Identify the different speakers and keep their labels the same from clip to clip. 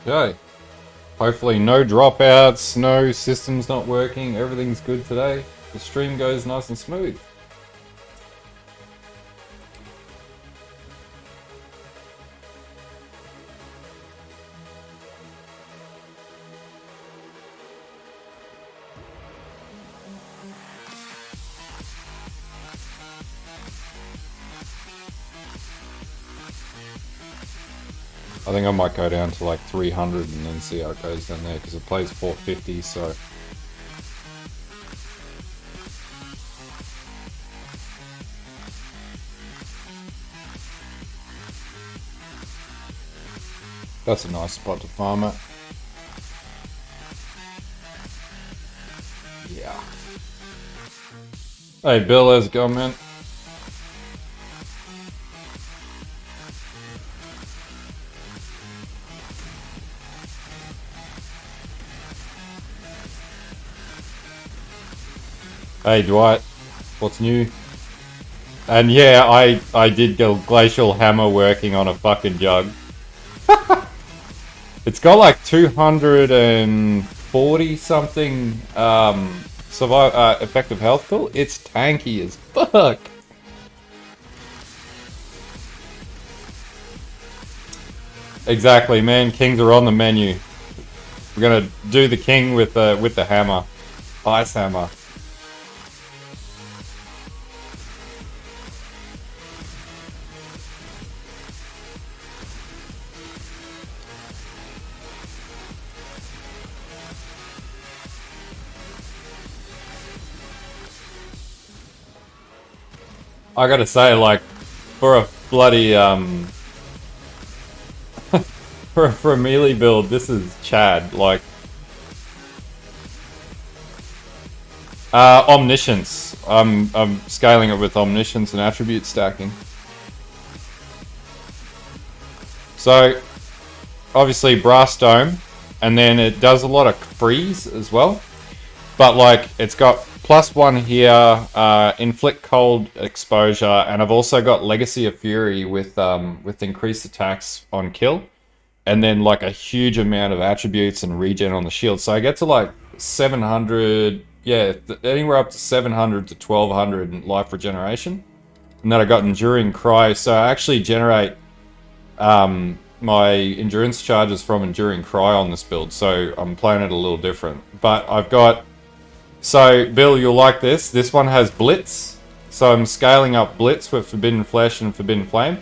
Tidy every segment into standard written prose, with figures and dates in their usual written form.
Speaker 1: Okay. Hopefully no dropouts, no systems not working, everything's good today. The stream goes nice and smooth. I think I might go down to like 300 and then see how it goes down there, because it plays 450, so... That's a nice spot to farm at. Yeah. Hey Bill, how's it going, man? Hey Dwight, what's new? And yeah, I did get Glacial Hammer working on a fucking jug. It's got like 240 something effective health pool. It's tanky as fuck. Exactly, man. Kings are on the menu. We're gonna do the king with the hammer, ice hammer. I gotta say, like, for a bloody for a melee build, this is Chad. Like, omniscience. I'm scaling it with omniscience and attribute stacking. So, obviously brass dome, and then it does a lot of freeze as well. But like, it's got +1 here, inflict cold exposure, and I've also got Legacy of Fury with increased attacks on kill, and then like a huge amount of attributes and regen on the shield. So I get to like 700, yeah, anywhere up to 700 to 1200 in life regeneration. And then I got Enduring Cry, so I actually generate my endurance charges from Enduring Cry on this build, so I'm playing it a little different. But I've got... So, Bill, you'll like this. This one has Blitz. So I'm scaling up Blitz with Forbidden Flesh and Forbidden Flame.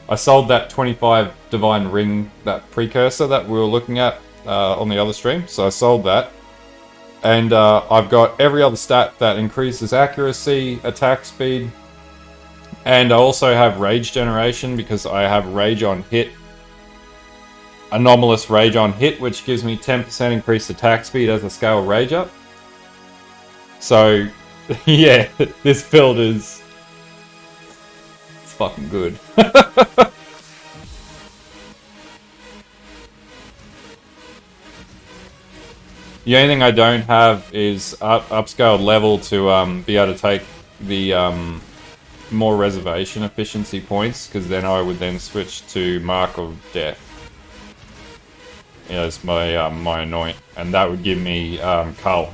Speaker 1: I sold that 25 Divine Ring, that precursor that we were looking at on the other stream. So I sold that. And I've got every other stat that increases accuracy, attack speed. And I also have Rage Generation because I have Rage on Hit. Anomalous Rage on Hit, which gives me 10% increased attack speed as I scale Rage up. So, yeah, this build is... It's fucking good. The only thing I don't have is upscaled level to be able to take the more reservation efficiency points, because then I would then switch to Mark of Death. Yeah, it's my my anoint, and that would give me Cull.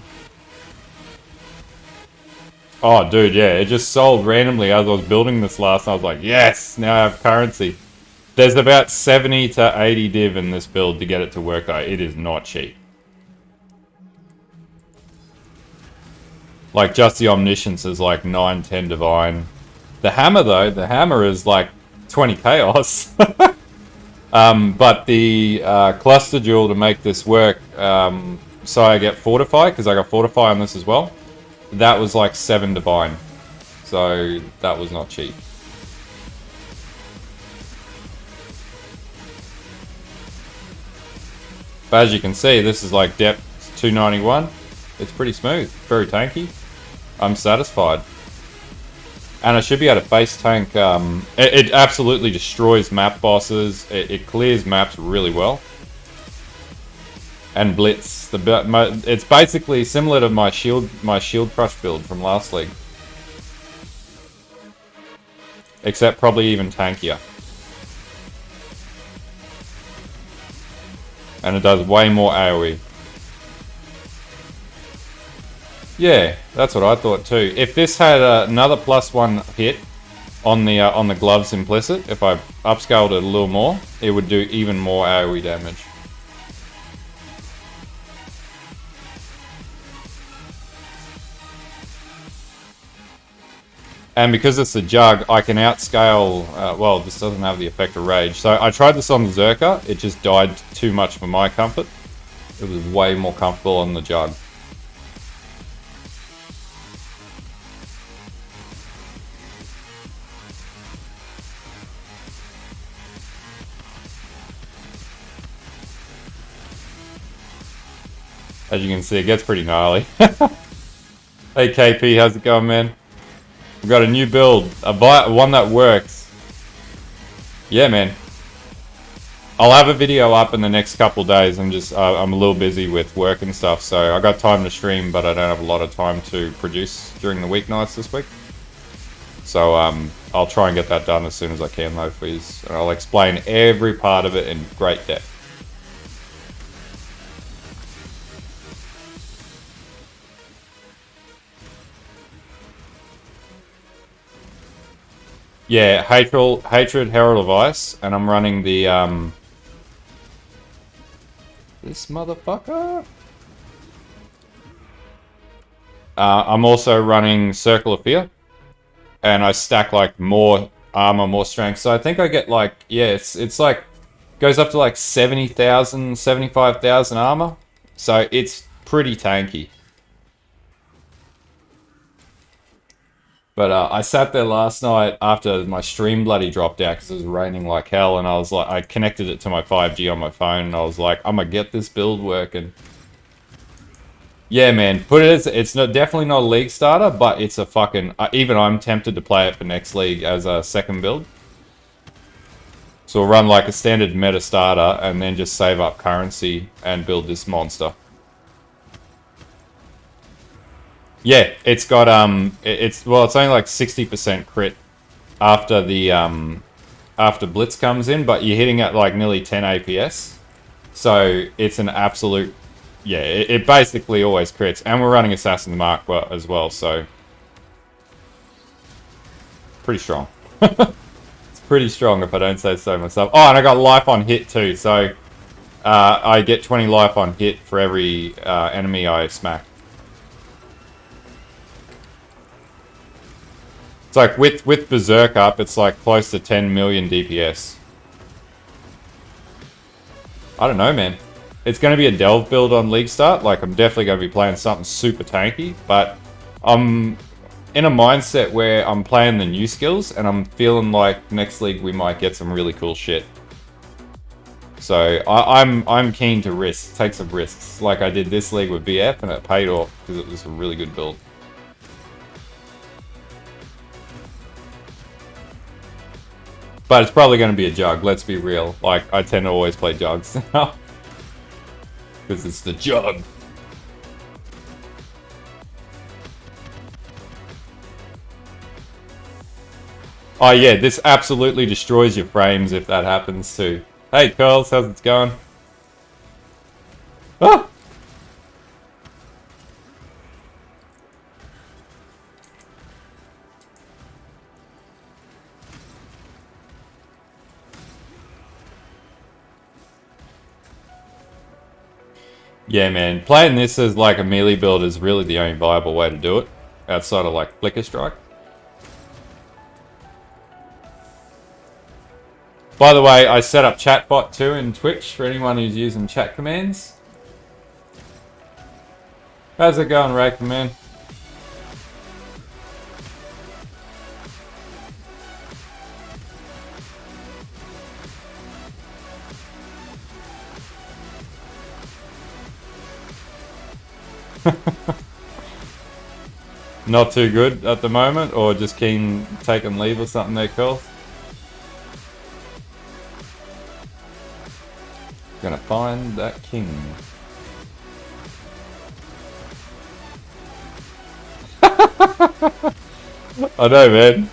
Speaker 1: Oh, dude, yeah, it just sold randomly as I was building this last, and I was like, yes, now I have currency. There's about 70 to 80 div in this build to get it to work, though. It is not cheap. Like, just the Omniscience is like 9, 10 Divine. The Hammer, though, the Hammer is like 20 Chaos. But the Cluster Jewel to make this work, so I get Fortify, because I got Fortify on this as well. That was like 7 Divine. So that was not cheap. But as you can see, this is like depth 291. It's pretty smooth, very tanky. I'm satisfied. And I should be able to face tank. It absolutely destroys map bosses. It clears maps really well. And Blitz. It's basically similar to my shield crush build from last league, except probably even tankier. And it does way more AoE. Yeah, that's what I thought too. If this had another +1 hit on the gloves implicit, if I upscaled it a little more, it would do even more AoE damage. And because it's a Jugg, I can outscale, well, this doesn't have the effect of rage. So I tried this on the Zerker, it just died too much for my comfort. It was way more comfortable on the Jugg. As you can see, it gets pretty gnarly. Hey KP, how's it going, man? We've got a new build, one that works. Yeah, man. I'll have a video up in the next couple days. I'm a little busy with work and stuff, so I got time to stream, but I don't have a lot of time to produce during the weeknights this week. So I'll try and get that done as soon as I can, though, please. And I'll explain every part of it in great depth. Yeah, Hatred, Herald of Ice, and I'm running the, this motherfucker? I'm also running Circle of Fear, and I stack, like, more armor, more strength, so I think I get, like, yeah, it's like, goes up to, like, 70,000, 75,000 armor, so it's pretty tanky. But I sat there last night after my stream bloody dropped out because it was raining like hell, and I was like, I connected it to my 5G on my phone, and I was like, I'm gonna get this build working. Yeah, man, put it as, it's definitely not a league starter, but it's a fucking, even I'm tempted to play it for next league as a second build. So we'll run like a standard meta starter and then just save up currency and build this monster. Yeah, it's got it's only like 60% crit after the after Blitz comes in, but you're hitting at like nearly 10 APS. So it's an absolute, yeah, it basically always crits. And we're running Assassin Mark as well, so pretty strong. It's pretty strong if I don't say so myself. Oh, and I got life on hit too, so I get 20 life on hit for every enemy I smack. It's like with Berserk up, it's like close to 10 million DPS. I don't know, man. It's going to be a Delve build on League Start. Like, I'm definitely going to be playing something super tanky, but I'm in a mindset where I'm playing the new skills, and I'm feeling like next league we might get some really cool shit. So I'm keen to take some risks, like I did this league with BF, and it paid off because it was a really good build. But it's probably going to be a Jugg, let's be real. Like, I tend to always play Juggs now. Because it's the Jugg. Oh yeah, this absolutely destroys your frames if that happens too. Hey Curls, how's it going? Ah! Yeah, man. Playing this as like a melee build is really the only viable way to do it. Outside of like Flicker Strike. By the way, I set up chatbot too in Twitch for anyone who's using chat commands. How's it going, Raker, man? Not too good at the moment, or just keen take and leave or something there, Curl? Gonna find that king. I know, man.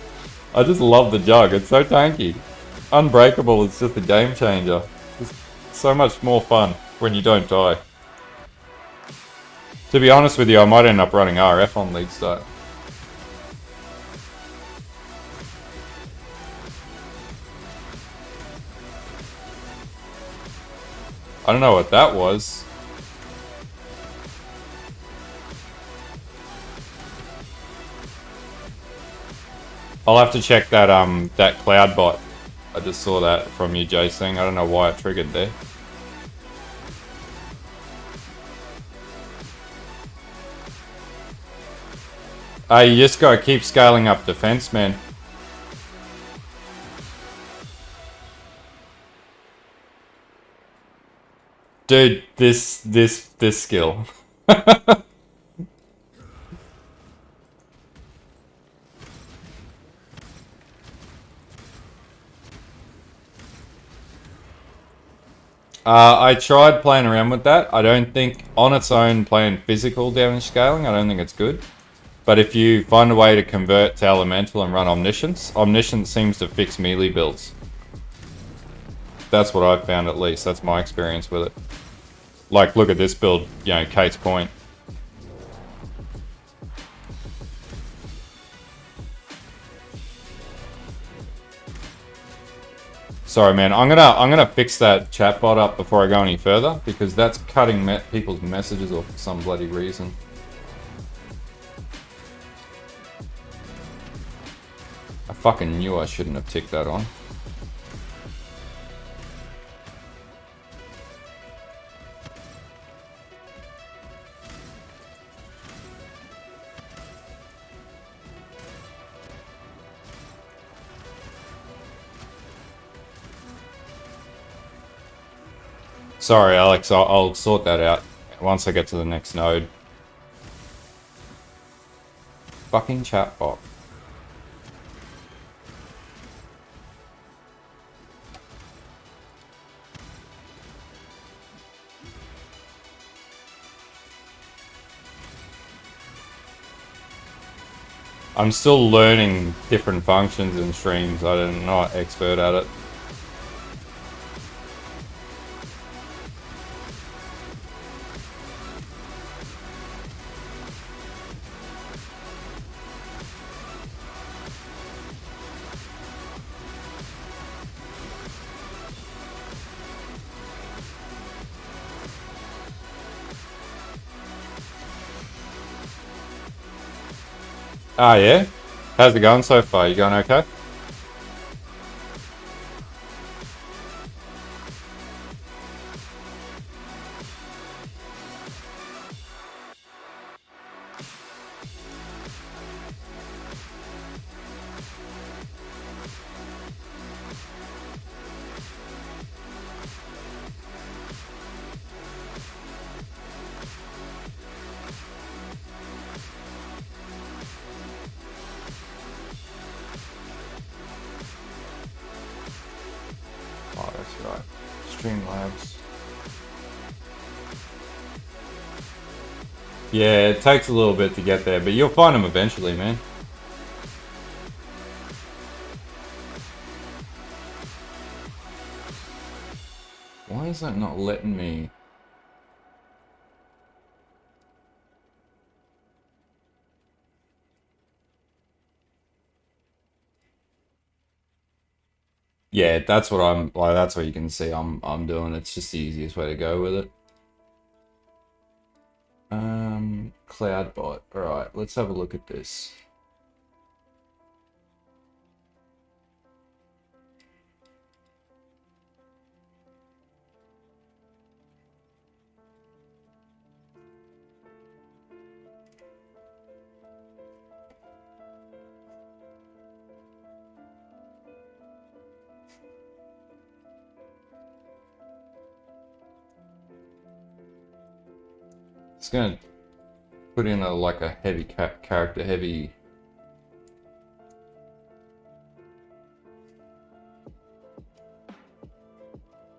Speaker 1: I just love the Jugg. It's so tanky. Unbreakable is just a game changer. Just so much more fun when you don't die. To be honest with you, I might end up running RF on League Start. I don't know what that was. I'll have to check that that cloud bot. I just saw that from you, Jason. I don't know why it triggered there. You just gotta keep scaling up defense, man. Dude, this skill. I tried playing around with that. I don't think, on its own, playing physical damage scaling, I don't think it's good. But if you find a way to convert to elemental and run omniscience, omniscience seems to fix melee builds. That's what I've found, at least. That's my experience with it. Like, look at this build, you know, Kate's point. Sorry, man. I'm gonna fix that chatbot up before I go any further because that's cutting people's messages off for some bloody reason. I fucking knew I shouldn't have ticked that on. Sorry, Alex, I'll sort that out once I get to the next node. Fucking chatbot. I'm still learning different functions in streams. I'm not expert at it. Ah, yeah? How's it going so far? You going okay? Oh, that's right. Streamlabs. Yeah, it takes a little bit to get there, but you'll find them eventually, man. Why is that not letting me? Yeah, that's what I'm like. That's what you can see. I'm doing. It's just the easiest way to go with it. Cloudbot. All right, let's have a look at this. It's gonna put in a like a heavy character heavy.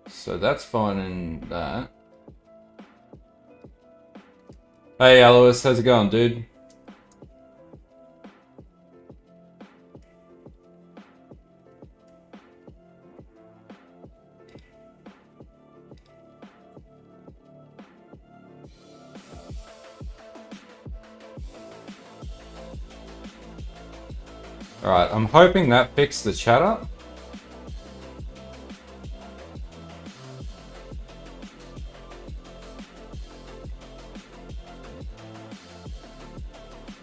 Speaker 1: So that's fine in that. Hey Alois, how's it going, dude? Alright, I'm hoping that fixed the chatter.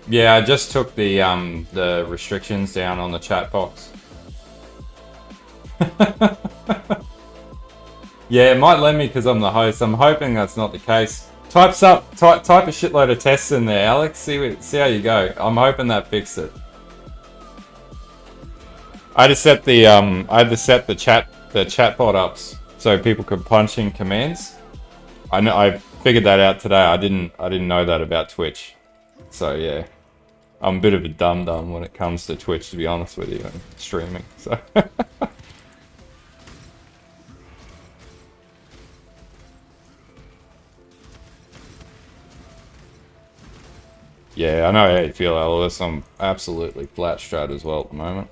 Speaker 1: Yeah, I just took the restrictions down on the chat box. Yeah, it might let me because I'm the host. I'm hoping that's not the case. Type a shitload of tests in there, Alex. See how you go. I'm hoping that fixed it. I had to set the chatbot up so people could punch in commands. I figured that out today. I didn't know that about Twitch. So yeah. I'm a bit of a dum-dum when it comes to Twitch, to be honest with you, and streaming, so... Yeah, I know how you feel, Alice. I'm absolutely flat strat as well at the moment.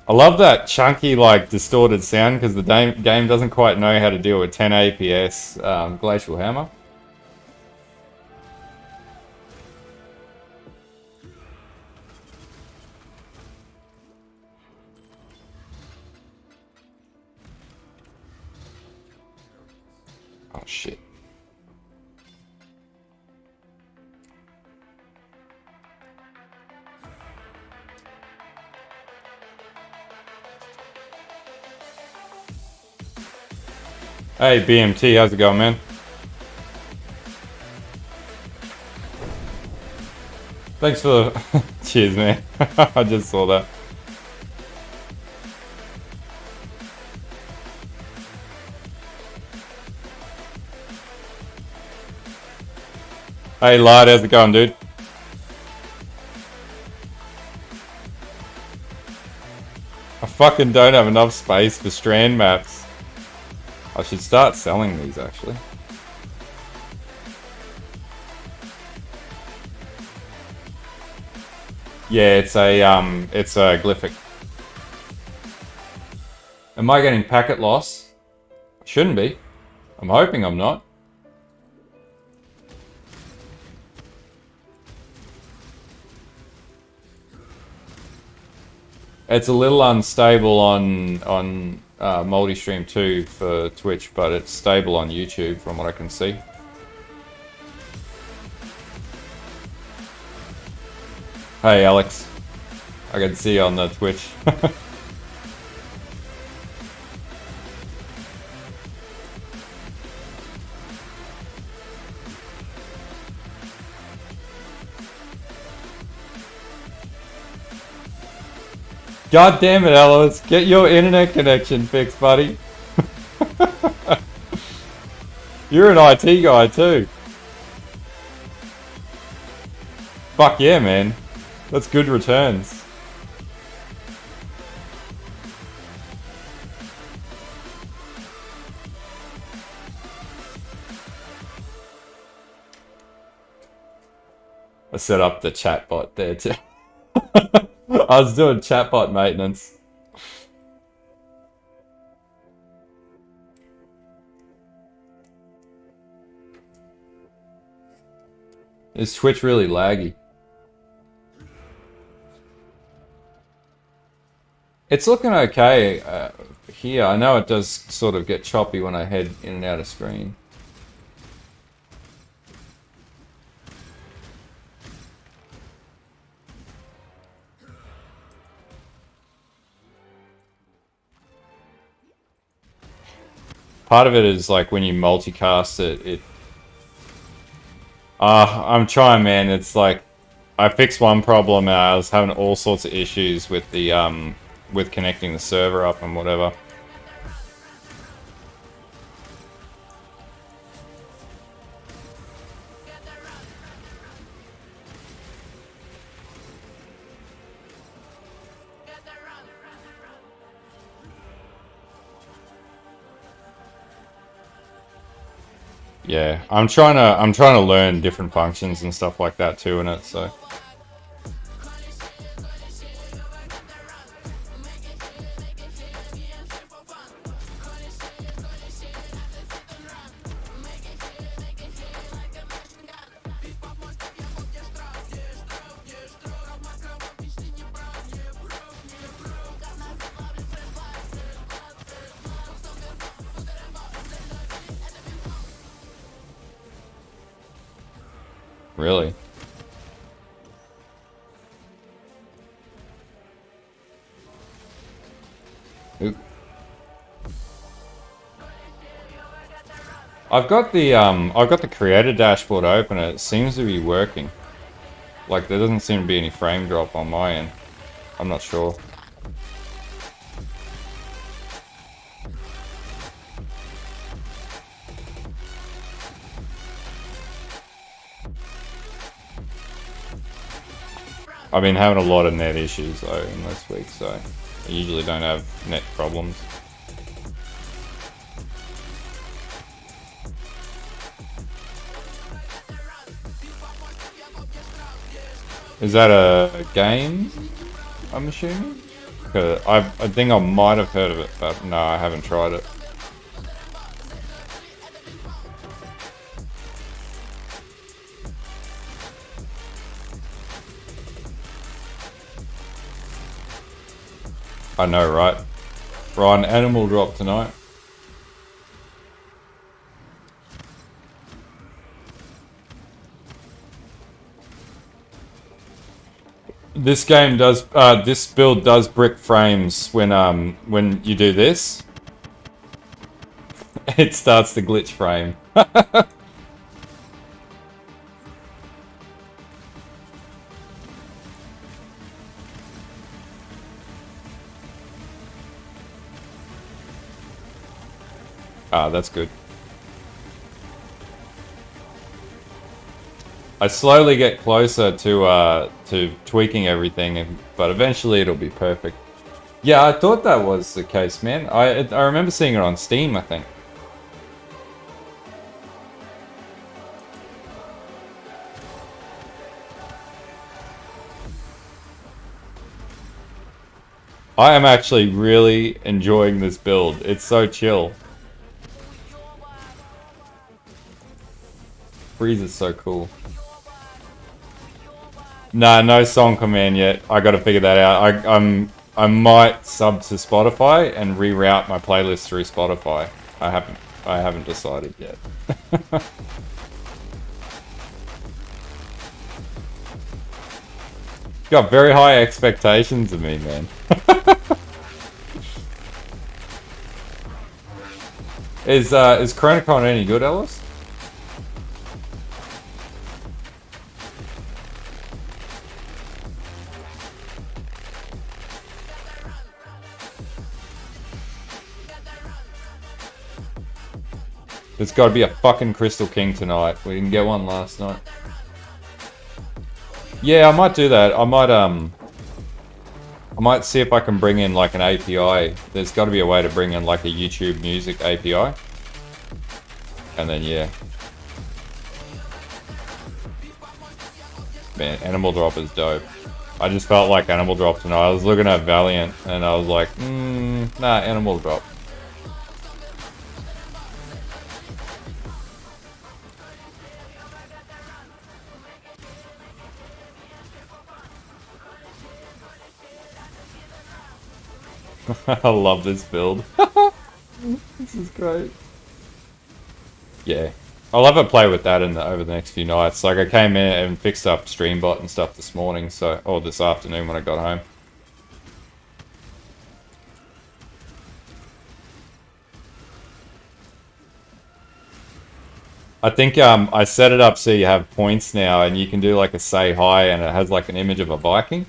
Speaker 1: I love that chunky, like, distorted sound because the game doesn't quite know how to deal with 10 APS Glacial Hammer. Oh, shit. Hey, BMT, how's it going, man? Thanks for the... Cheers, man. I just saw that. Hey, Lard, how's it going, dude? I fucking don't have enough space for strand maps. I should start selling these, actually. Yeah, it's a glyphic. Am I getting packet loss? Shouldn't be. I'm hoping I'm not. It's a little unstable on multi-stream too for Twitch, but it's stable on YouTube from what I can see. Hey Alex, I can see you on the Twitch. God damn it, Alois. Get your internet connection fixed, buddy. You're an IT guy too. Fuck yeah, man. That's good returns. I set up the chatbot there too. I was doing chatbot maintenance. Is Twitch really laggy? It's looking okay here. I know it does sort of get choppy when I head in and out of screen. Part of it is like when you multicast it. I'm trying, man. It's like I fixed one problem. I was having all sorts of issues with the with connecting the server up and whatever. Yeah, I'm trying to learn different functions and stuff like that too in it, so. Really? Oop. I've got the creator dashboard open and it seems to be working. Like there doesn't seem to be any frame drop on my end. I'm not sure. I've been having a lot of net issues though in this week, so I usually don't have net problems. Is that a game, I'm assuming? I think I might have heard of it, but no, I haven't tried it. I know, right? Ryan, animal drop tonight. This game does, this build does brick frames when you do this. It starts to glitch frame. Ah, that's good. I slowly get closer to tweaking everything, but eventually it'll be perfect. Yeah, I thought that was the case, man. I remember seeing it on Steam, I think. I am actually really enjoying this build. It's so chill. Freeze is so cool. Nah, no song command yet. I gotta figure that out. I might sub to Spotify and reroute my playlist through Spotify. I haven't decided yet. Got very high expectations of me, man. Is Chronocon any good, Ellis? There's got to be a fucking Crystal King tonight. We didn't get one last night. Yeah, I might do that. I might see if I can bring in like an API. There's got to be a way to bring in like a YouTube Music API. And then yeah. Man, Animal Drop is dope. I just felt like Animal Drop tonight. I was looking at Valiant and I was like, nah, Animal Drop. I love this build. This is great. Yeah. I'll have a play with that over the next few nights. Like I came in and fixed up Streambot and stuff this morning, or this afternoon when I got home. I think I set it up so you have points now and you can do like a say hi and it has like an image of a Viking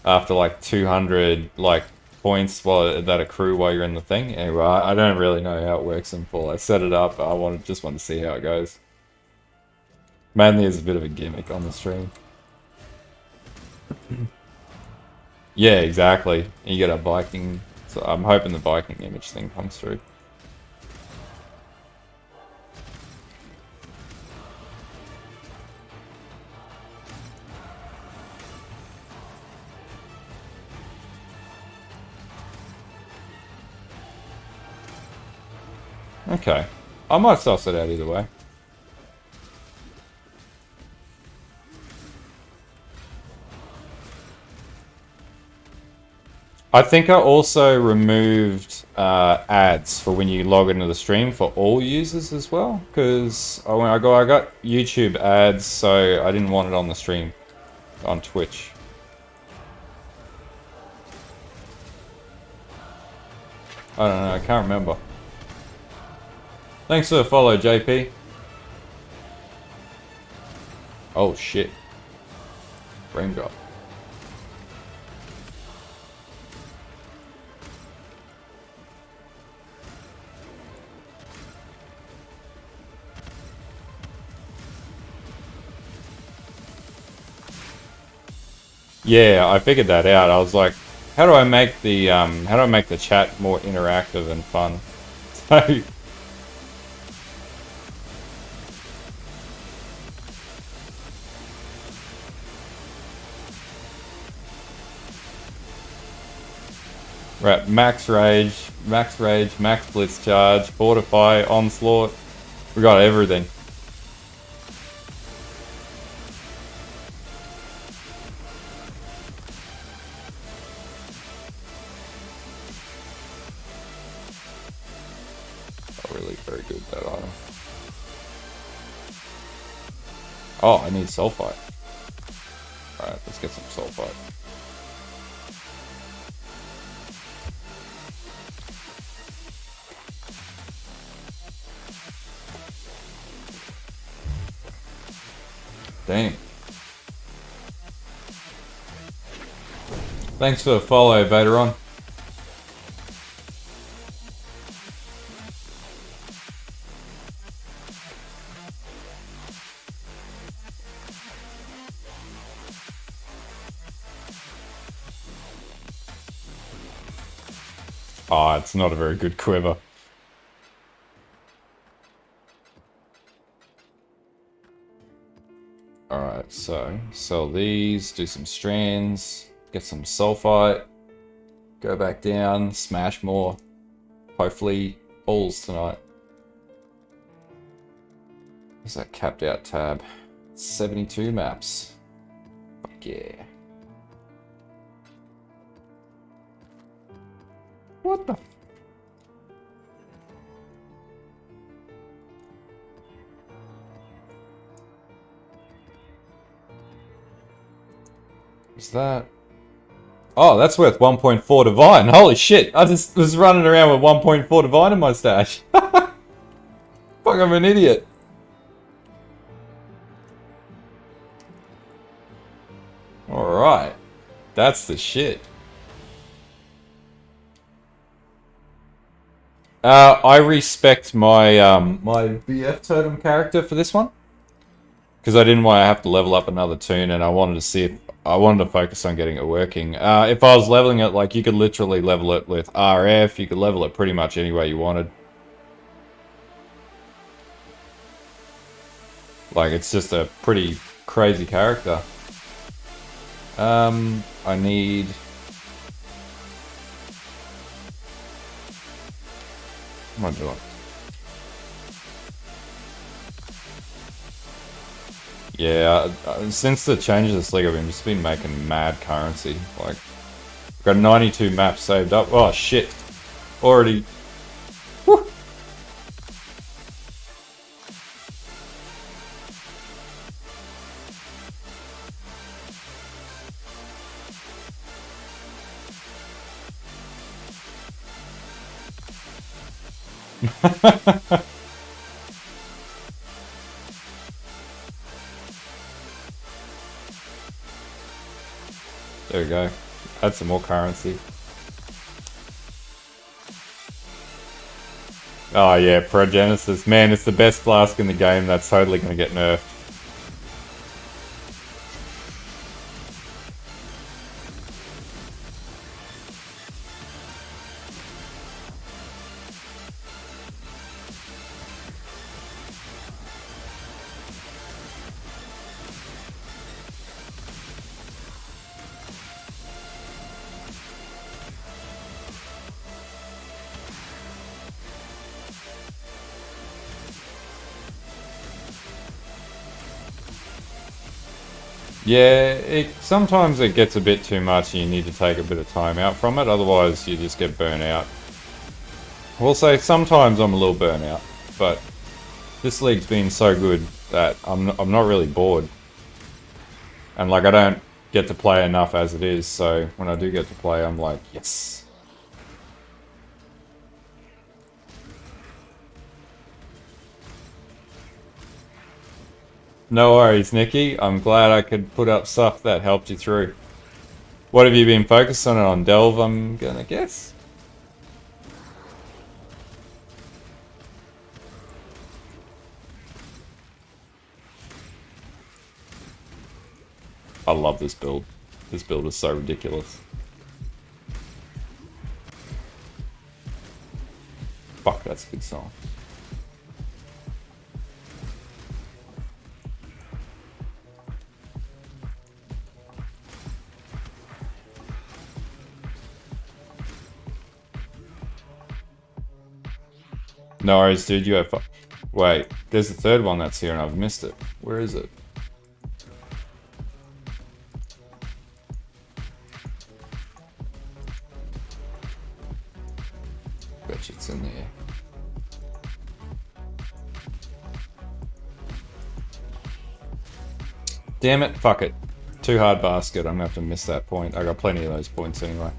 Speaker 1: after like 200 like points that accrue while you're in the thing. Anyway, I don't really know how it works in full. I set it up. I just want to see how it goes. Mainly as a bit of a gimmick on the stream. Yeah, exactly. You get a Viking. So I'm hoping the Viking image thing comes through. Okay. I might suss it out either way. I think I also removed ads for when you log into the stream for all users as well, because I got YouTube ads, so I didn't want it on the stream on Twitch. I don't know, I can't remember. Thanks for the follow, JP. Oh shit. Brain drop. Yeah, I figured that out. I was like, how do I make the chat more interactive and fun? So right, max rage, max blitz charge, fortify, onslaught. We got everything. Oh, really very good, that item. Oh, I need sulfite. Alright, let's get some sulfite. Damn. Thanks for the follow, Vaderon. Oh, it's not a very good quiver. Alright, so sell these, do some strands, get some sulfite, go back down, smash more. Hopefully, balls tonight. What's that capped out tab? 72 maps. Fuck yeah. What the? Is that? Oh, that's worth 1.4 divine. Holy shit. I just was running around with 1.4 divine in my stash. Fuck, I'm an idiot. Alright. That's the shit. I respect my my BF totem character for this one. Because I didn't want to have to level up another toon, and I wanted to see if I wanted to focus on getting it working. If I was leveling it, like, you could literally level it with RF, you could level it pretty much any way you wanted. Like, it's just a pretty crazy character. I need... What am I doing? Yeah, since the change of this league, I've just been making mad currency. Like, I've got 92 maps saved up. Oh shit! Already. Whew. There we go. Add some more currency. Oh yeah, Progenesis. Man, it's the best flask in the game. That's totally going to get nerfed. Yeah, sometimes it gets a bit too much and you need to take a bit of time out from it, otherwise you just get burnt out. I will say sometimes I'm a little burnt out, but this league's been so good that I'm not really bored. And like I don't get to play enough as it is, so when I do get to play I'm like, yes. No worries, Nikki. I'm glad I could put up stuff that helped you through. What have you been focusing on? Delve, I'm gonna guess? I love this build. This build is so ridiculous. Fuck, that's a good song. No worries, dude. You have... Wait, there's the third one that's here and I've missed it. Where is it? Bet it's in there. Damn it, fuck it. Too hard basket, I'm gonna have to miss that point. I got plenty of those points anyway.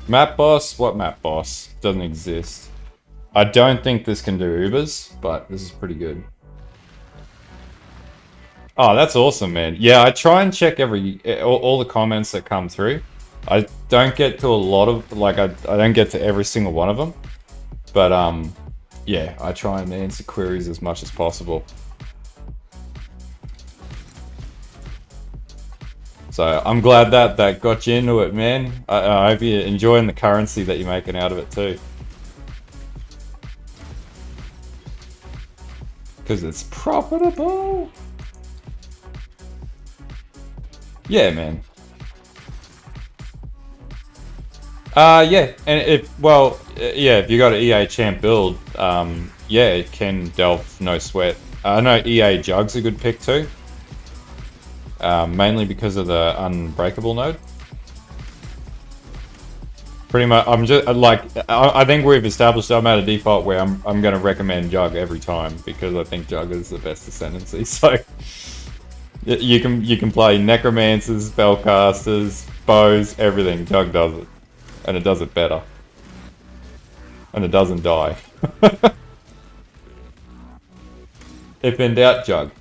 Speaker 1: Map boss? What map boss? Doesn't exist. I don't think this can do Ubers, but this is pretty good. Oh, that's awesome, man. Yeah, I try and check all the comments that come through. I don't get to a lot of, like, I don't get to every single one of them. But, yeah, I try and answer queries as much as possible. So, I'm glad that got you into it, man. I hope you're enjoying the currency that you're making out of it, too. Because it's profitable. Yeah, man. Yeah, and if you got an EA champ build, yeah, it can delve no sweat. I know EA Jugg's a good pick too, mainly because of the unbreakable node. Pretty much, I'm just like, I think we've established I'm at a default where I'm going to recommend Jugg every time because I think Jugg is the best ascendancy. So you can play necromancers, spellcasters, bows, everything. Jugg does it. And it does it better. And it doesn't die. If in doubt, Jugg.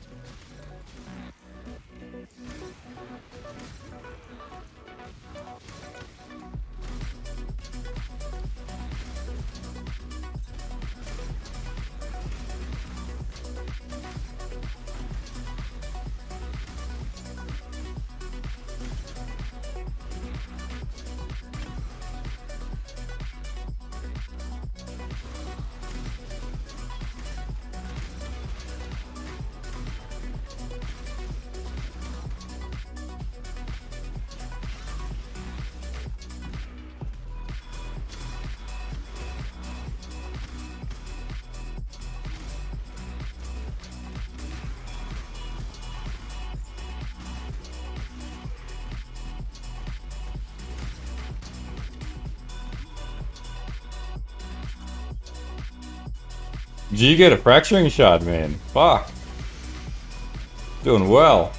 Speaker 1: Did you get a fracturing shard, man? Fuck. Doing well.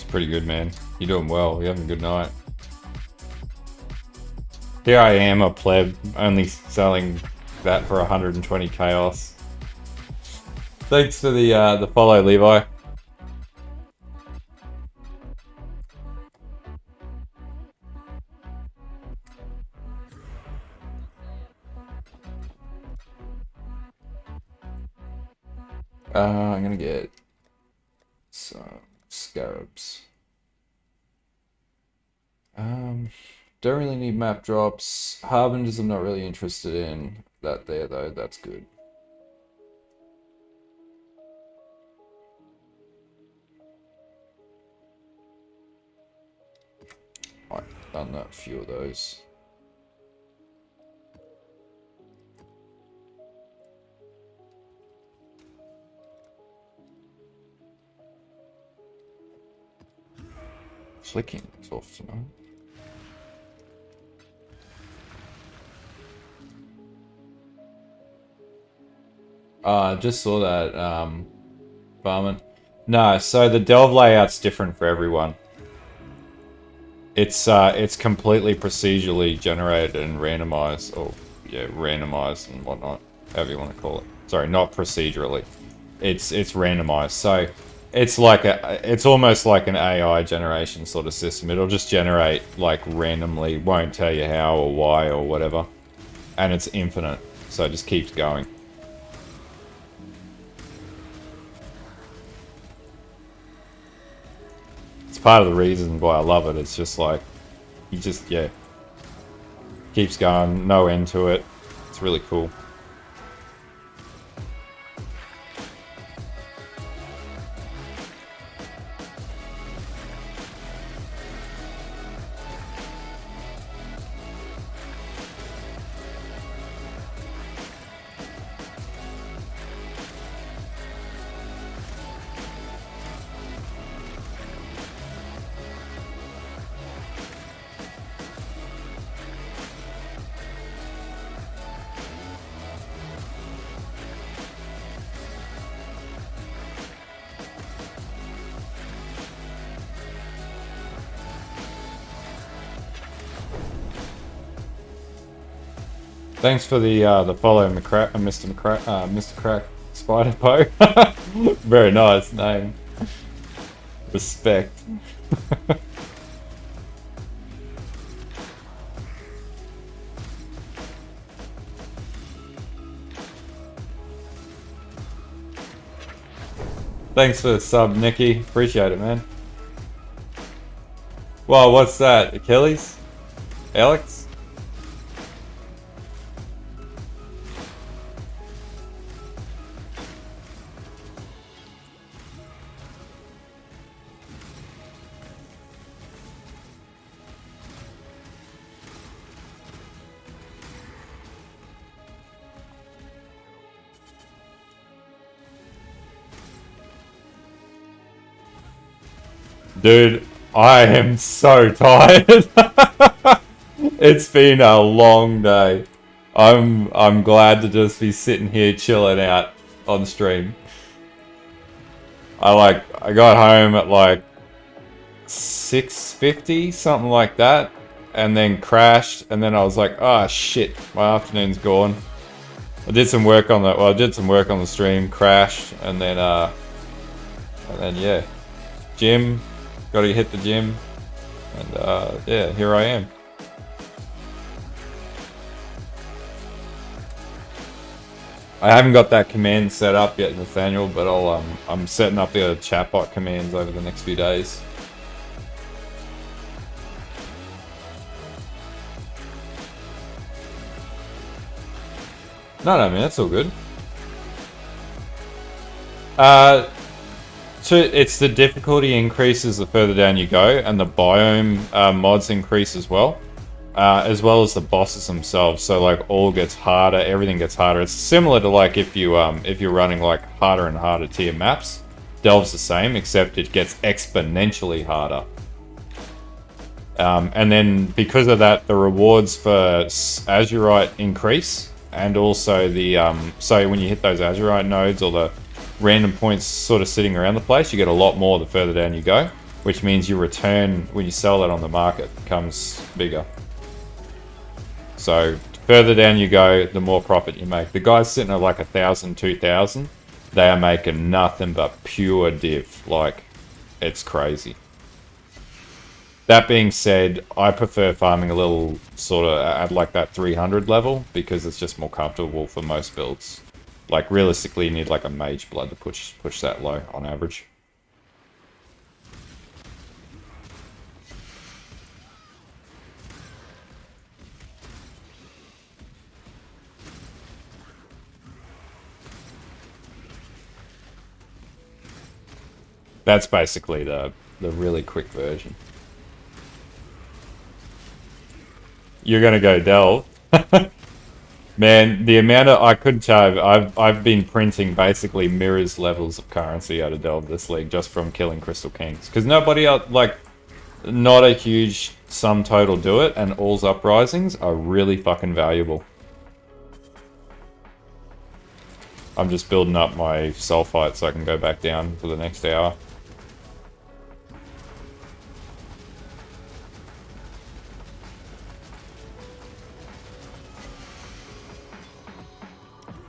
Speaker 1: Pretty good, man. You're doing well. You're having a good night. Here I am, a pleb, only selling that for 120 chaos. Thanks for the follow, Levi. I'm gonna get some scarabs. Don't really need map drops. Harbingers I'm not really interested in. That there though, that's good. I've done that few of those. Flicking is off tonight. I just saw that, Barman. No, so the delve layout's different for everyone. It's completely procedurally generated and randomized, or yeah, randomized and whatnot, however you want to call it. Sorry, not procedurally. It's randomized. So it's almost like an AI generation sort of system. It'll just generate like randomly, won't tell you how or why or whatever, and it's infinite. So it just keeps going. Part of the reason why I love it. It's just like, you just, yeah, keeps going, no end to it. It's really cool. Thanks for the follow, Mr. Crack Spider Poe. Very nice name. Respect. Thanks for the sub, Nikki. Appreciate it, man. Well, what's that? Achilles? Alex? Dude, I am so tired. It's been a long day. I'm glad to just be sitting here chilling out on stream. I got home at like 6:50, something like that, and then crashed, and then I was like, oh shit, my afternoon's gone. I did some work on the stream, crashed, and then yeah, gym. Got to hit the gym, and yeah, here I am. I haven't got that command set up yet, Nathaniel, but I'm setting up the chatbot commands over the next few days. No, man, that's all good. So it's the difficulty increases the further down you go, and the biome mods increase as well as the bosses themselves. So like all gets harder, everything gets harder. It's similar to like if you're running like harder and harder tier maps. Delve's the same, except it gets exponentially harder. And then because of that, the rewards for Azurite increase, and also the so when you hit those Azurite nodes or the random points sort of sitting around the place, you get a lot more the further down you go, which means your return when you sell that on the market becomes bigger. So further down you go, the more profit you make. The guys sitting at like 1,000, 2,000, they are making nothing but pure div. Like, it's crazy. That being said, I prefer farming a little sort of at like that 300 level because it's just more comfortable for most builds. Like, realistically, you need like a mage blood to push that low on average. That's basically the really quick version. You're gonna go Delve. Man, the amount of I couldn't tell you, I've been printing basically mirrors levels of currency out of Delve this league just from killing Crystal Kings. Because nobody else, like, not a huge sum total do it, and all's uprisings are really fucking valuable. I'm just building up my sulfite so I can go back down for the next hour.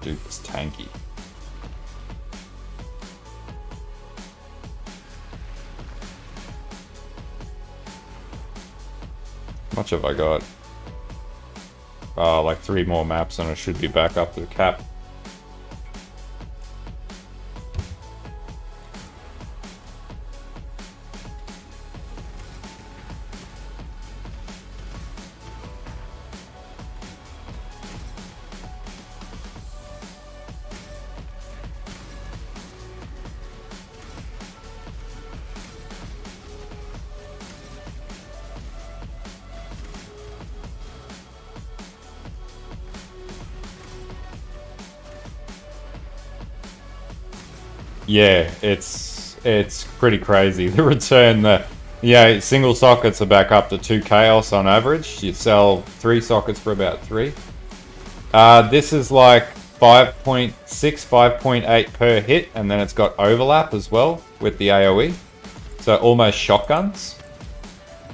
Speaker 1: Dude, it's tanky. How much have I got? Like 3 more maps and I should be back up to the cap. Yeah, it's pretty crazy. The return, yeah, single sockets are back up to 2 chaos on average. You sell 3 sockets for about 3. This is like 5.6, 5.8 per hit, and then it's got overlap as well with the AoE. So almost shotguns.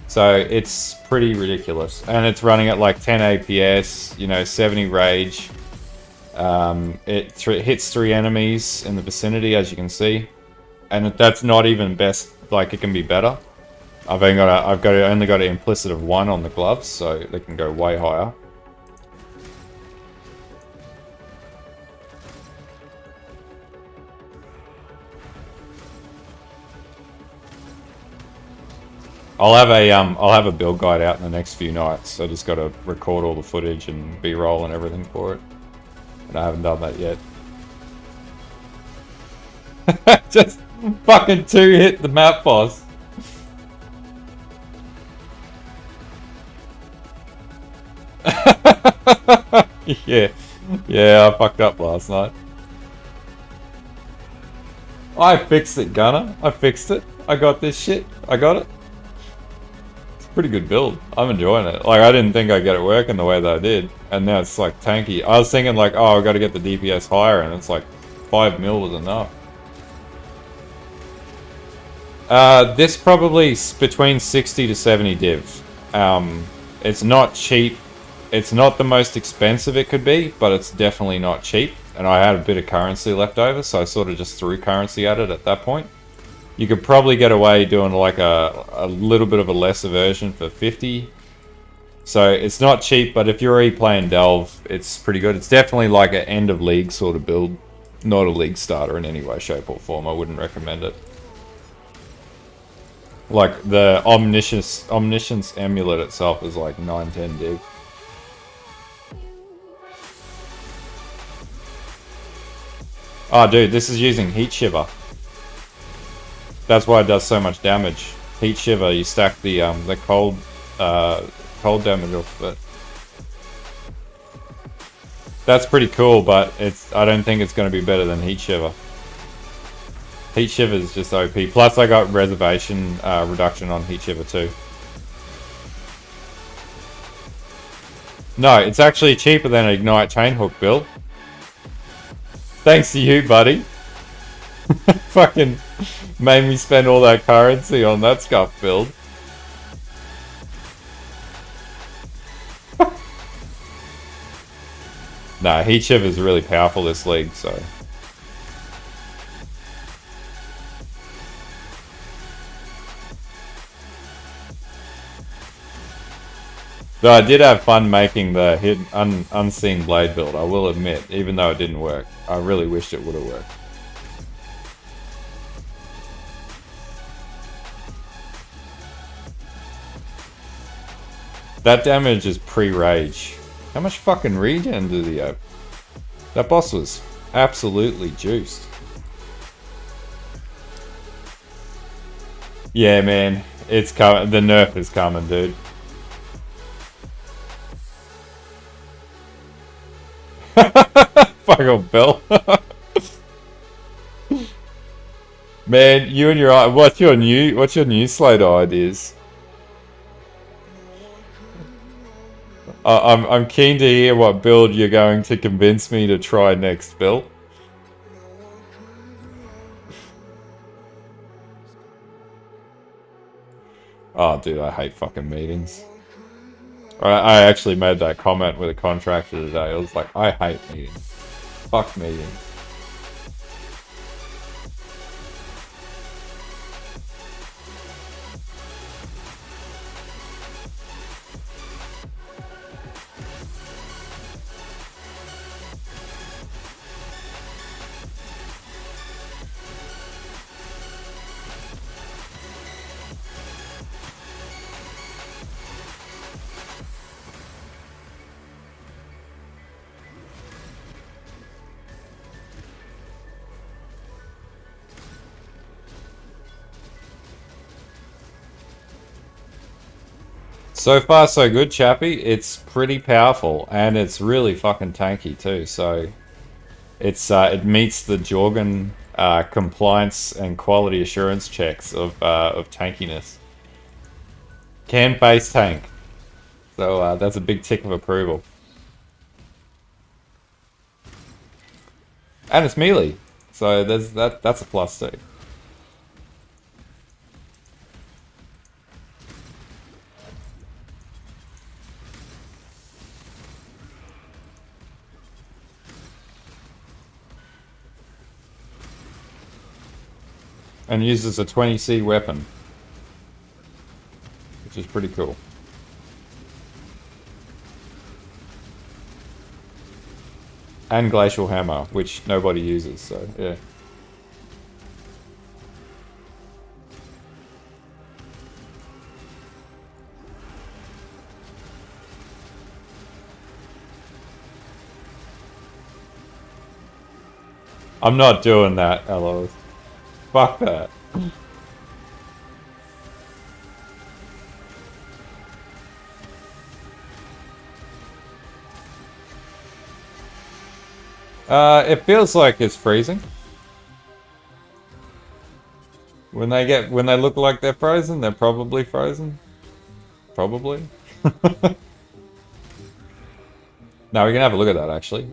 Speaker 1: So it's pretty ridiculous. And it's running at like 10 APS, you know, 70 rage. It hits 3 enemies in the vicinity, as you can see, and that's not even best. Like, it can be better. I've only got an implicit of 1 on the gloves, so they can go way higher. I'll have a build guide out in the next few nights. I just got to record all the footage and B-roll and everything for it. And I haven't done that yet. Just fucking 2 hit the map boss. Yeah. Yeah, I fucked up last night. I fixed it, Gunner. I fixed it. I got this shit. I got it. It's a pretty good build. I'm enjoying it. Like, I didn't think I'd get it working the way that I did. And now it's like tanky. I was thinking like, oh, I've got to get the DPS higher, and it's like 5 mil was enough. This probably between 60 to 70 div. It's not cheap. It's not the most expensive it could be, but it's definitely not cheap. And I had a bit of currency left over, so I sort of just threw currency at it at that point. You could probably get away doing like a little bit of a lesser version for 50. So it's not cheap, but if you're already playing Delve, it's pretty good. It's definitely like an end of league sort of build. Not a league starter in any way, shape or form. I wouldn't recommend it. Like the Omniscience Amulet itself is like 9-10 div. Oh dude, this is using Heat Shiver. That's why it does so much damage. Heat Shiver, you stack the cold damage off of it. That's pretty cool, but I don't think it's going to be better than Heat Shiver. Heat Shiver is just OP. Plus I got reservation reduction on Heat Shiver too. No, it's actually cheaper than an Ignite Chainhook build. Thanks to you, buddy. Fucking made me spend all that currency on that scuff build. Nah, Heat Shiver is really powerful this league, so. Though I did have fun making the hidden unseen blade build, I will admit, even though it didn't work. I really wished it would have worked. That damage is pre-rage. How much fucking regen did he have? That boss was absolutely juiced. Yeah, man. It's coming. The nerf is coming, dude. Fuck off, Bill. Man, you and your what's your new slate of ideas? I'm keen to hear what build you're going to convince me to try next, Bill. Oh, dude, I hate fucking meetings. I actually made that comment with a contractor today. I was like, I hate meetings. Fuck meetings. So far, so good, Chappie. It's pretty powerful, and it's really fucking tanky too. So, it meets the Jorgen compliance and quality assurance checks of tankiness. Can base tank, so that's a big tick of approval. And it's melee, so that's a plus too. And uses a 20C weapon, which is pretty cool. And Glacial Hammer, which nobody uses, so yeah. I'm not doing that, Elos. Fuck that. It feels like it's freezing. When they look like they're frozen, they're probably frozen. Probably. Now we can have a look at that actually.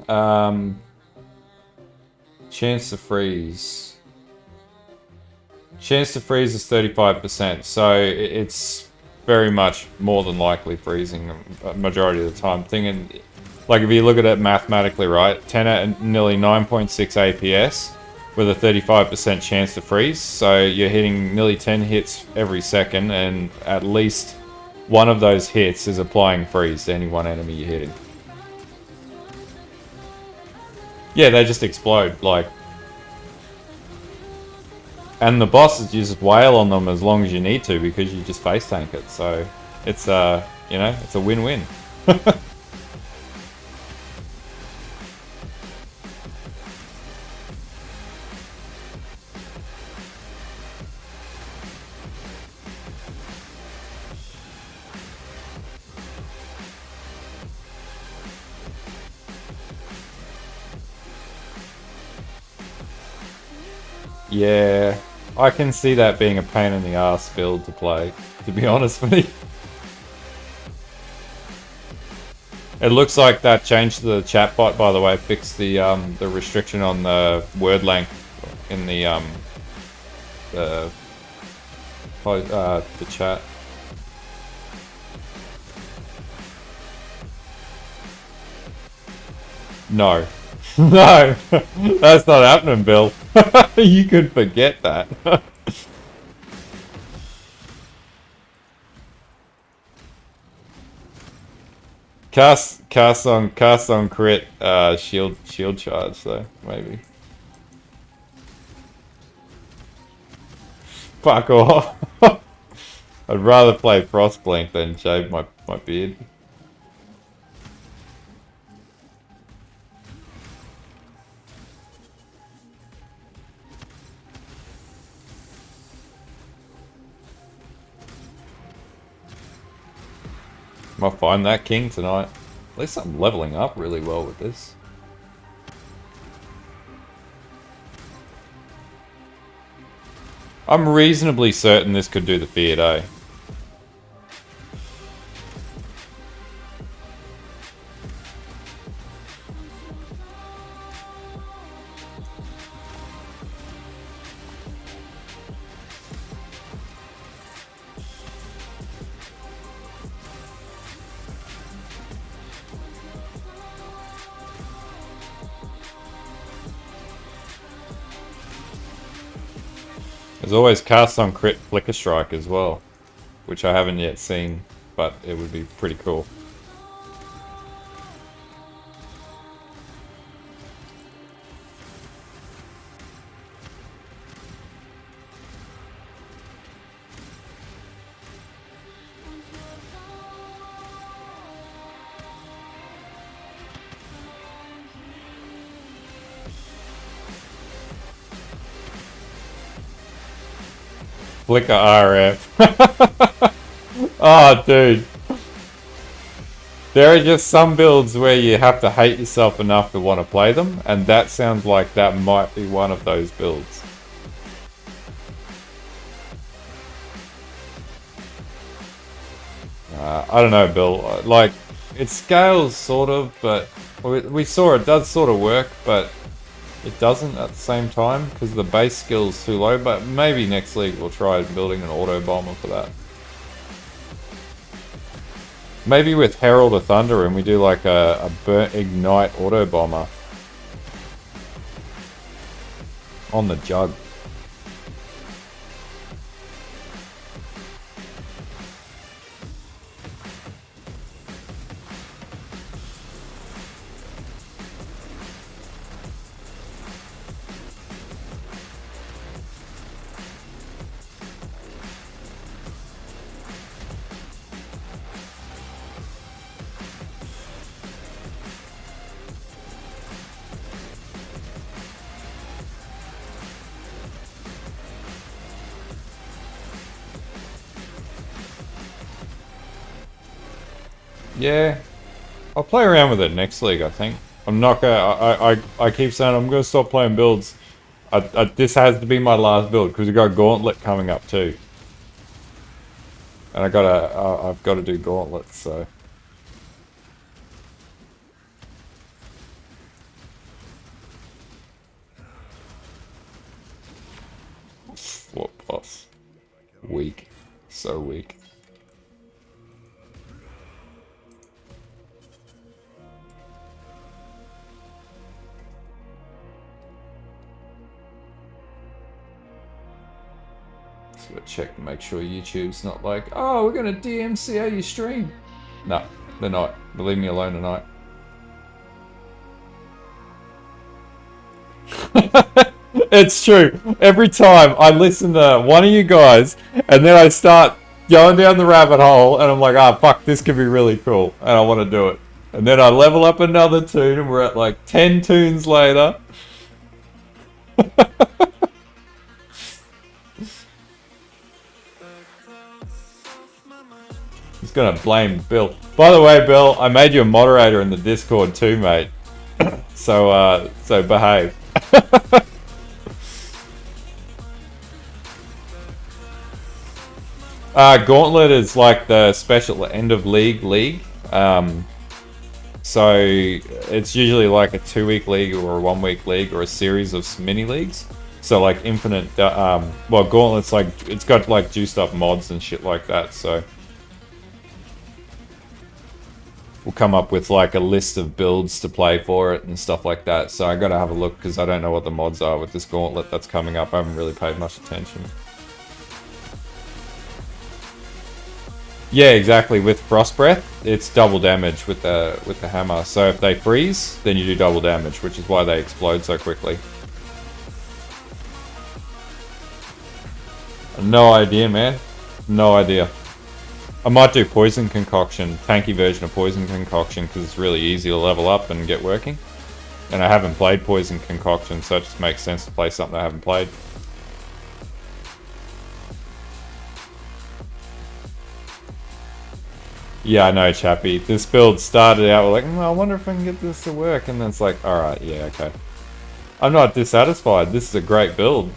Speaker 1: Chance to freeze. Chance to freeze is 35%, so it's very much more than likely freezing a majority of the time. Thinking, like if you look at it mathematically, right, 10 at nearly 9.6 APS with a 35% chance to freeze, so you're hitting nearly 10 hits every second, and at least one of those hits is applying freeze to any one enemy you're hitting. Yeah, they just explode, like. And the bosses, you just wail on them as long as you need to because you just face tank it. So it's you know, it's a win-win. Yeah, I can see that being a pain in the ass build to play, to be honest with you. It looks like that change to the chatbot, by the way, fixed the restriction on the word length in the chat. No. No, that's not happening, Bill. You could forget that. Cast on crit shield charge though, maybe. Fuck off. I'd rather play Frostblink than shave my beard. I'll find that king tonight. At least I'm leveling up really well with this. I'm reasonably certain this could do the Fiat A. There's always cast on crit flicker strike as well, which I haven't yet seen, but it would be pretty cool. Flicker RF. Oh, dude. There are just some builds where you have to hate yourself enough to want to play them, and that sounds like that might be one of those builds. I don't know, Bill. Like, it scales sort of, but we saw it does sort of work, but it doesn't at the same time because the base skill's too low. But maybe next league we'll try building an auto bomber for that. Maybe with Herald of Thunder and we do like a burnt ignite auto bomber on the Jugg. Yeah, I'll play around with it next league, I think. I'm not gonna, I keep saying I'm gonna stop playing builds. This has to be my last build, because we've got Gauntlet coming up too. And I've got to do Gauntlet, so. What boss? Weak. So weak. Check to make sure YouTube's not like, oh, we're gonna DMCA your stream. No, they're not. They'll leave me alone tonight. It's true. Every time I listen to one of you guys, and then I start going down the rabbit hole, and I'm like, ah, fuck, this could be really cool, and I want to do it. And then I level up another tune, and we're at like 10 tunes later. He's gonna blame Bill. By the way, Bill, I made you a moderator in the Discord too, mate. So behave. Gauntlet is like the special end of league. So it's usually like a 2-week league or a 1-week league or a series of mini leagues. So like infinite. Well, Gauntlet's like it's got like juiced up mods and shit like that. So. We'll come up with like a list of builds to play for it and stuff like that. So I gotta have a look because I don't know what the mods are with this Gauntlet that's coming up. I haven't really paid much attention. Yeah, exactly. With Frost Breath, it's double damage with the hammer. So if they freeze, then you do double damage, which is why they explode so quickly. No idea, man. No idea. I might do Poison Concoction, tanky version of Poison Concoction, because it's really easy to level up and get working. And I haven't played Poison Concoction, so it just makes sense to play something I haven't played. Yeah, I know, Chappie. This build started out like, I wonder if I can get this to work, and then it's like, alright, yeah, okay. I'm not dissatisfied. This is a great build.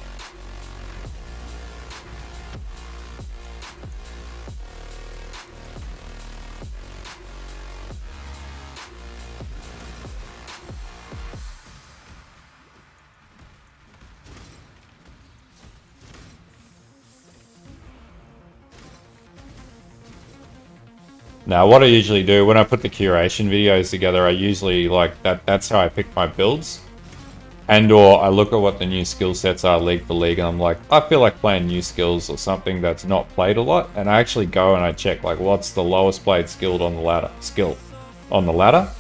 Speaker 1: Now, what I usually do when I put the curation videos together, I usually that's how I pick my builds. And or I look at what the new skill sets are league for league, and I'm like, I feel like playing new skills or something that's not played a lot, and I actually go and I check like what's the lowest played skill on the ladder.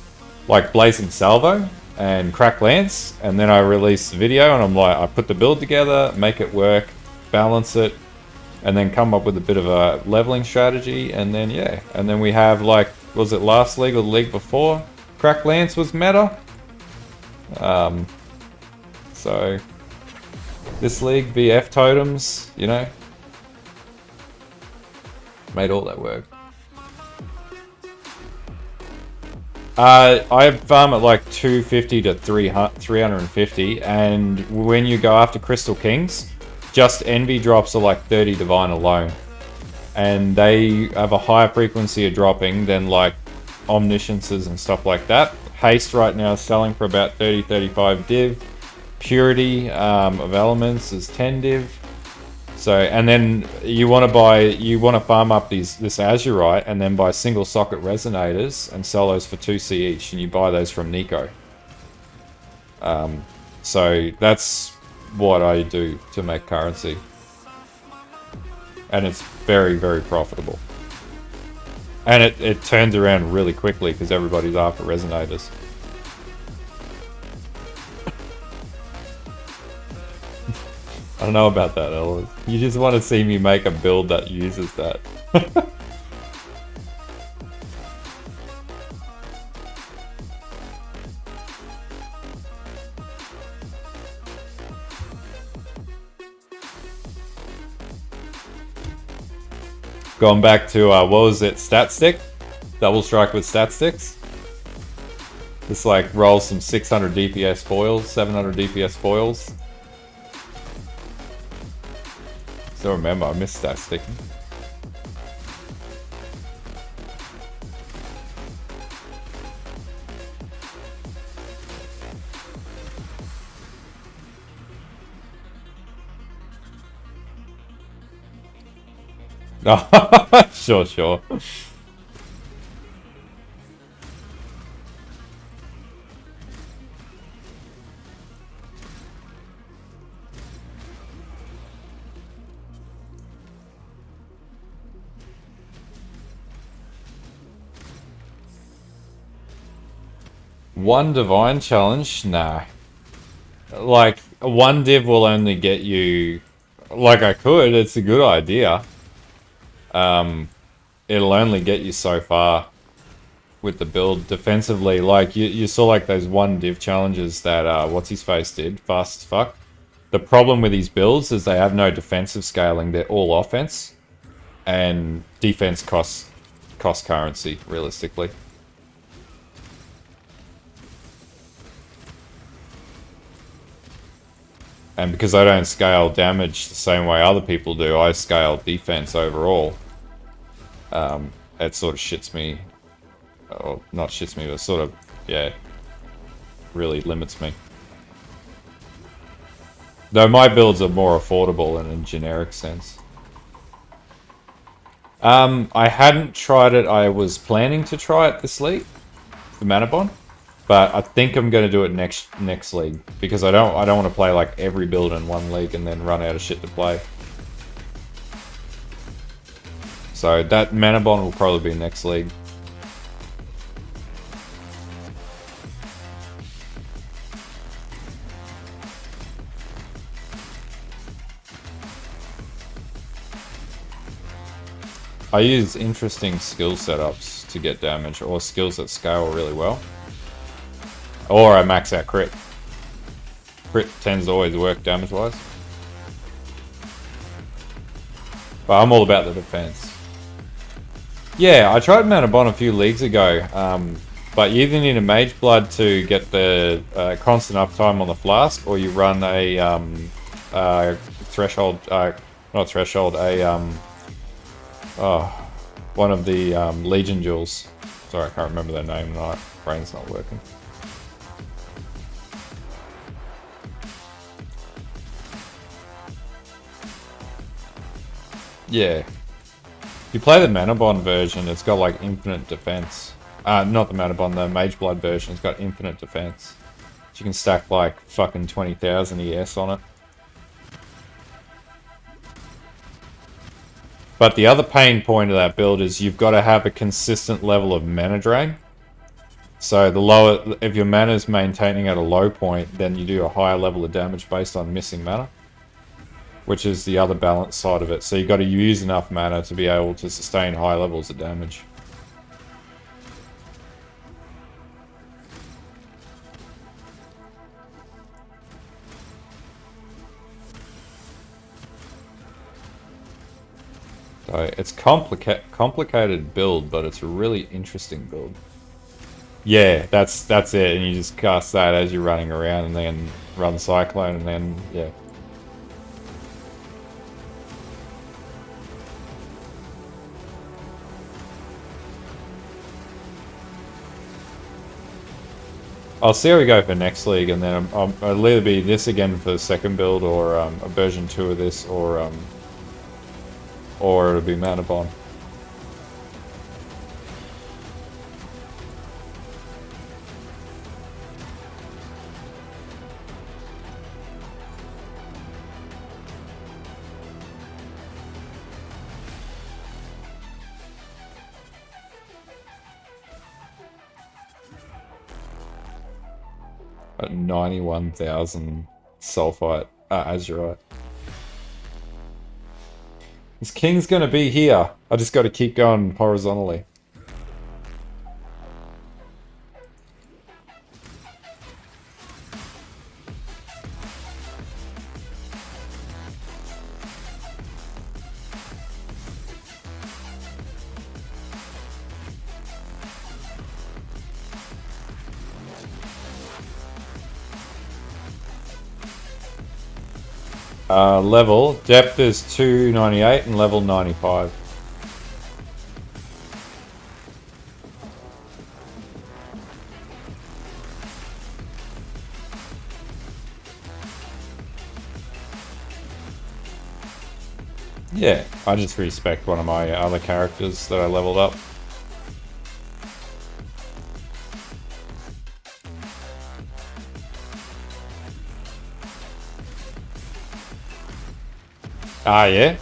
Speaker 1: Like Blazing Salvo and Crack Lance, and then I release the video and I'm like, I put the build together, make it work, balance it, and then come up with a bit of a leveling strategy, and then yeah, and then we have like, was it last league or the league before? Crack Lance was meta. So this league, BF totems, you know, made all that work. I farm at like 250 to 350, and when you go after Crystal Kings, just Envy drops are like 30 Divine alone. And they have a higher frequency of dropping than like Omnisciences and stuff like that. Haste right now is selling for about 30-35 div. Purity of Elements is 10 div. So, and then you want to farm up this Azurite and then buy single socket resonators and sell those for 2C each, and you buy those from Nico. So that's what I do to make currency. And it's very, very profitable. And it turns around really quickly because everybody's after resonators. I don't know about that, Ellis. You just want to see me make a build that uses that. Going back to, what was it, Stat Stick? Double Strike with Stat Sticks. Just like roll some 600 DPS foils, 700 DPS foils. Still remember, I missed Stat Sticking. Sure. One divine challenge? Nah. Like, one div will only get you... Like, I could, it's a good idea. It'll only get you so far with the build defensively. Like, you saw like those one div challenges that, what's-his-face did, fast as fuck. The problem with these builds is they have no defensive scaling, they're all offense. And defense costs currency, realistically. And because I don't scale damage the same way other people do, I scale defense overall. It sort of shits me. Or not shits me, but sort of, yeah, really limits me. Though my builds are more affordable in a generic sense. I hadn't tried it. I was planning to try it this league, the Mana Bond. But I think I'm going to do it next league, because I don't want to play like every build in one league and then run out of shit to play. So that mana bond will probably be next league. I use interesting skill setups to get damage, or skills that scale really well. Or I max out crit. Crit tends to always work damage-wise. But I'm all about the defense. Yeah, I tried Mana Bond a few leagues ago, but you either need a Mage Blood to get the constant uptime on the flask, or you run a threshold, not threshold, one of the Legion jewels. Sorry, I can't remember their name. My brain's not working. Yeah. If you play the Mana Bond version, it's got like infinite defense. Not the Mana Bond, the Mage Blood version, it's got infinite defense. So you can stack like fucking 20,000 ES on it. But the other pain point of that build is you've got to have a consistent level of mana drain. So the lower, if your mana is maintaining at a low point, then you do a higher level of damage based on missing mana, which is the other balance side of it. So you've got to use enough mana to be able to sustain high levels of damage. So it's complicated build, but it's a really interesting build. Yeah, that's it, and you just cast that as you're running around, and then run Cyclone, and then yeah. I'll see how we go for next league, and then it'll either be this again for the second build, or a version 2 of this, or it'll be Mana Bond. At 91,000 sulfite, azurite. This king's gonna be here. I just got to keep going horizontally. Level, depth is 298 and level 95. Yeah, I just respect one of my other characters that I leveled up. Ah, yeah?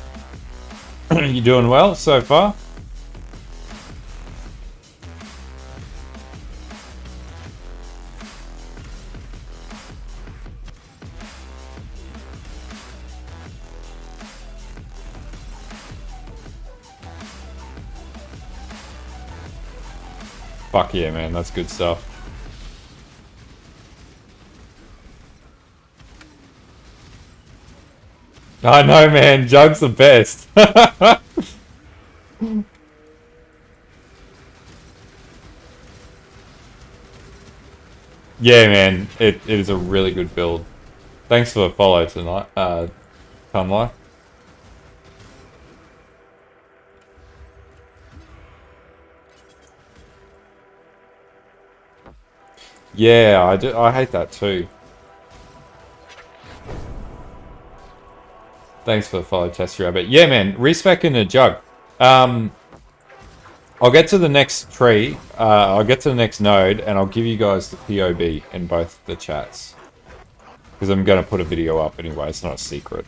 Speaker 1: You doing well so far? Fuck yeah, man, that's good stuff. I know, man, Jugg's the best. Yeah, man, it is a really good build. Thanks for the follow tonight, Tunlife. Yeah, I hate that too. Thanks for the follow, Testy Rabbit. Yeah, man, respec in a Jug. I'll get to the next tree, I'll get to the next node, and I'll give you guys the POB in both the chats. Because I'm going to put a video up anyway, it's not a secret.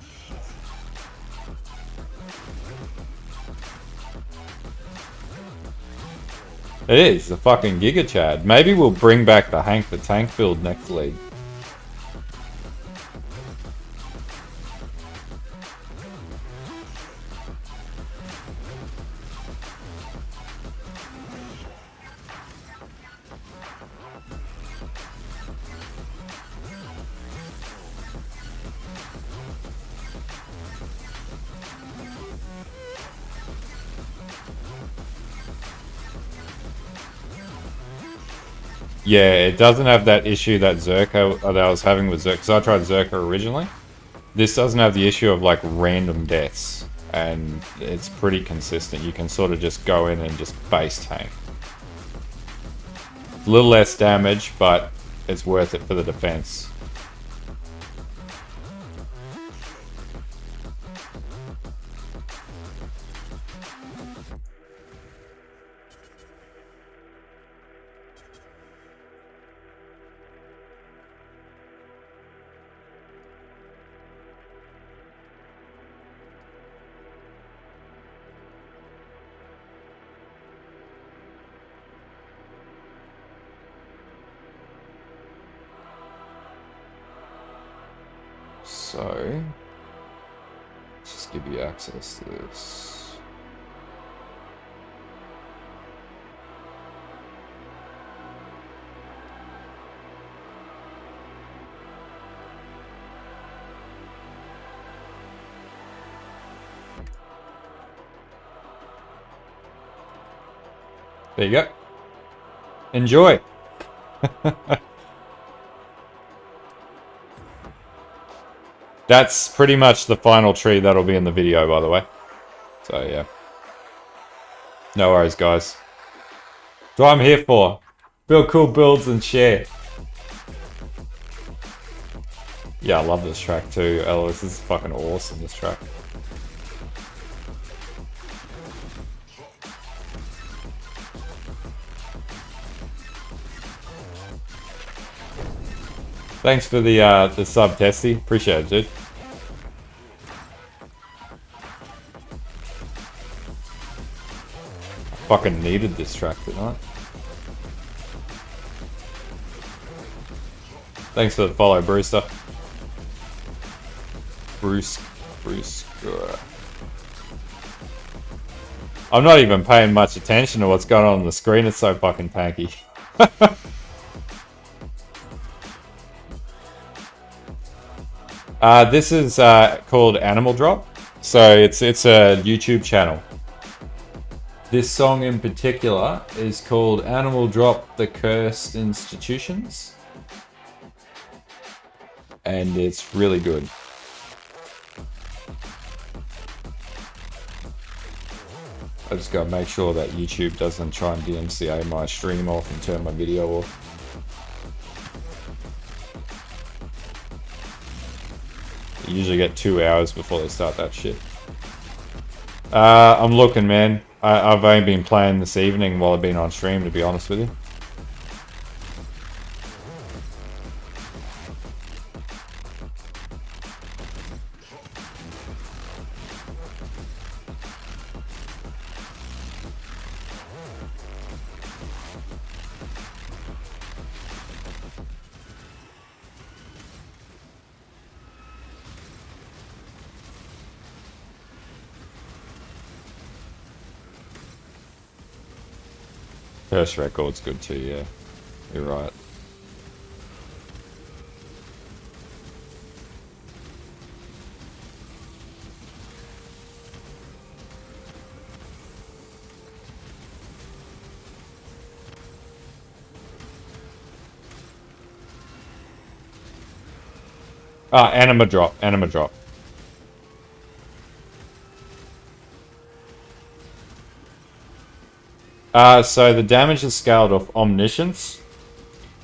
Speaker 1: It is, the fucking Giga Chad. Maybe we'll bring back the Hank the Tank build next league. Yeah, it doesn't have that issue that Zerka that I was having with Zerka, because I tried Zerka originally. This doesn't have the issue of like random deaths, and it's pretty consistent. You can sort of just go in and just base tank. A little less damage, but it's worth it for the defense. So, let's just give you access to this. There you go. Enjoy. That's pretty much the final tree that'll be in the video, by the way. So, yeah. No worries, guys. That's what I'm here for. Build cool builds and share. Yeah, I love this track too, Ellis. This is fucking awesome, this track. Thanks for the sub, Testy. Appreciate it, dude. I fucking needed this track tonight. Thanks for the follow, Brewster. Bruce. I'm not even paying much attention to what's going on the screen. It's so fucking tanky. This is called Animal Drop. So it's a YouTube channel. This song in particular is called Animal Drop the Cursed Institutions. And it's really good. I just gotta make sure that YouTube doesn't try and DMCA my stream off and turn my video off. You usually get 2 hours before they start that shit. I'm looking, man. I've only been playing this evening while I've been on stream, to be honest with you. First record's good too, yeah. You're right. Anima drop. So the damage is scaled off Omniscience,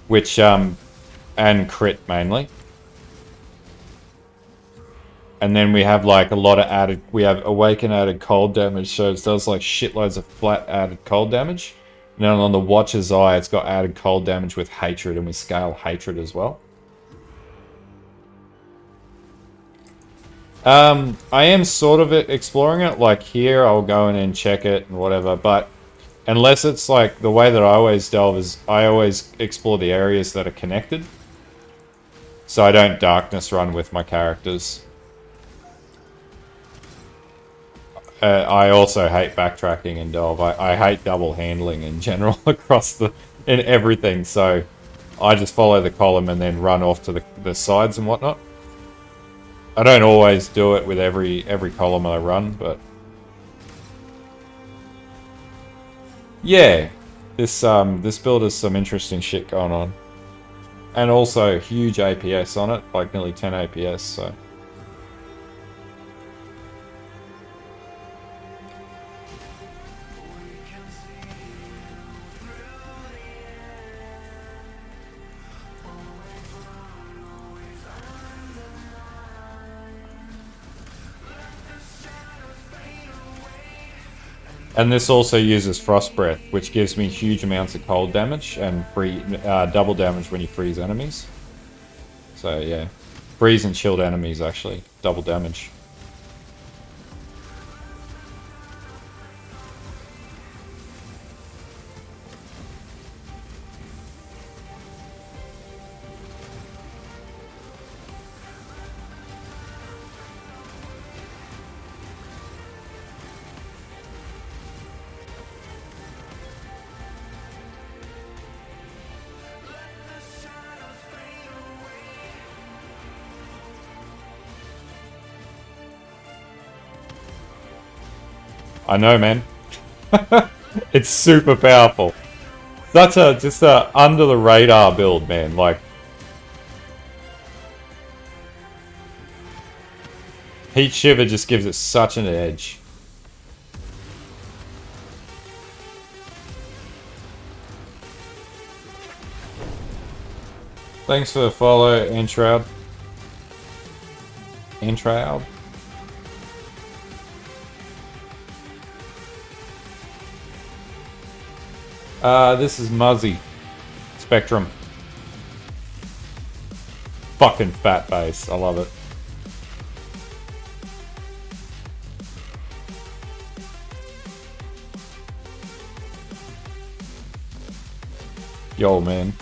Speaker 1: which, and crit mainly. And then we have like a lot of added, we have Awaken added cold damage, so it does like shitloads of flat added cold damage. And then on the Watcher's Eye, it's got added cold damage with Hatred, and we scale Hatred as well. I am sort of exploring it, like here I'll go in and check it and whatever, but Unless it's like, the way that I always delve is I always explore the areas that are connected. So I don't darkness run with my characters. I also hate backtracking in Delve. I hate double handling in general in everything. So I just follow the column and then run off to the sides and whatnot. I don't always do it with every column I run, but yeah, this build has some interesting shit going on, and also huge APS on it, like nearly 10 APS. So. And this also uses Frost Breath, which gives me huge amounts of cold damage and double damage when you freeze enemies. So yeah, freeze and chilled enemies actually, double damage. I know, man. It's super powerful. That's just a under the radar build, man. Like, Heat Shiver just gives it such an edge. Thanks for the follow, Entroud. Entroud. This is Muzzy. Spectrum. Fucking fat base. I love it. Yo, man.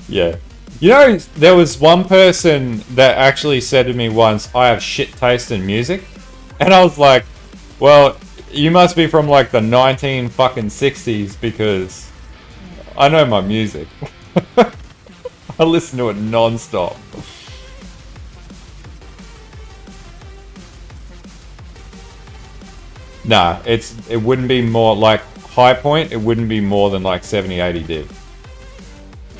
Speaker 1: Yeah. You know, there was one person that actually said to me once, I have shit taste in music. And I was like, well, you must be from like the 19 fucking 60s because I know my music. I listen to it non-stop. Nah, it wouldn't be more like high point, it wouldn't be more than like 70-80 div.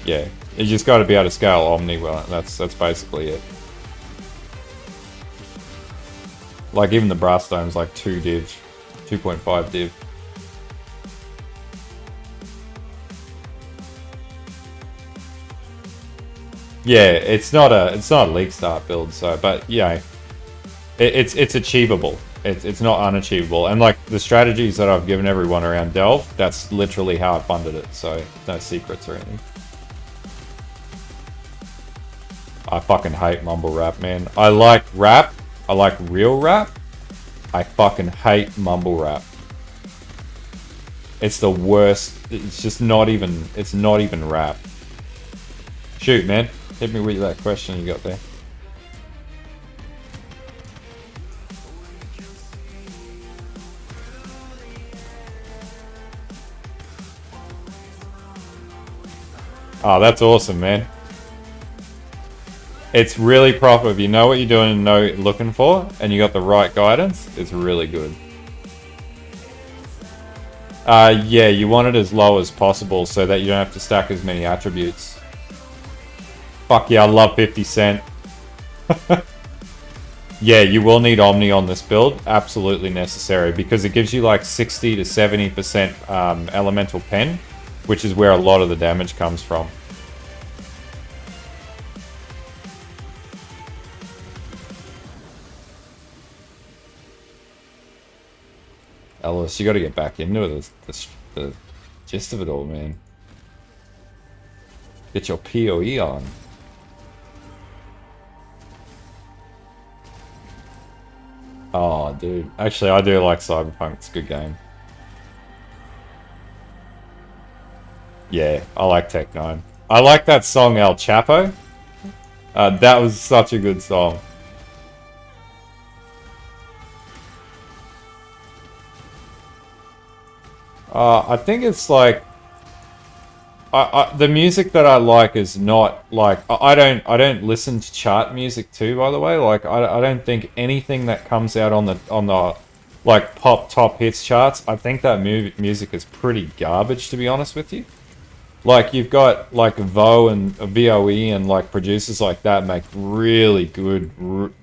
Speaker 1: Yeah. You just got to be able to scale Omni well. That's basically it. Like even the Brass Dome's like 2 div, 2.5 div. Yeah, it's not a league start build. So, but yeah, it's achievable. It's not unachievable. And like the strategies that I've given everyone around Delve, that's literally how I funded it. So no secrets or anything. I fucking hate mumble rap, man. I like rap. I like real rap. I fucking hate mumble rap. It's the worst. It's just not even. It's not even rap. Shoot, man. Hit me with that question you got there. Oh, that's awesome, man. It's really proper. If you know what you're doing and know what you're looking for, and you got the right guidance, it's really good. Yeah, you want it as low as possible so that you don't have to stack as many attributes. Fuck yeah, I love 50 Cent. Yeah, you will need Omni on this build. Absolutely necessary, because it gives you like 60 to 70% elemental pen, which is where a lot of the damage comes from. Ellis, you got to get back into the gist of it all, man. Get your PoE on. Oh, dude. Actually, I do like Cyberpunk. It's a good game. Yeah, I like Tech 9. I like that song El Chapo. That was such a good song. I think it's like the music that I like is not like I don't listen to chart music too. By the way, like I don't think anything that comes out on the like pop top hits charts. I think that music is pretty garbage, to be honest with you. Like you've got like Vo and Voe and like producers like that make really good,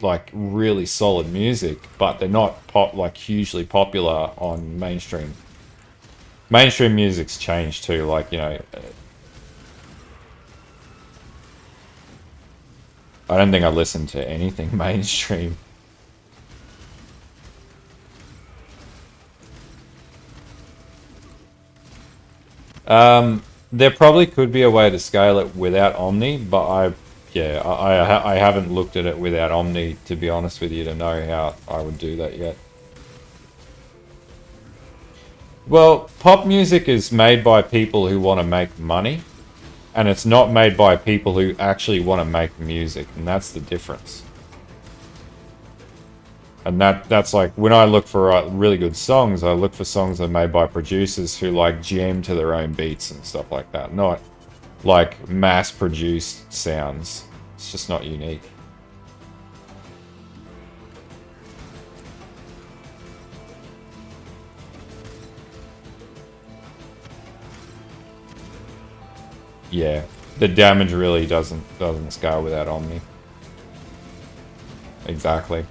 Speaker 1: like really solid music, but they're not like hugely popular on mainstream. Mainstream music's changed too, like, you know, I don't think I listen to anything mainstream. There probably could be a way to scale it without Omni, but I haven't looked at it without Omni, to be honest with you, to know how I would do that yet. Well, pop music is made by people who want to make money, and it's not made by people who actually want to make music, and that's the difference. And that's like, when I look for really good songs, I look for songs that are made by producers who like jam to their own beats and stuff like that, not like mass-produced sounds. It's just not unique. Yeah, the damage really doesn't scale without Omni. Exactly.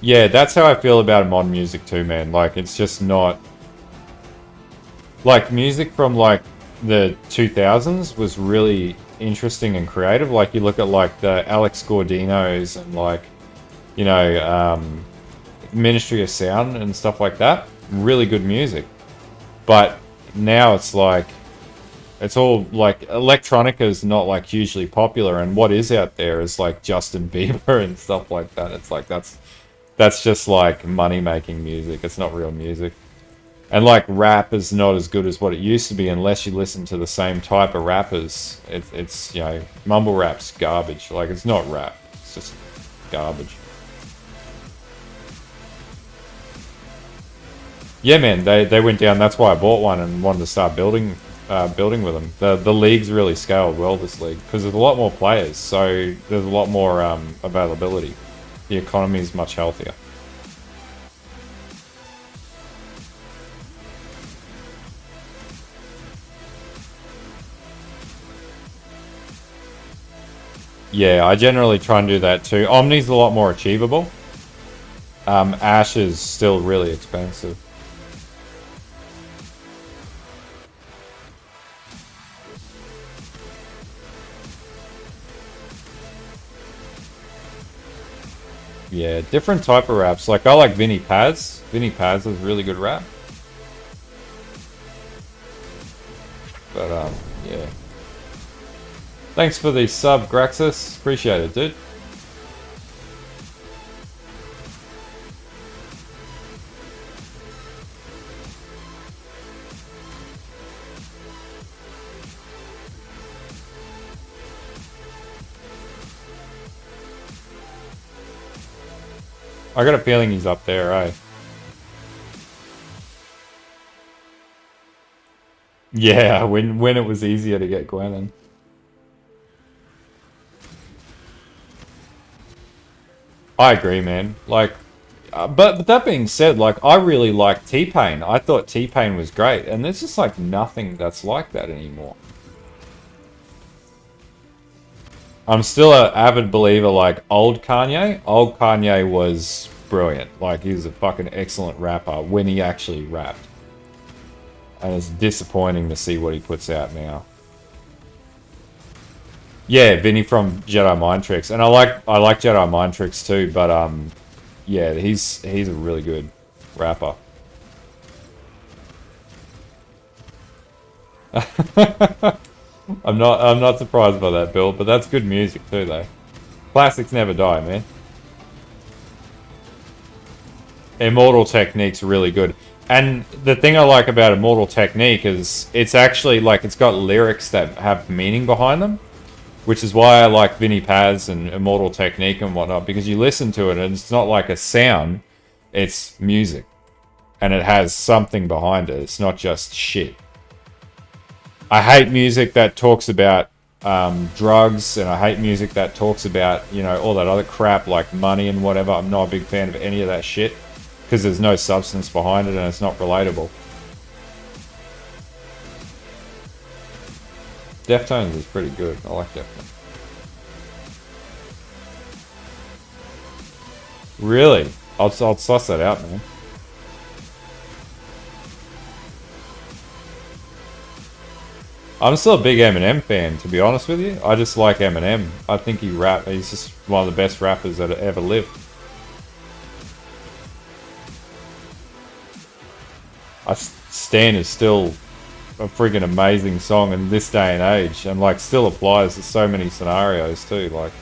Speaker 1: Yeah, that's how I feel about modern music too, man. Like, it's just not... Like, music from, like, the 2000s was really interesting and creative. Like, you look at, like, the Alex Gordinos and, like, you know, Ministry of Sound and stuff like that. Really good music. But now it's like... It's all, like, electronica is not, like, hugely popular. And what is out there is, like, Justin Bieber and stuff like that. It's like, that's just like money-making music. It's not real music. And like rap is not as good as what it used to be unless you listen to the same type of rappers. It's you know, mumble rap's garbage. Like, it's not rap. It's just garbage. Yeah, man, they went down. That's why I bought one and wanted to start building with them. The league's really scaled well, this league, because there's a lot more players, so there's a lot more availability. The economy is much healthier. Yeah, I generally try and do that too. Omni's a lot more achievable. Ash is still really expensive. Yeah, different type of raps. Like, I like Vinny Paz. Vinny Paz is really good rap. But, yeah. Thanks for the sub, Graxus. Appreciate it, dude. I got a feeling he's up there, eh? Yeah, when it was easier to get Gwennon. I agree, man. Like, but that being said, like, I really like T-Pain. I thought T-Pain was great, and there's just like nothing that's like that anymore. I'm still an avid believer, like, old Kanye. Old Kanye was brilliant. Like, he was a fucking excellent rapper when he actually rapped. And it's disappointing to see what he puts out now. Yeah, Vinny from Jedi Mind Tricks. And I like Jedi Mind Tricks too, but yeah, he's a really good rapper. I'm not surprised by that, Bill, but that's good music too, though. Classics never die, man. Immortal Technique's really good. And the thing I like about Immortal Technique is it's actually like it's got lyrics that have meaning behind them, which is why I like Vinnie Paz and Immortal Technique and whatnot, because you listen to it and it's not like a sound, it's music. And it has something behind it. It's not just shit. I hate music that talks about drugs, and I hate music that talks about, you know, all that other crap like money and whatever. I'm not a big fan of any of that shit because there's no substance behind it and it's not relatable. Deftones is pretty good. I like Deftones. Really? I'll suss that out, man. I'm still a big Eminem fan, to be honest with you. I just like Eminem. I think he's just one of the best rappers that ever lived. Stan is still a freaking amazing song in this day and age, and like still applies to so many scenarios too. Like,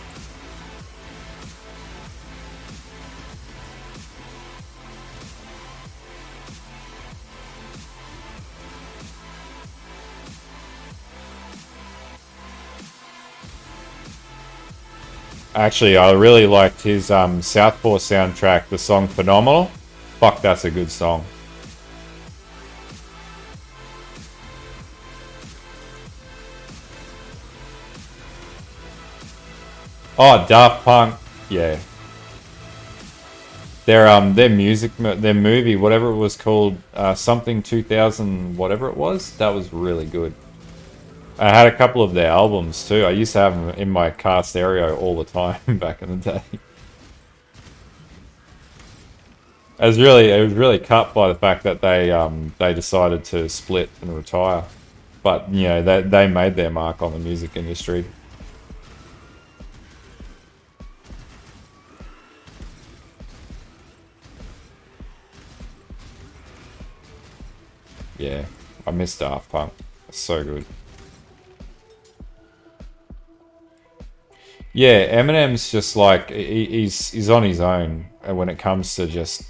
Speaker 1: actually, I really liked his Southpaw soundtrack, the song "Phenomenal." Fuck, that's a good song. Oh, Daft Punk, yeah. Their music, their movie, whatever it was called, something 2000, whatever it was, that was really good. I had a couple of their albums too. I used to have them in my car stereo all the time back in the day. It was really cut by the fact that they decided to split and retire. But you know, they made their mark on the music industry. Yeah, I miss Daft Punk. It's so good. Yeah, Eminem's just like he's on his own when it comes to just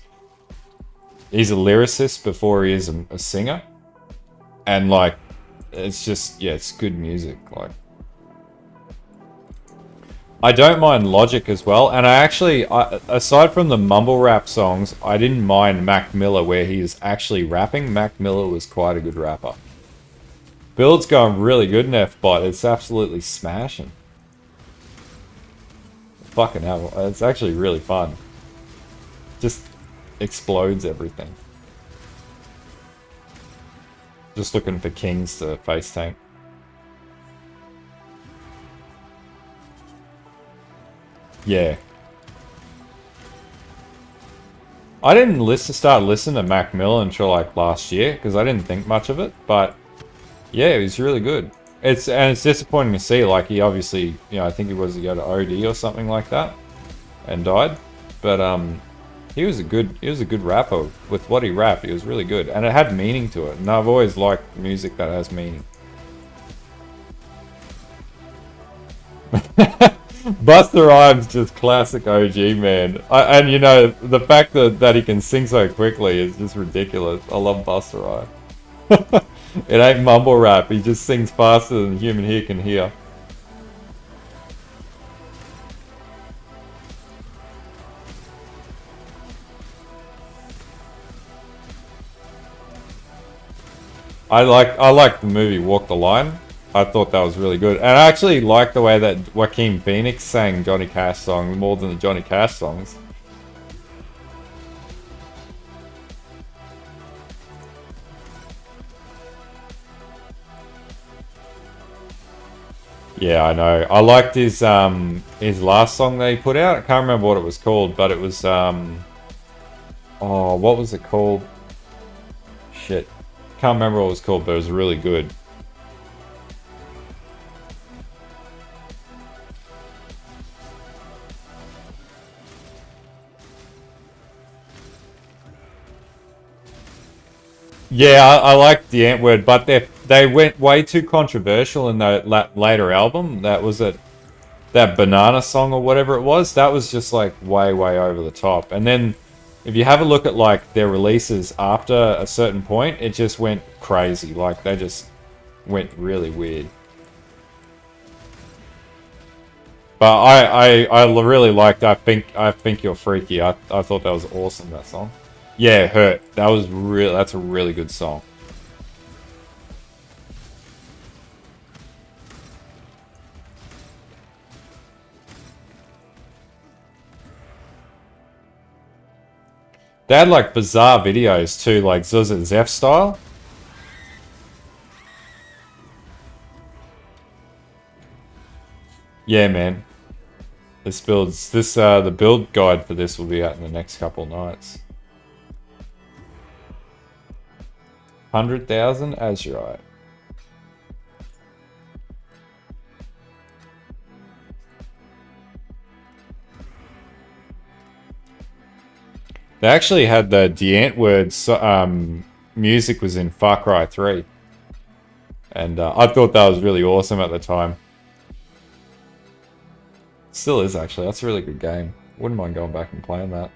Speaker 1: he's a lyricist before he is a singer, and like it's just yeah, it's good music. Like I don't mind Logic as well, and aside from the mumble rap songs, I didn't mind Mac Miller where he's actually rapping. Mac Miller was quite a good rapper. Build's going really good in F-Bot. It's absolutely smashing. Fucking hell, it's actually really fun. Just explodes everything. Just looking for kings to face tank. Yeah. I didn't start listening to Mac Miller until like last year because I didn't think much of it, but yeah, it was really good. It's disappointing to see. Like he obviously, you know, I think he got an OD or something like that, and died. But he was a good rapper with what he rapped. He was really good, and it had meaning to it. And I've always liked music that has meaning. Busta Rhymes just classic OG, man. And you know the fact that he can sing so quickly is just ridiculous. I love Busta Rhymes. It ain't mumble rap. He just sings faster than human ear can hear. I like the movie Walk the Line. I thought that was really good, and I actually like the way that Joaquin Phoenix sang Johnny Cash songs more than the Johnny Cash songs. Yeah, I know. I liked his last song that he put out. I can't remember what it was called, but it was oh, what was it called? Shit. Can't remember what it was called, but it was really good. Yeah, I like the Ant word, but they went way too controversial in that later album. That was that banana song or whatever it was. That was just like way over the top. And then if you have a look at like their releases after a certain point, it just went crazy. Like they just went really weird. But I really liked I think You're Freaky. I thought that was awesome, that song. Yeah, Hurt. That's a really good song. They had like bizarre videos too, like Zuz and Zeph style. Yeah, man. The build guide for this will be out in the next couple nights. 100,000 Azurite. They actually had the D'Antwoord music was in Far Cry 3. And I thought that was really awesome at the time. Still is, actually. That's a really good game. Wouldn't mind going back and playing that.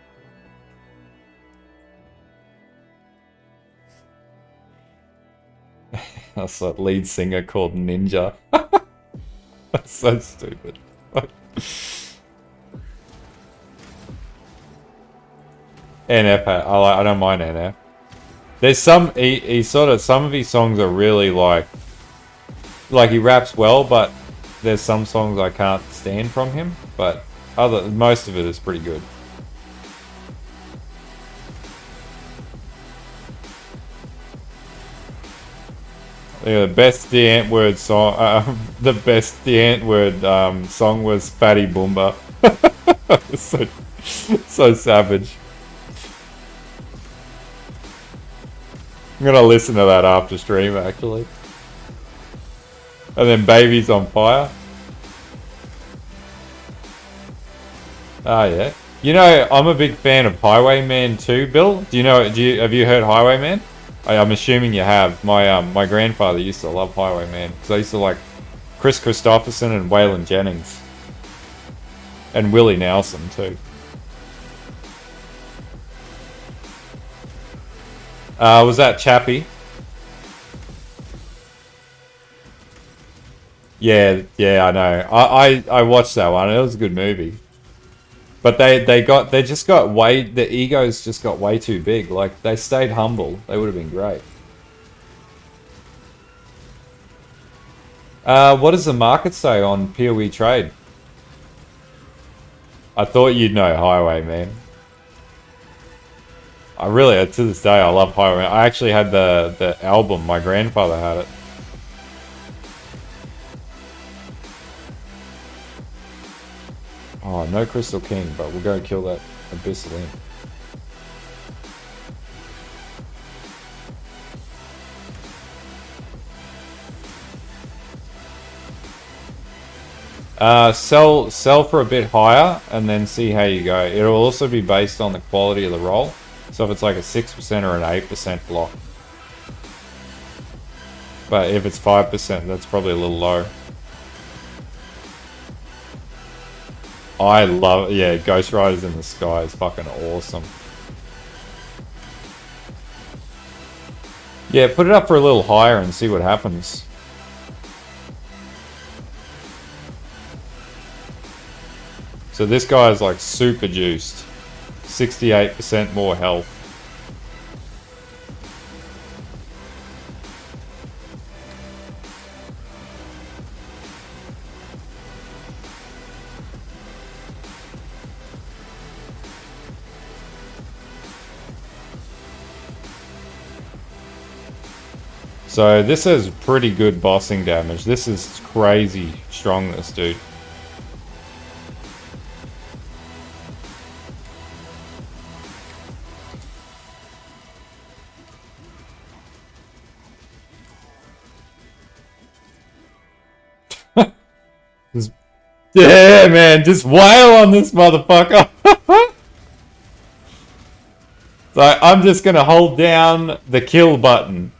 Speaker 1: That's that lead singer called Ninja. That's so stupid. NF, I don't mind NF. There's some, he sort of, some of his songs are really like he raps well, but there's some songs I can't stand from him, but most of it is pretty good. Yeah, the best D'Antwoord song, the best D'Antwoord song was Fatty Boomba. so savage. I'm gonna listen to that after stream, actually. And then Baby's on Fire. Ah, yeah. You know, I'm a big fan of Highwayman too, Bill. Have you heard Highwayman? I'm assuming you have. My grandfather used to love Highwayman because I used to like Chris Christopherson and Waylon Jennings. And Willie Nelson too. Was that Chappie? Yeah, I know. I watched that one. It was a good movie. But the egos just got way too big. Like, they stayed humble. They would have been great. What does the market say on PoE trade? I thought you'd know Highwayman. I really, to this day, I love Highwayman. I actually had the album. My grandfather had it. Oh, no Crystal King, but we'll go kill that Abyssal Imp. Sell for a bit higher and then see how you go. It'll also be based on the quality of the roll. So if it's like a 6% or an 8% block. But if it's 5%, that's probably a little low. I love, yeah, Ghost Riders in the Sky is fucking awesome. Yeah, put it up for a little higher and see what happens. So this guy is like super juiced. 68% more health. So this is pretty good bossing damage. This is crazy strongness, dude. Yeah, man, just wail on this motherfucker. So I'm just gonna hold down the kill button.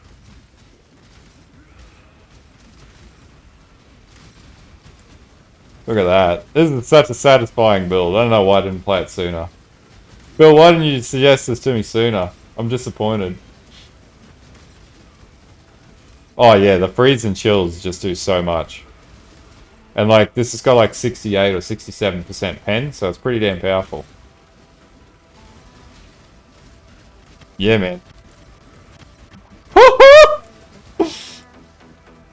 Speaker 1: Look at that. This is such a satisfying build. I don't know why I didn't play it sooner. Bill, why didn't you suggest this to me sooner? I'm disappointed. Oh yeah, the freeze and chills just do so much. And like, this has got like 68 or 67% pen, so it's pretty damn powerful. Yeah, man.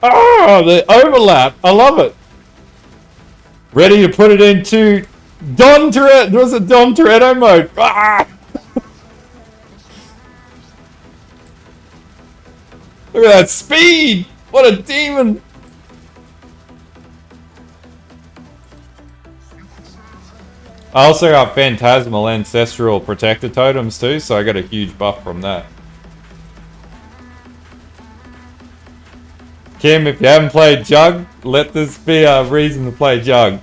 Speaker 1: Oh, the overlap. I love it. Ready to put it into Don Toretto. Was it Don Toretto mode? Ah! Look at that speed. What a demon. I also got Phantasmal Ancestral Protector Totems too, so I got a huge buff from that. Kim, if you haven't played Jugg, let this be a reason to play Jugg.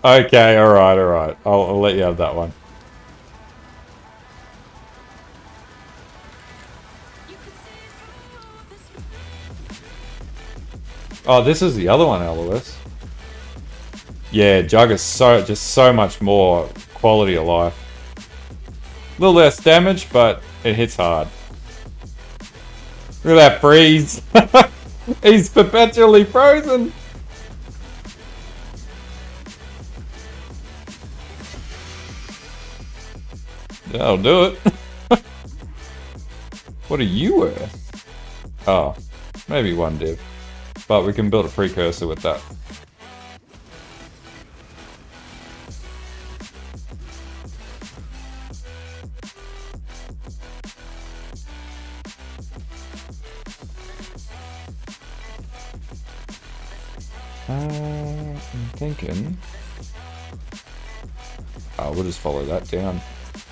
Speaker 1: Okay, alright. I'll let you have that one. Oh, this is the other one, Alois. Yeah, Jugg is just so much more quality of life. A little less damage, but it hits hard. Look at that freeze. He's perpetually frozen. That'll do it. What are you worth? Oh, maybe one div. But we can build a precursor with that. I'm thinking... Oh, we'll just follow that down.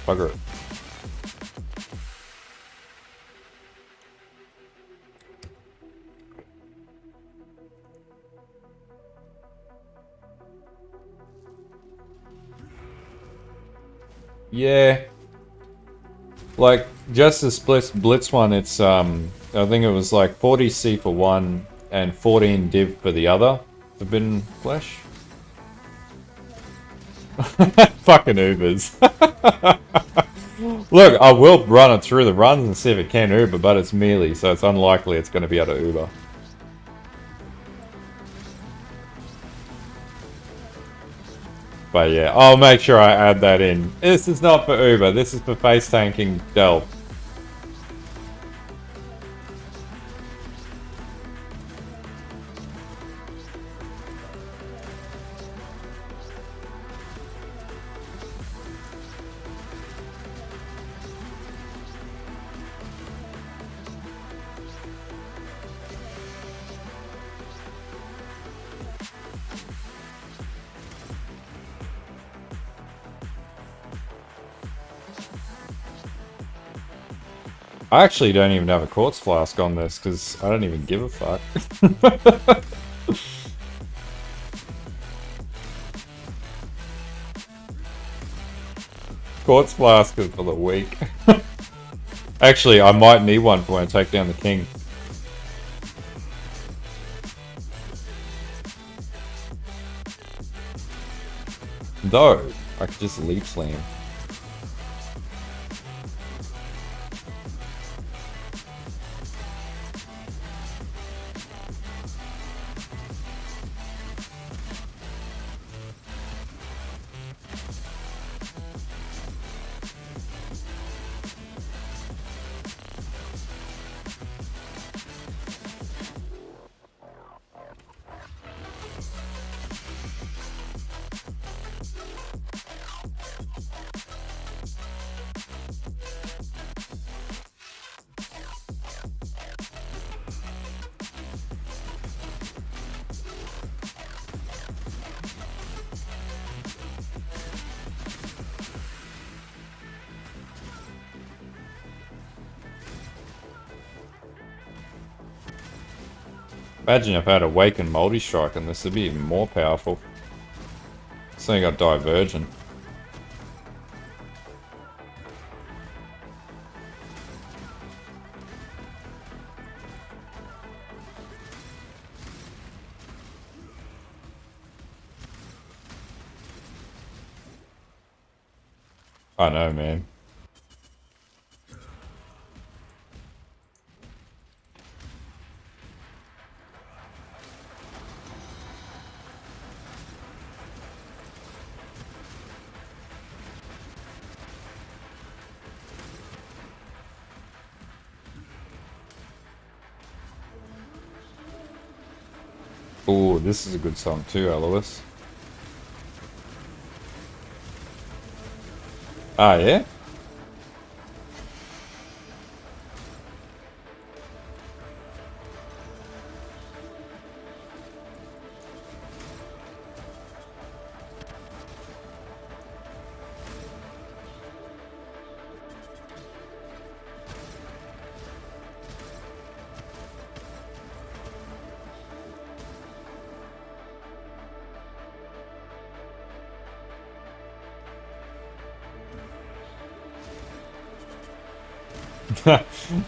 Speaker 1: Bugger it. Yeah. Like, just this Blitz one, it's, I think it was like 40 C for one and 14 div for the other. Forbidden Flesh. Fucking Ubers. Look, I will run it through the runs and see if it can Uber, but it's melee, so it's unlikely it's going to be able to Uber. But yeah, I'll make sure I add that in. This is not for Uber, this is for face tanking Delve. I actually don't even have a quartz flask on this because I don't even give a fuck. Quartz flask is for the weak. Actually, I might need one for when I take down the king. Though, I could just leap slam. Imagine if I had Awakened Multi-Strike and this would be even more powerful. So you got Divergent. I know, man. Oh, this is a good song too, Alois. Ah, yeah?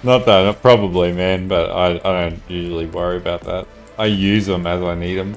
Speaker 1: Not that, probably, man, but I don't usually worry about that. I use them as I need them.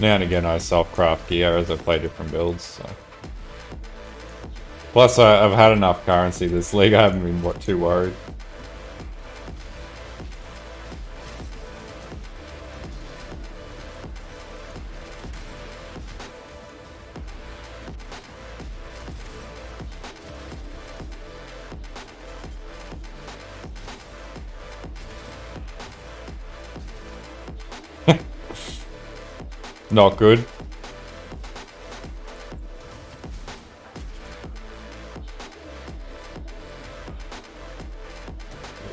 Speaker 1: Now and again I self-craft gear as I play different builds, so. Plus I've had enough currency this league, I haven't been too worried. Not good.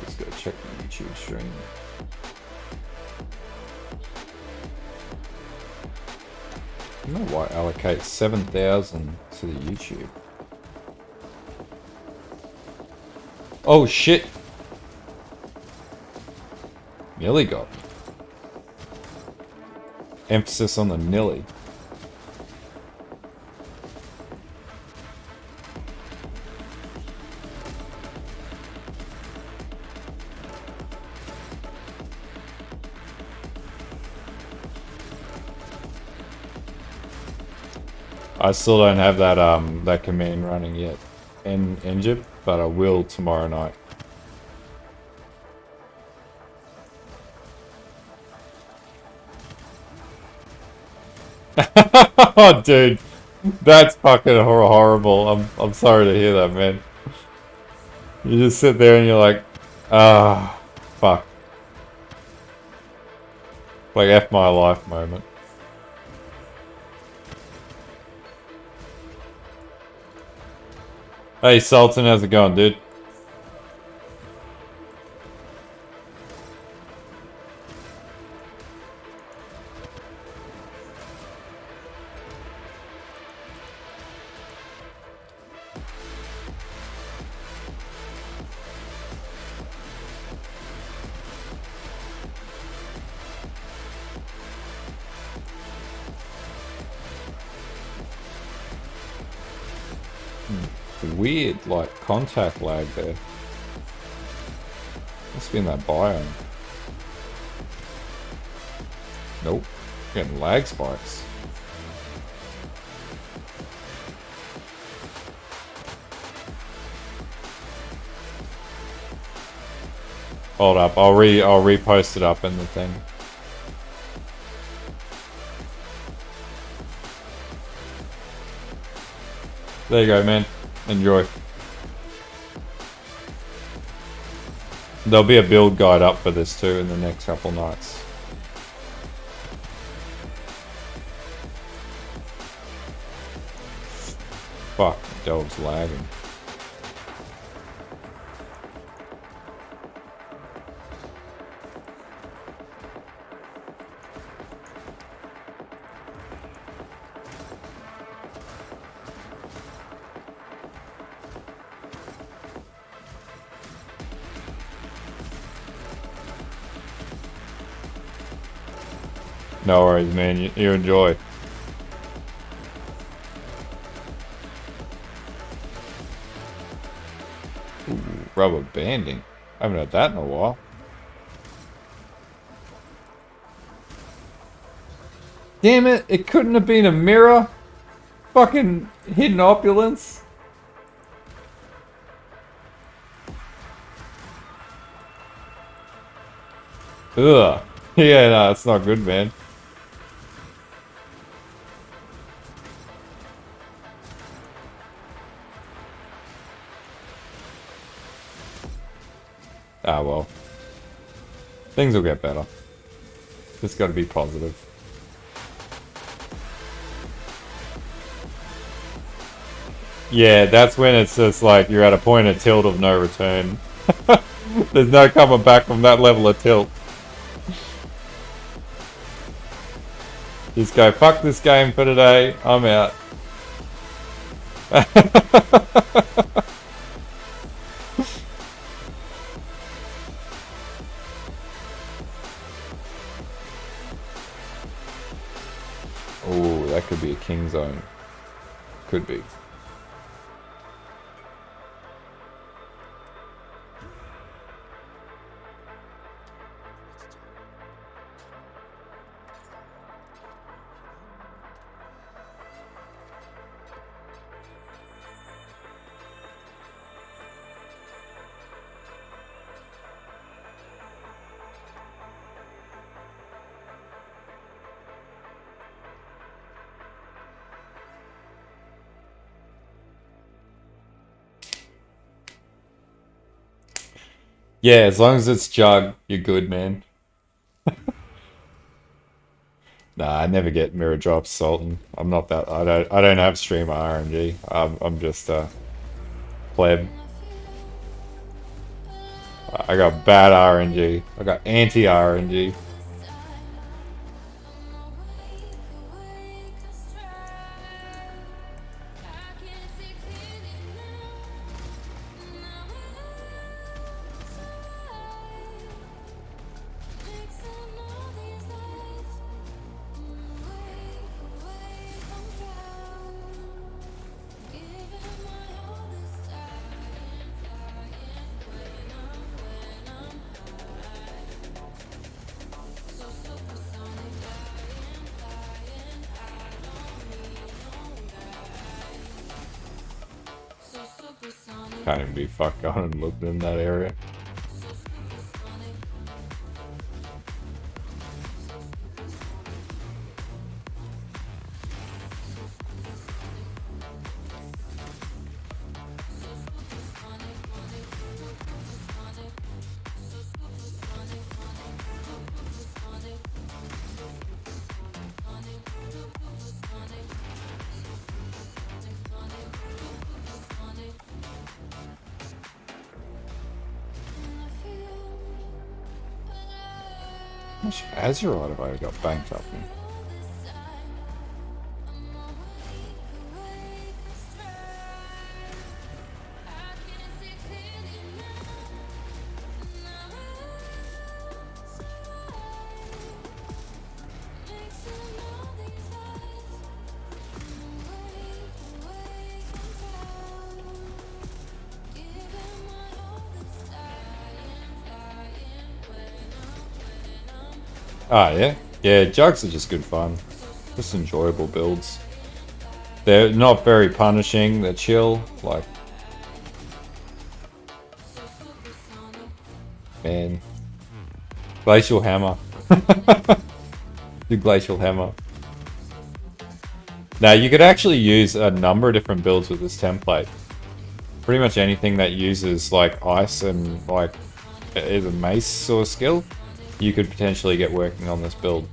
Speaker 1: Just gotta check the YouTube stream. I don't know why allocate 7,000 to the YouTube. Oh shit! Nearly got me. Emphasis on the nilly. I still don't have that that command running yet in Egypt, but I will tomorrow night. Oh, dude, that's fucking horrible. I'm sorry to hear that, man. You just sit there and you're like, ah, fuck. Like F my life moment. Hey Sultan, how's it going, dude? Weird, like, contact lag there. Must be in that biome. Nope. Getting lag spikes. Hold up, I'll repost it up in the thing. There you go, man. Enjoy. There'll be a build guide up for this too in the next couple nights. Fuck, Delve's lagging. No worries, man. You enjoy. Ooh, rubber banding. I haven't had that in a while. Damn it! It couldn't have been a mirror. Fucking hidden opulence. Ugh. Yeah, no, it's not good, man. Ah, well. Things will get better. Just gotta be positive. Yeah, that's when it's just like you're at a point of tilt of no return. There's no coming back from that level of tilt. Just go, fuck this game for today, I'm out. Oh, that could be a king zone. Could be. Yeah, as long as it's Jugg, you're good, man. Nah, I never get mirror drops, Sultan. I'm not that. I don't have streamer RNG. I'm just pleb. I got bad RNG. I got anti RNG. Can't even be fucked on and looked in that area. How much Azurite have I got banked up in? Ah, yeah? Yeah, Jugs are just good fun. Just enjoyable builds. They're not very punishing, they're chill, like... Man. Glacial Hammer. The Glacial Hammer. Now, you could actually use a number of different builds with this template. Pretty much anything that uses like ice and like either mace or skill, you could potentially get working on this build.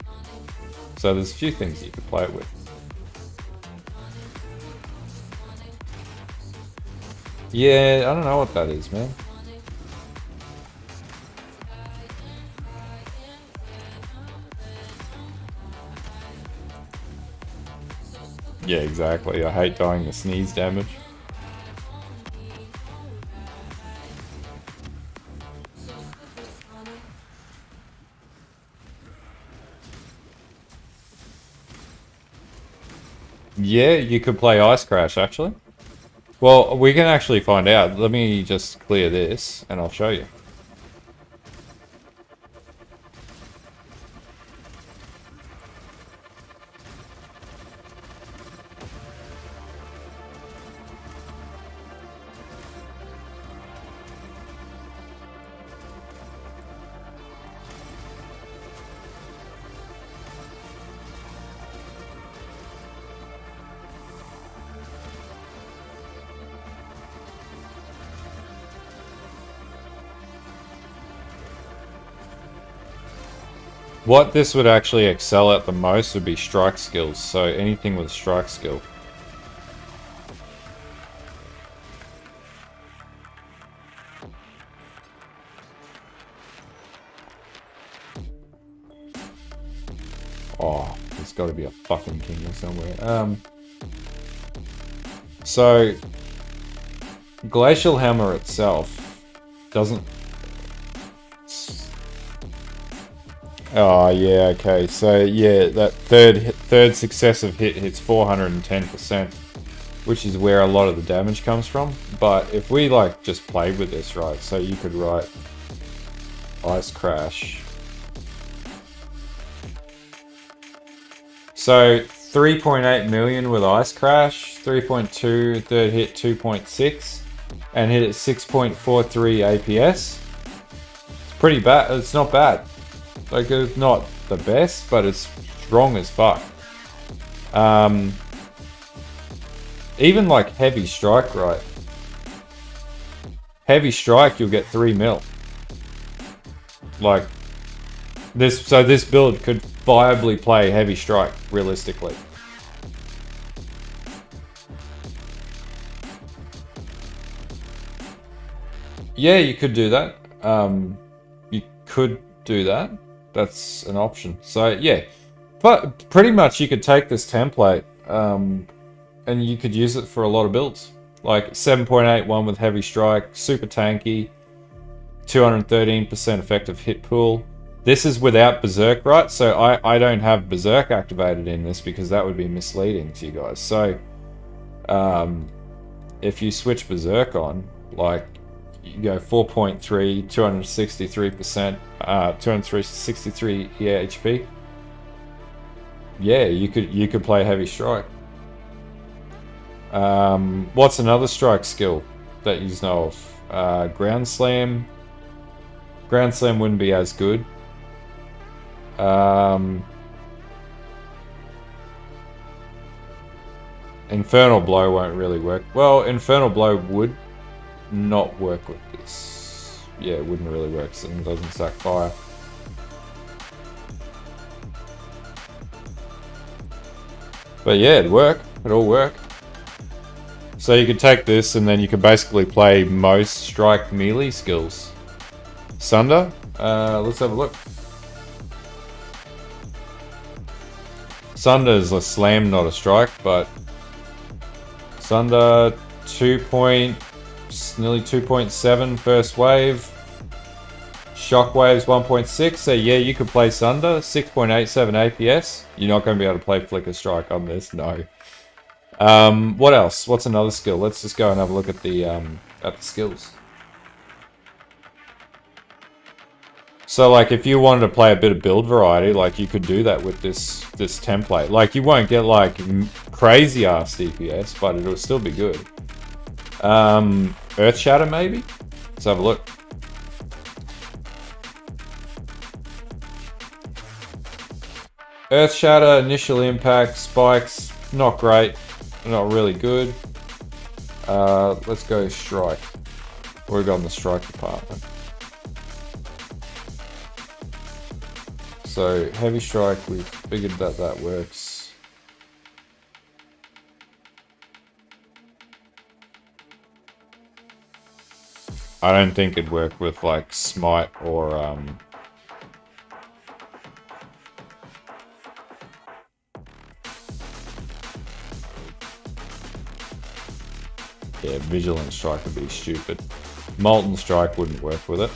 Speaker 1: So there's a few things you could play it with. Yeah, I don't know what that is, man. Yeah, exactly. I hate dying to sneeze damage. Yeah, you could play Ice Crash, actually. Well, we can actually find out. Let me just clear this, and I'll show you. What this would actually excel at the most would be strike skills, so anything with strike skill. Oh, there's got to be a fucking king here somewhere. So, Glacial Hammer itself doesn't... Oh, yeah, okay. So, yeah, that third successive hit hits 410%, which is where a lot of the damage comes from. But if we, like, just played with this, right, so you could write Ice Crash. So, 3.8 million with Ice Crash, 3.2, third hit 2.6, and hit at 6.43 APS. It's pretty bad. It's not bad. Like, it's not the best, but it's strong as fuck. Even like Heavy Strike, right? Heavy Strike, you'll get 3 mil. Like, so this build could viably play Heavy Strike, realistically. Yeah, you could do that. You could do that. That's an option. So yeah, but pretty much you could take this template and you could use it for a lot of builds. Like 7.81 with Heavy Strike, super tanky, 213% effective hit pool. This is without Berserk, right? So I don't have Berserk activated in this because that would be misleading to you guys. So if you switch Berserk on, like, you go 4.3, 263%, 263 HP. Yeah, you could play Heavy Strike. What's another strike skill that you know of? Ground Slam. Ground Slam wouldn't be as good. Infernal Blow won't really work. Well, Infernal Blow would not work with this. Yeah, it wouldn't really work, so it doesn't stack fire. But yeah, it'd work. It'd all work. So you could take this and then you could basically play most strike melee skills. Sunder, let's have a look. Sunder is a slam, not a strike, but Sunder nearly 2.7 first wave. Shockwave's 1.6, so yeah, you could play Sunder, 6.87 APS. You're not going to be able to play Flicker Strike on this, no. What else? What's another skill? Let's just go and have a look at the skills. So, like, if you wanted to play a bit of build variety, like, you could do that with this template. Like, you won't get, like, crazy ass DPS, but it'll still be good. Earth Shatter, maybe? Let's have a look. Earth Shatter, initial impact, spikes, Not great, not really good. Let's go strike. What we got in the strike department? So heavy strike, we've figured that that works. I don't think it'd work with like smite or yeah, vigilant strike would be stupid. Molten strike wouldn't work with it.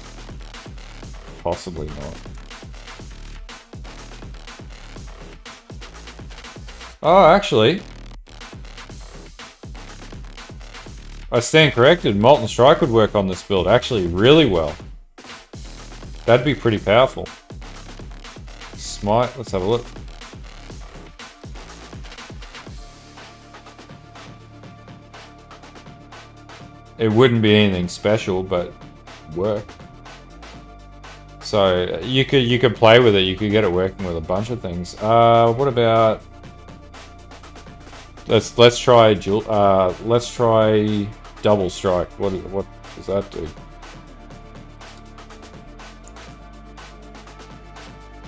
Speaker 1: Possibly not. Oh, actually, I stand corrected. Molten strike would work on this build actually really well. That'd be pretty powerful. Smite, let's have a look. It wouldn't be anything special, but work. So you could play with it. You could get it working with a bunch of things. What about? Let's try double strike. What does that do?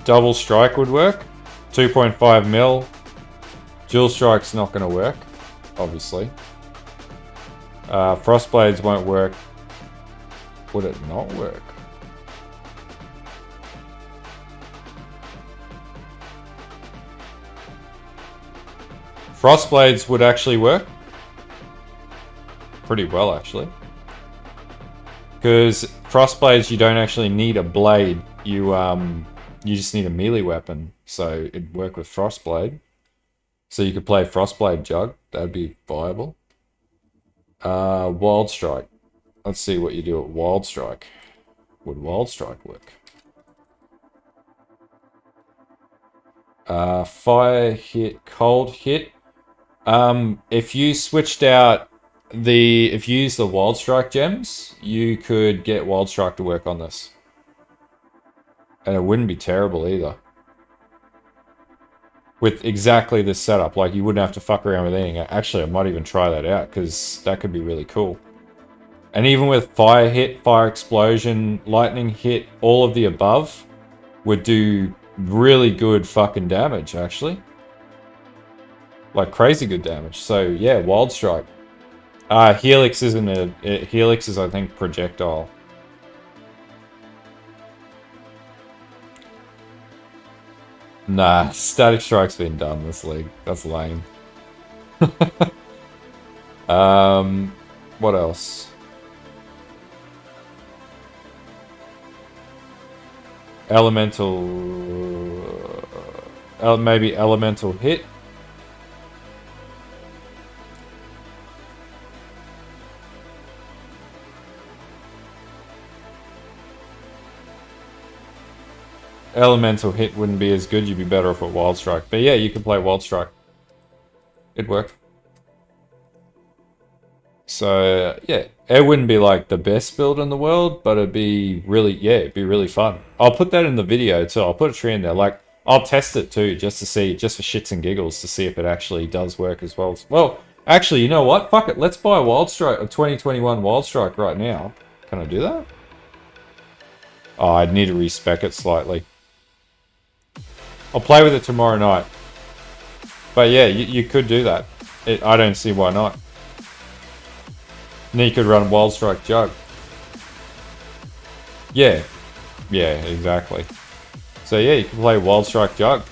Speaker 1: Double strike would work. 2.5 mil. Dual strike's not going to work, obviously. Frostblades won't work. Would it not work? Frostblades would actually work. Pretty well, actually. Because Frostblades, you don't actually need a blade. You just need a melee weapon. So it'd work with Frostblade. So you could play Frostblade Jugg. That'd be viable. Wild Strike. Let's see what you do at Wild Strike. Would Wild Strike work? Fire hit, cold hit. If you switched out if you use the Wild Strike gems, you could get Wild Strike to work on this. And it wouldn't be terrible either. With exactly this setup, like you wouldn't have to fuck around with anything. Actually, I might even try that out, because that could be really cool. And even with fire hit, fire explosion, lightning hit, all of the above would do really good fucking damage, actually. Like crazy good damage. So yeah, Wild Strike. Helix isn't Helix is, I think, projectile. Nah, Static Strike's been done this league. That's lame. What else? Elemental... maybe Elemental Hit? Elemental Hit wouldn't be as good, you'd be better off at Wild Strike. But yeah, you could play Wild Strike. It'd work. So, yeah. It wouldn't be like the best build in the world, but it'd be really, yeah, it'd be really fun. I'll put that in the video too. I'll put a tree in there. Like, I'll test it too, just to see, just for shits and giggles, to see if it actually does work as well. Well, actually, you know what? Fuck it. Let's buy a Wild Strike, a 2021 Wild Strike right now. Can I do that? Oh, I'd need to respec it slightly. I'll play with it tomorrow night. But yeah, you could do that. I don't see why not. And then you could run Wild Strike Jugg. Yeah. Yeah, exactly. So yeah, you can play Wild Strike Jugg.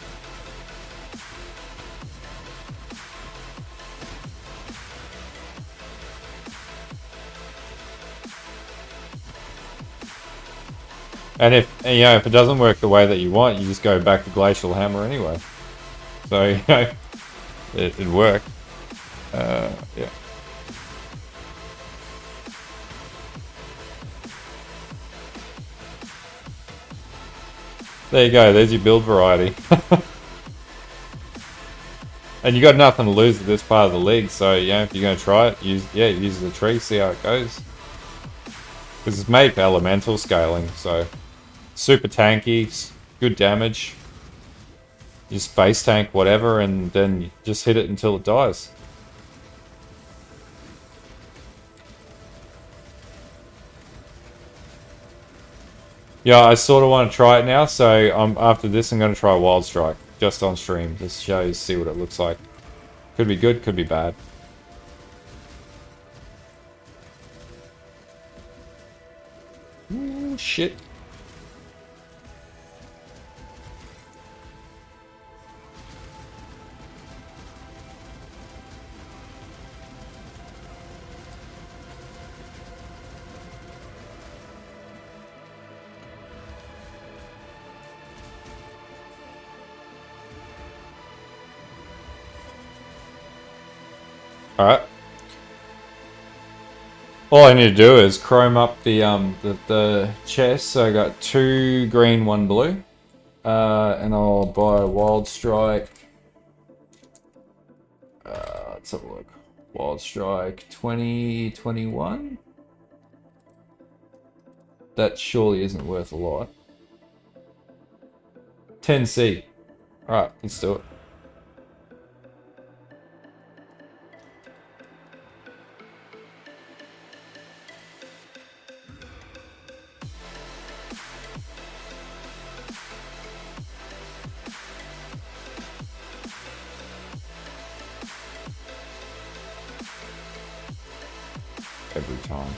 Speaker 1: And if if it doesn't work the way that you want, you just go back to Glacial Hammer anyway. So it'd work. Yeah. There you go. There's your build variety. And you got nothing to lose at this part of the league, so if you're gonna try it, use the tree, see how it goes. Because it's made for elemental scaling, so super tanky, good damage. Just face tank whatever, and then you just hit it until it dies. Yeah, I sort of want to try it now, so after this I'm going to try Wild Strike, just on stream, just show you, see what it looks like. Could be good, could be bad. Ooh, shit. Alright. All I need to do is chrome up the chest, so I got 2 green, 1 blue. And I'll buy a Wild Strike. Let's have a look. Wild Strike 2021. That surely isn't worth a lot. 10C. Alright, let's do it. Every time.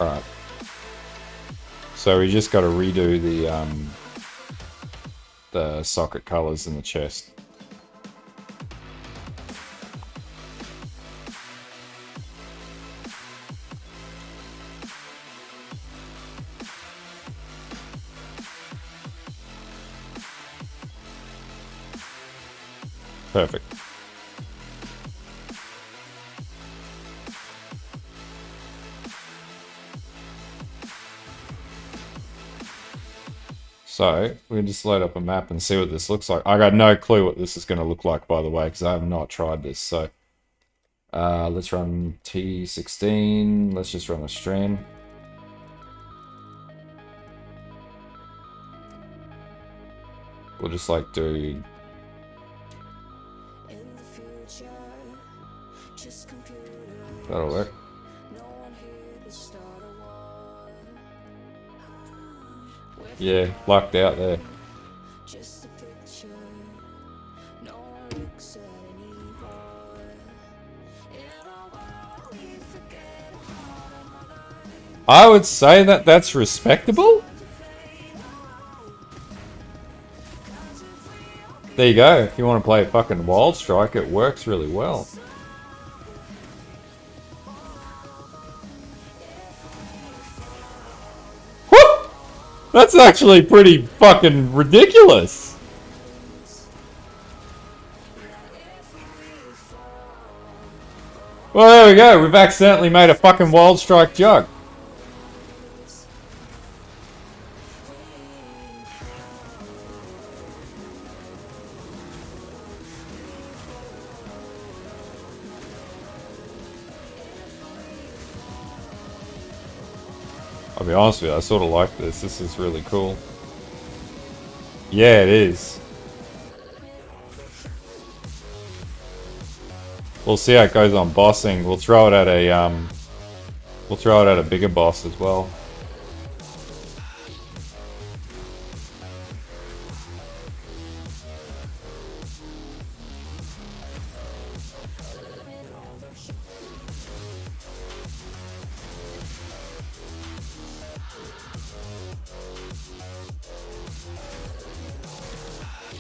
Speaker 1: Alright. So we just got to redo the socket colors in the chest. Perfect. So, we can just load up a map and see what this looks like. I got no clue what this is going to look like, by the way, because I have not tried this. So, let's run T16. Let's just run a strand. We'll just like do... That'll work. Yeah, lucked out there. I would say that that's respectable. There you go. If you want to play fucking Wild Strike, it works really well. That's actually pretty fucking ridiculous. Well, there we go. We've accidentally made a fucking Wild Strike Jug. I'll be honest with you, I sort of like this. This is really cool. Yeah, it is. We'll see how it goes on bossing. We'll throw it at a bigger boss as well.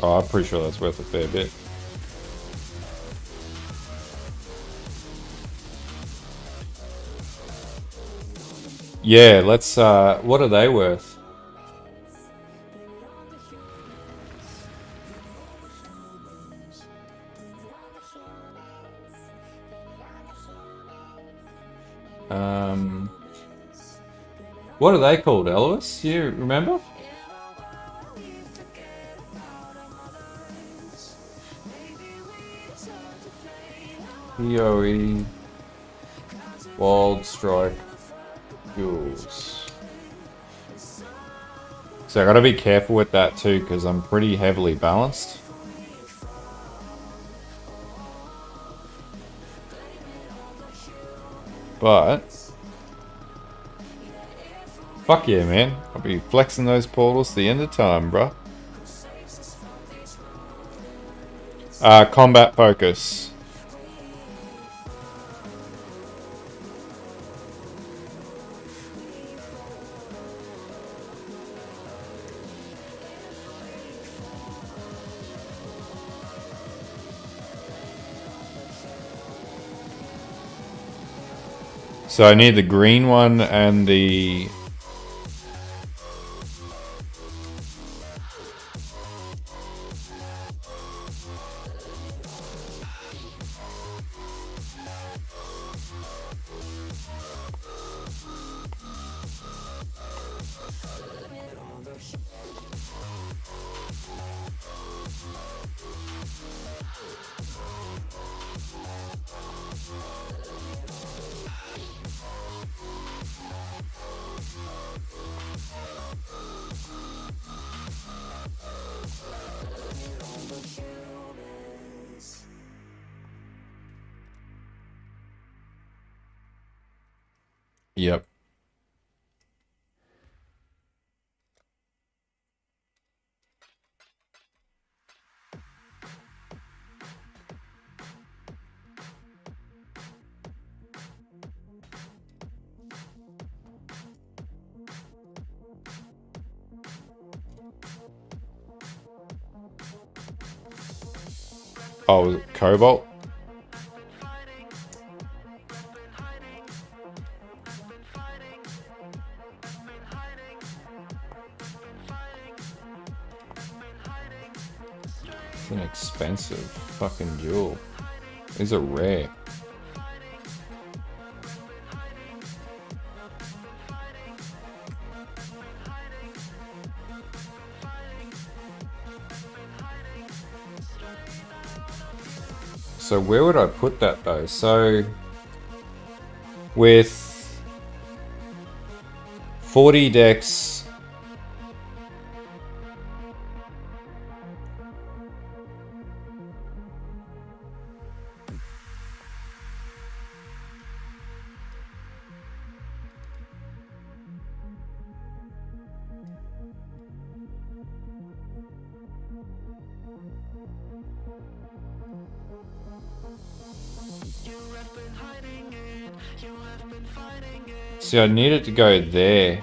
Speaker 1: Oh, I'm pretty sure that's worth a fair bit. Yeah, let's, what are they worth? What are they called, Elvis? You remember? PoE Wild Strike Fuels. So I gotta be careful with that too, because I'm pretty heavily balanced. But fuck yeah, man. I'll be flexing those portals to the end of time, bruh. Combat focus. So I need the green one and the... Yep. Oh, was it Cobalt? It's an expensive fucking jewel. These are rare. So where would I put that though? So with 40 decks, see, I need it to go there.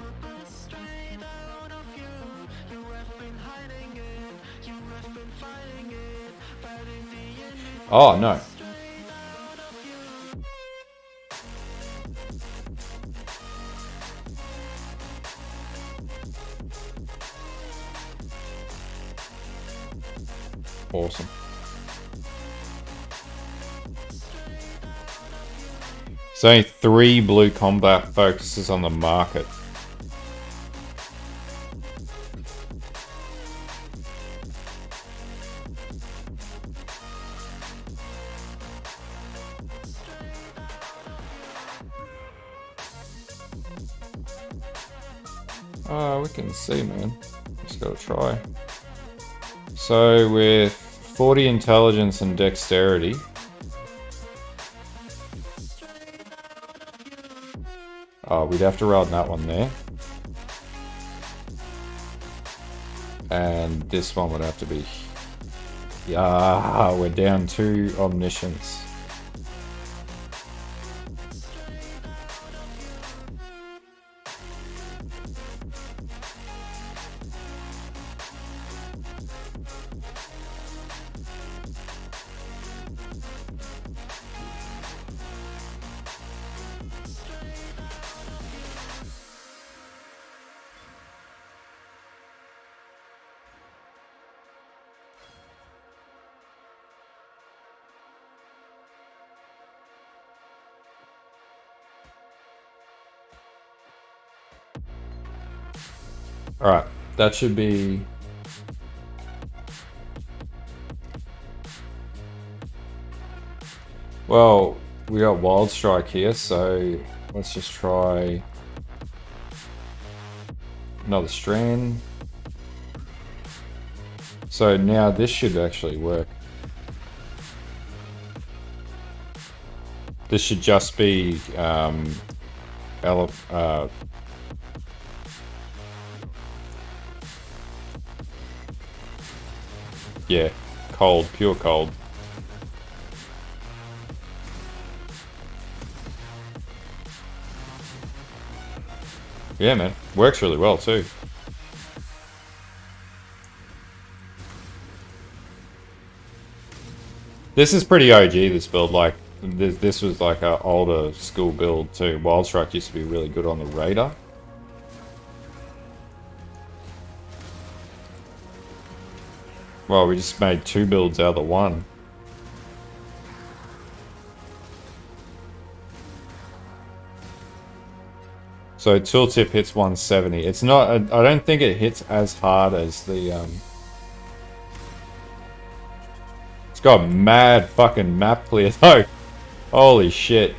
Speaker 1: Oh, no. Awesome. There's only 3 blue combat focuses on the market. Oh, we can see, man. Just gotta try. So with 40 intelligence and dexterity, oh, we'd have to run that one there. And this one would have to be... Yeah, we're down 2 omniscience. Alright, that should be... Well, we got Wild Strike here, so let's just try another strand. So now this should actually work. This should just be yeah, cold, pure cold. Yeah, man, works really well too. This is pretty OG, this build. Like, this was like an older school build too. Wild Strike used to be really good on the Raider. Well, we just made 2 builds out of the 1. So tooltip hits 170. It's not, I don't think it hits as hard as the, It's got mad fucking map clear though. Holy shit.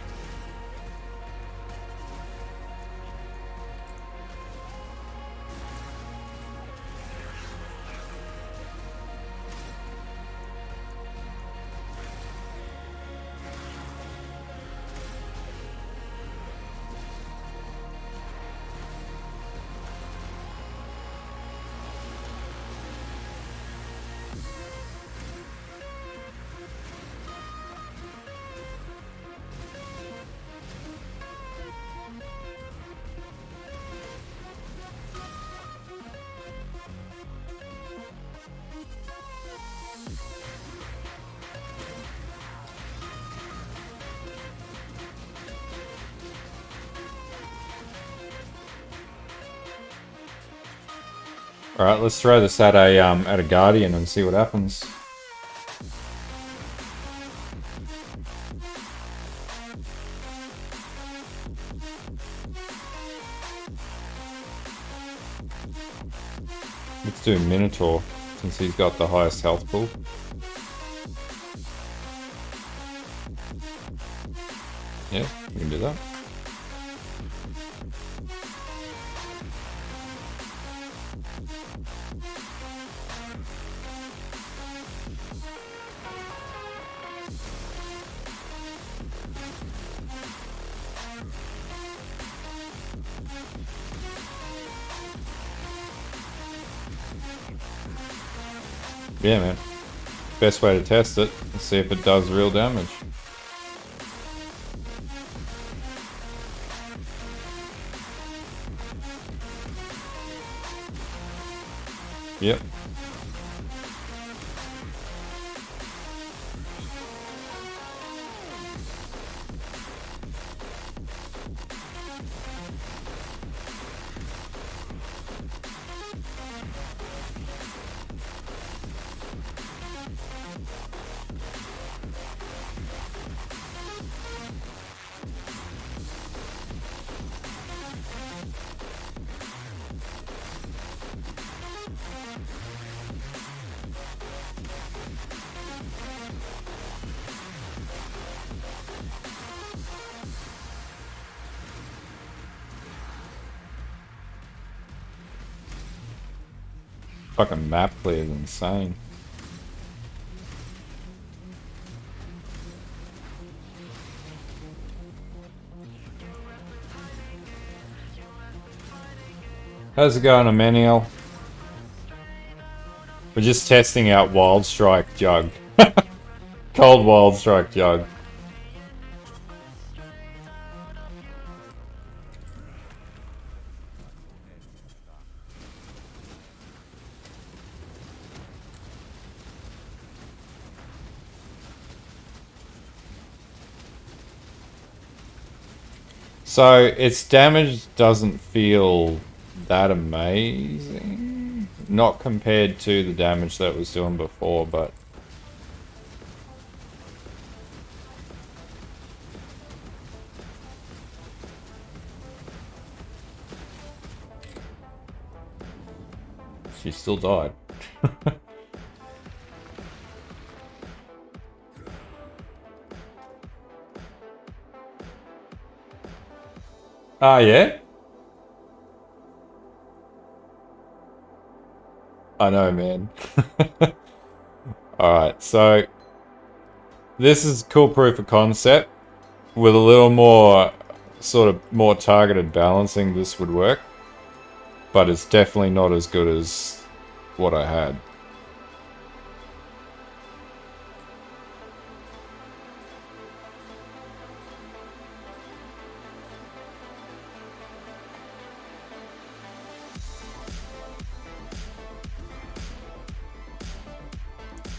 Speaker 1: Alright, let's throw this at a Guardian and see what happens. Let's do Minotaur, since he's got the highest health pool. Yeah, we can do that. Yeah, man. Best way to test it. Let's see if it does real damage. Yep. Fucking map clear is insane. How's it going, Emmanuel? We're just testing out Wild Strike Jugg. Cold Wild Strike Jugg. So its damage doesn't feel that amazing. Not compared to the damage that it was doing before, but... She still died. Ah, yeah? I know, man. Alright, so this is cool proof of concept. With a little more, sort of more targeted balancing, this would work. But it's definitely not as good as what I had.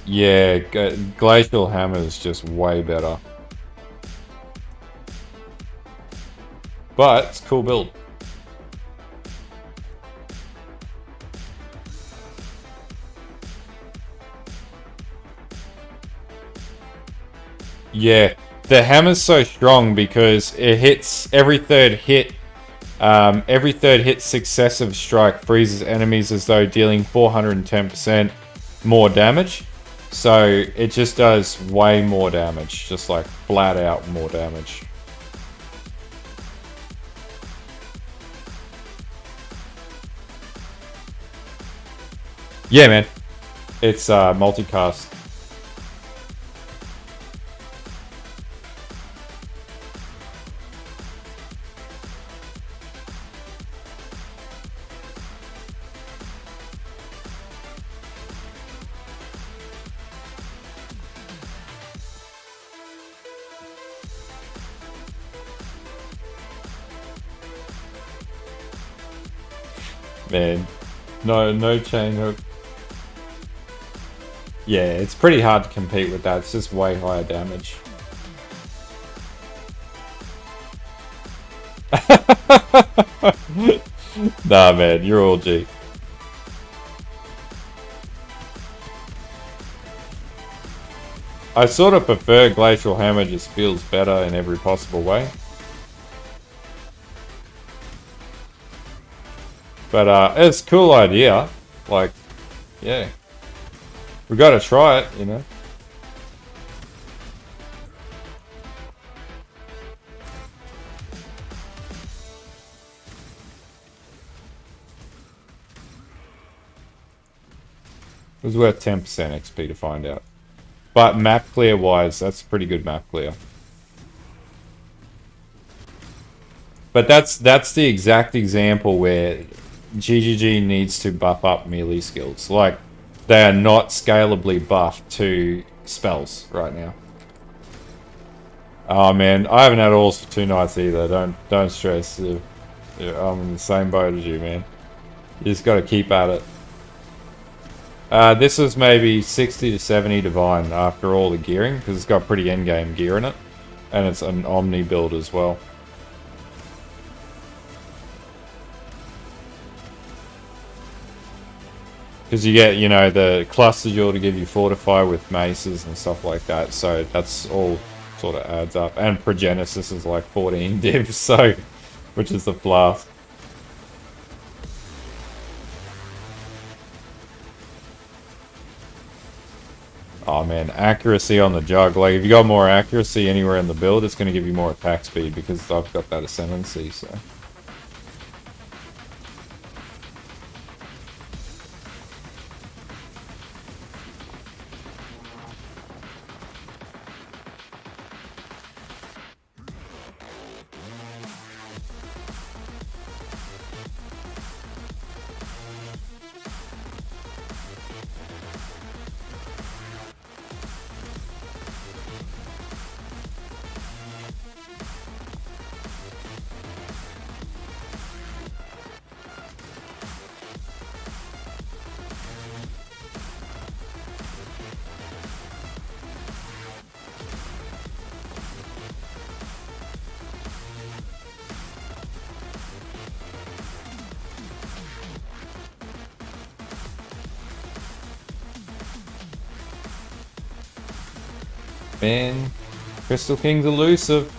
Speaker 1: Yeah, Glacial Hammer is just way better. But it's a cool build. Yeah, the hammer's so strong because it hits every third hit. Every third hit successive strike freezes enemies as though dealing 410% more damage. So it just does way more damage, just like flat out more damage. Yeah, man. It's multicast. Man, no chain hook. Yeah, it's pretty hard to compete with that. It's just way higher damage. Nah, man, you're all G. I sort of prefer Glacial Hammer, just feels better in every possible way. But it's a cool idea. Like, yeah. We gotta try it, you know. It was worth 10% XP to find out. But map clear wise, that's pretty good map clear. But that's the exact example where GGG needs to buff up melee skills. Like, they are not scalably buffed to spells right now. Oh man, I haven't had alls for 2 nights either. Don't stress. I'm in the same boat as you, man. You just got to keep at it. This was maybe 60 to 70 divine after all the gearing, because it's got pretty endgame gear in it, and it's an omni build as well. Because you get, you know, the cluster jewel to give you fortify with maces and stuff like that, so that's all sort of adds up. And Progenesis is like 14 divs, so, which is the flask. Oh man, accuracy on the Jugg. Like, if you got more accuracy anywhere in the build, it's going to give you more attack speed because I've got that ascendancy, so. Man, Crystal King's elusive.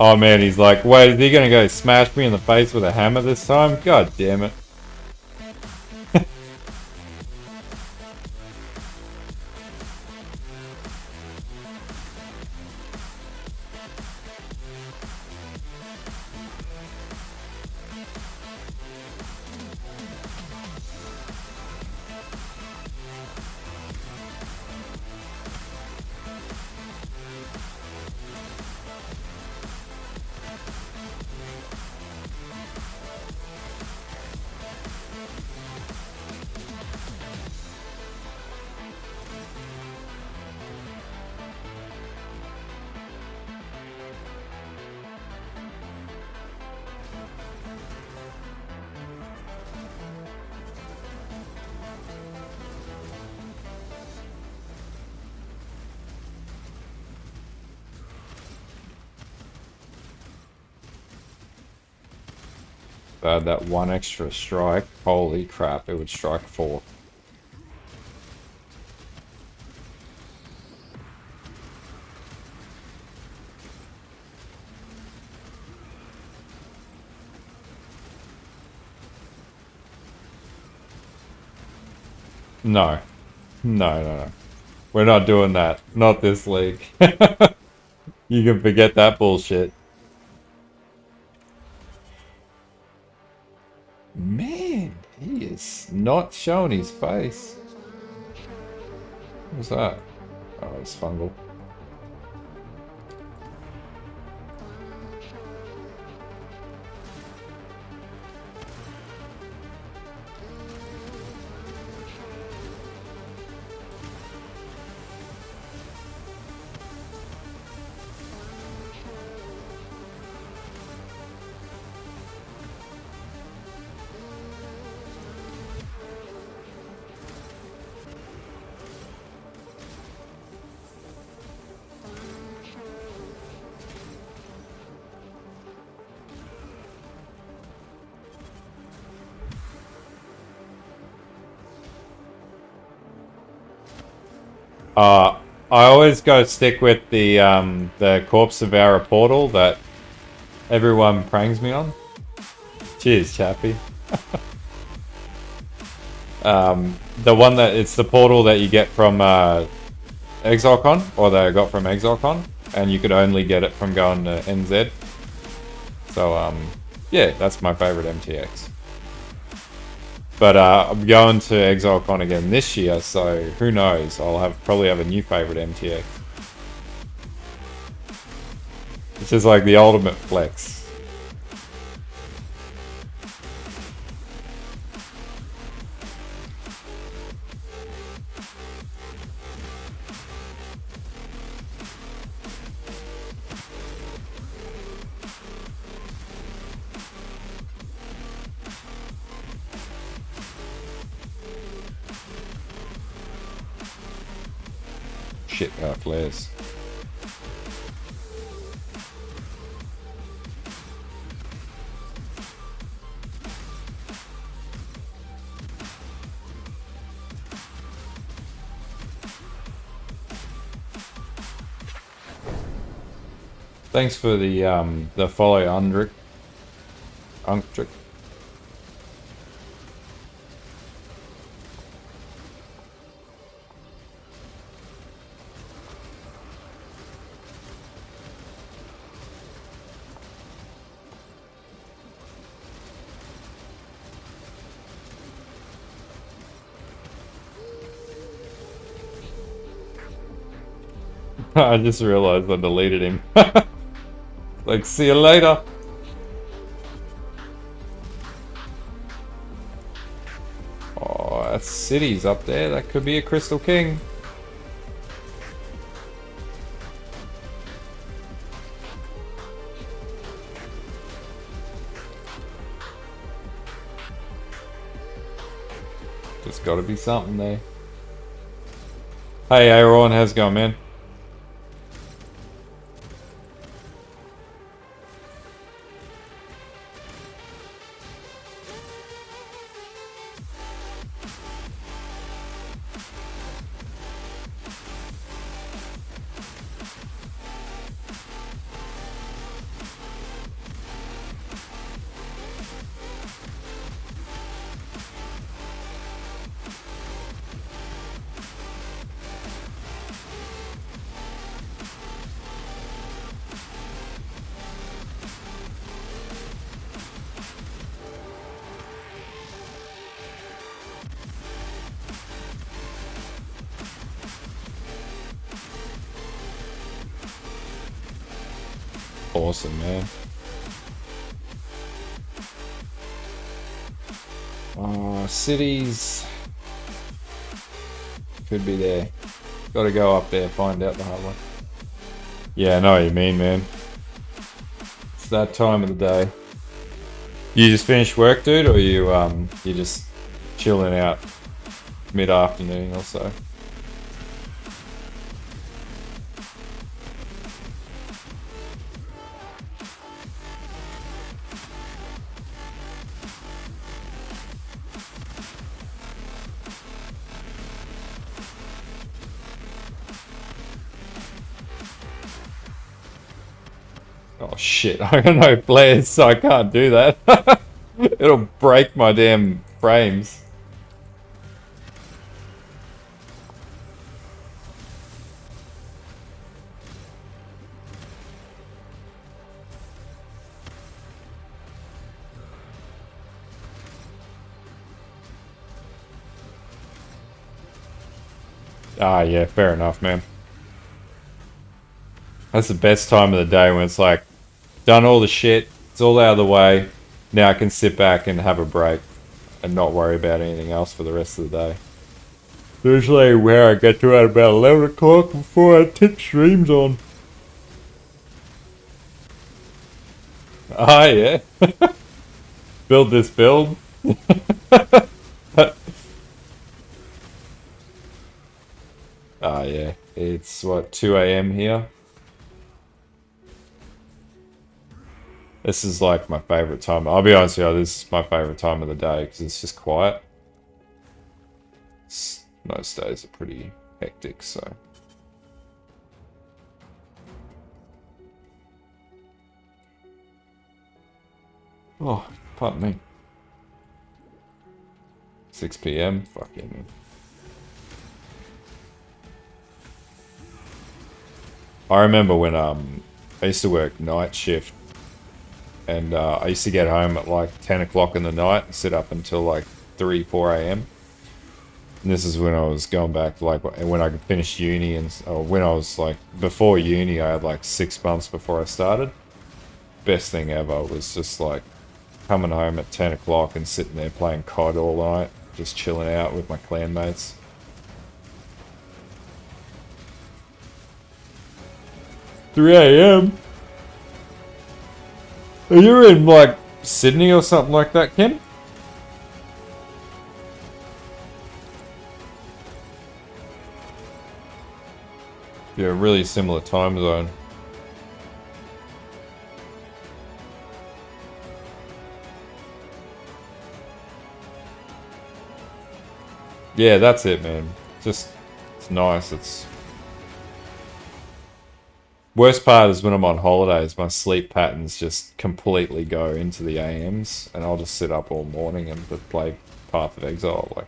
Speaker 1: Oh man, he's like, wait, is he gonna go smash me in the face with a hammer this time? God damn it. That one extra strike, holy crap, it would strike 4. No. No. We're not doing that. Not this league. You can forget that bullshit. Man, he is not showing his face. What's that? Oh, it's fungal. I always go stick with the Corpse Devourer portal that everyone prangs me on. Cheers, Chappie. The one that it's the portal that you get from ExileCon, or that I got from ExileCon, and you could only get it from going to NZ. So yeah, that's my favorite MTX. But I'm going to ExileCon again this year, so who knows? I'll probably have a new favorite MTX. This is like the ultimate flex. Shit, power flares. Thanks for the follow, Undrick. I just realized I deleted him. Like, see you later. Oh, that's cities up there. That could be a Crystal King. There's got to be something there. Hey, everyone, how's it going, man? Awesome, man. Cities could be there. Got to go up there, find out the hard one. Yeah, I know what you mean, man. It's that time of the day. You just finished work, dude, or you just chilling out mid-afternoon or so? Oh shit, I got no flares, so I can't do that. It'll break my damn frames. Ah, yeah, fair enough, man. That's the best time of the day when it's like, done all the shit, it's all out of the way, now I can sit back and have a break and not worry about anything else for the rest of the day. Usually where I get to at about 11 o'clock before I tip streams on. Ah, yeah. Build this build. Ah, yeah. It's, what, 2 a.m. here? This is like my favorite time. I'll be honest with you, this is my favorite time of the day because it's just quiet. Most days are pretty hectic, so. Oh, pardon me. 6 p.m. Fucking. I remember when I used to work night shift. And I used to get home at like 10 o'clock in the night and sit up until like 3, 4 a.m. And this is when I was going back, like when I finished uni and when I was like, before uni, I had like 6 months before I started. Best thing ever was just like coming home at 10 o'clock and sitting there playing COD all night, just chilling out with my clan mates. "3 a.m. Are you in, like, Sydney or something like that, Ken?" Yeah, really similar time zone. Yeah, that's it, man. Just, it's nice. It's... Worst part is when I'm on holidays, my sleep patterns just completely go into the AMs, and I'll just sit up all morning and play Path of Exile.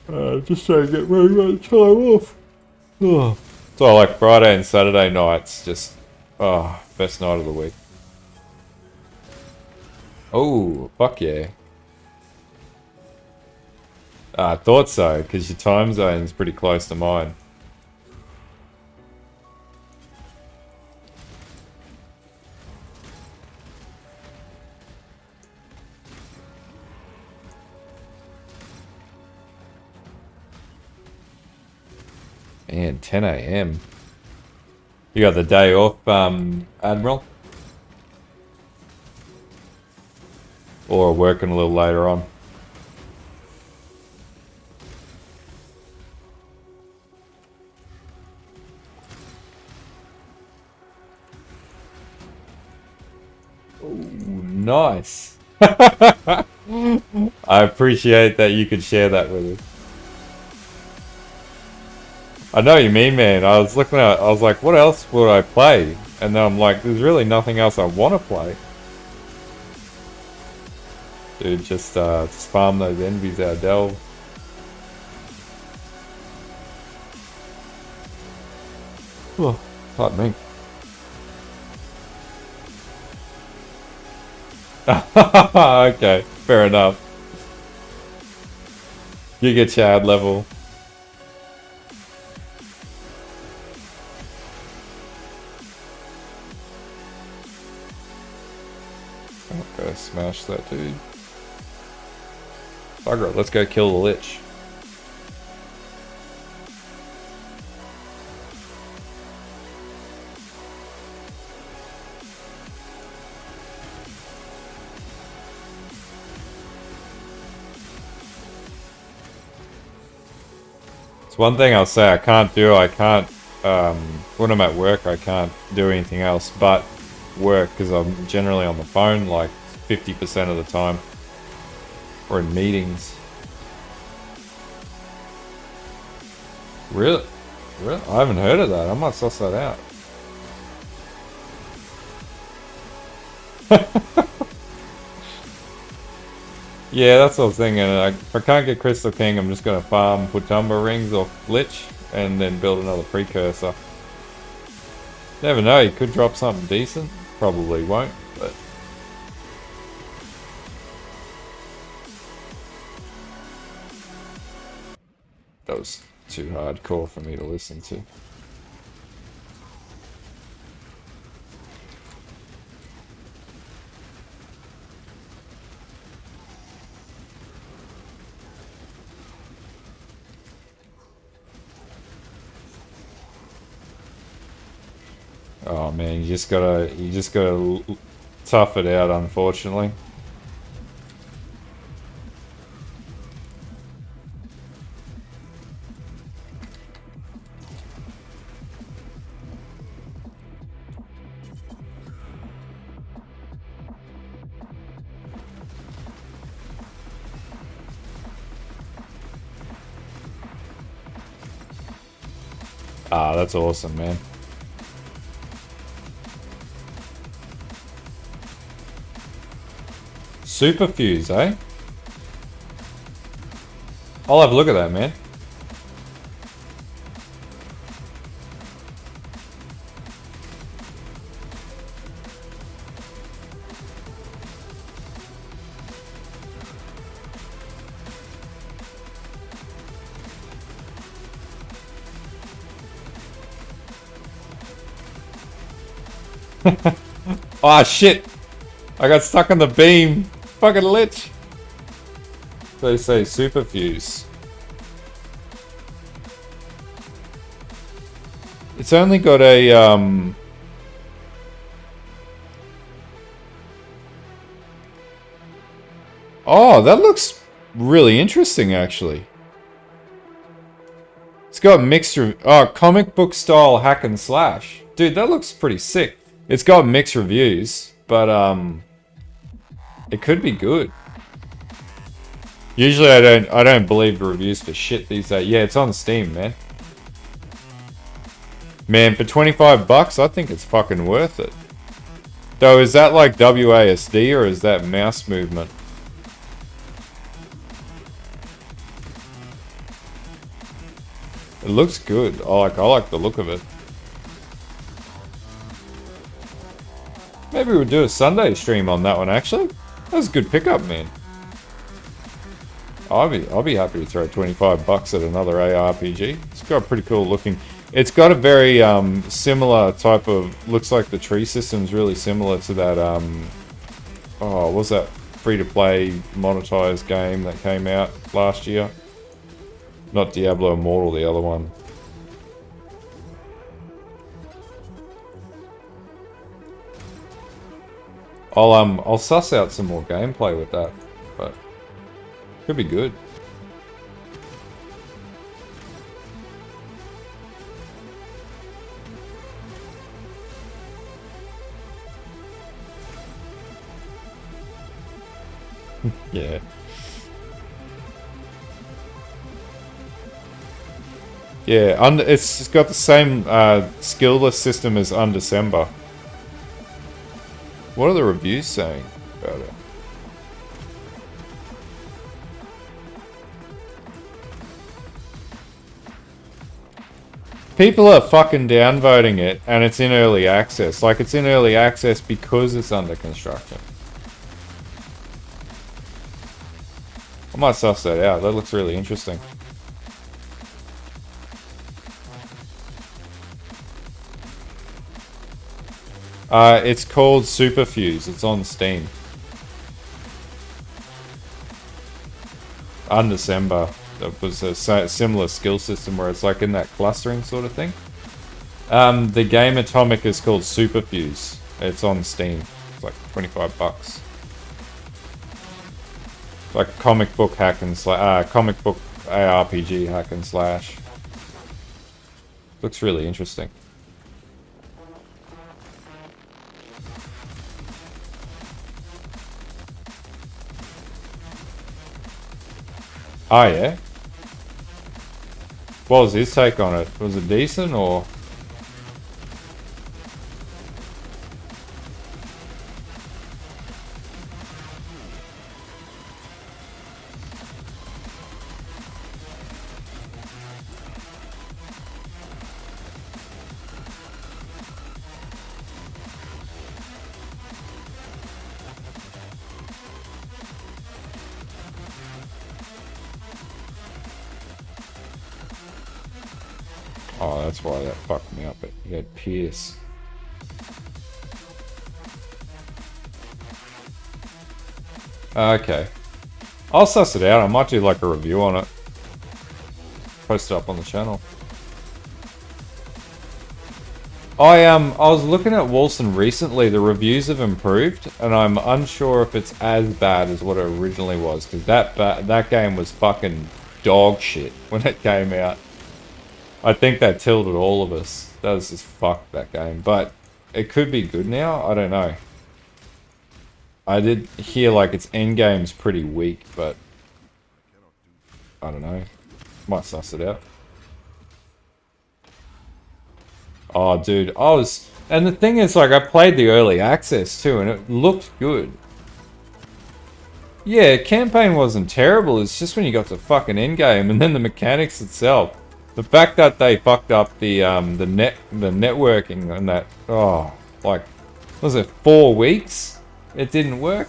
Speaker 1: Like, just so I get very much time off. Oh. So like Friday and Saturday nights, just best night of the week. Oh, fuck yeah. I thought so, because your time zone is pretty close to mine. Man, 10 a.m. You got the day off, Admiral? Or working a little later on? Nice. I appreciate that you could share that with us. I know what you mean, man. I was looking at, I was like, what else would I play? And then I'm like, there's really nothing else I want to play. Dude, just farm those envies out of Delve. Oh, pardon me. Okay, fair enough. You get Chad level. smash that dude. Bugger it, let's go kill the Lich. It's one thing I'll say I can't do, when I'm at work I can't do anything else but work because I'm generally on the phone like 50% of the time. Or in meetings. Really? Really? I haven't heard of that. I might suss that out. Yeah, that's what I was thinking. If I can't get Crystal King, I'm just going to farm Putumba rings off Lich and then build another precursor. Never know, he could drop something decent. Probably won't, but... That was too hardcore for me to listen to. Oh man, you just gotta tough it out, unfortunately. Ah, that's awesome, man. Super Fuse, eh? I'll have a look at that, man. Oh shit! I got stuck on the beam. Fucking Lich. They say Super Fuse. It's only got a Oh, that looks really interesting actually. It's got mixed comic book style hack and slash. Dude, that looks pretty sick. It's got mixed reviews, but it could be good. Usually I don't believe the reviews for shit these days. Yeah, it's on Steam, man. Man, for 25 bucks, I think it's fucking worth it. Though, is that like WASD or is that mouse movement? It looks good. I like the look of it. Maybe we'll do a Sunday stream on that one, actually. That's a good pickup, man. I'll be happy to throw 25 bucks at another ARPG. It's got pretty cool looking. It's got a very similar type of... Looks like the tree system's really similar to that... what was that free-to-play monetized game that came out last year? Not Diablo Immortal, the other one. I'll suss out some more gameplay with that, but could be good. Yeah. Yeah, it's got the same skill list system as Undecember. What are the reviews saying about it? People are fucking downvoting it, and it's in early access. Like, it's in early access because it's under construction. I might suss that out. That looks really interesting. It's called Super Fuse. It's on Steam. Undecember. It was a similar skill system where it's like in that clustering sort of thing. The game Atomic is called Superfuse. It's on Steam. It's like 25 bucks. It's like comic book hack and slash, comic book ARPG hack and slash. Looks really interesting. Oh yeah? What was his take on it? Was it decent or? Oh, that's why that fucked me up. He had Pierce. Okay. I'll suss it out. I might do like a review on it. Post it up on the channel. I was looking at Wilson recently. The reviews have improved, and I'm unsure if it's as bad as what it originally was, because that game was fucking dog shit when it came out. I think that tilted all of us. That was just fucked, that game. But it could be good now. I don't know. I did hear like its endgame's pretty weak, but I don't know. Might suss it out. Oh, dude. And the thing is, like, I played the early access too, and it looked good. Yeah, campaign wasn't terrible. It's just when you got to fucking endgame, and then the mechanics itself. The fact that they fucked up the networking and that, oh, like, was it 4 weeks? It didn't work.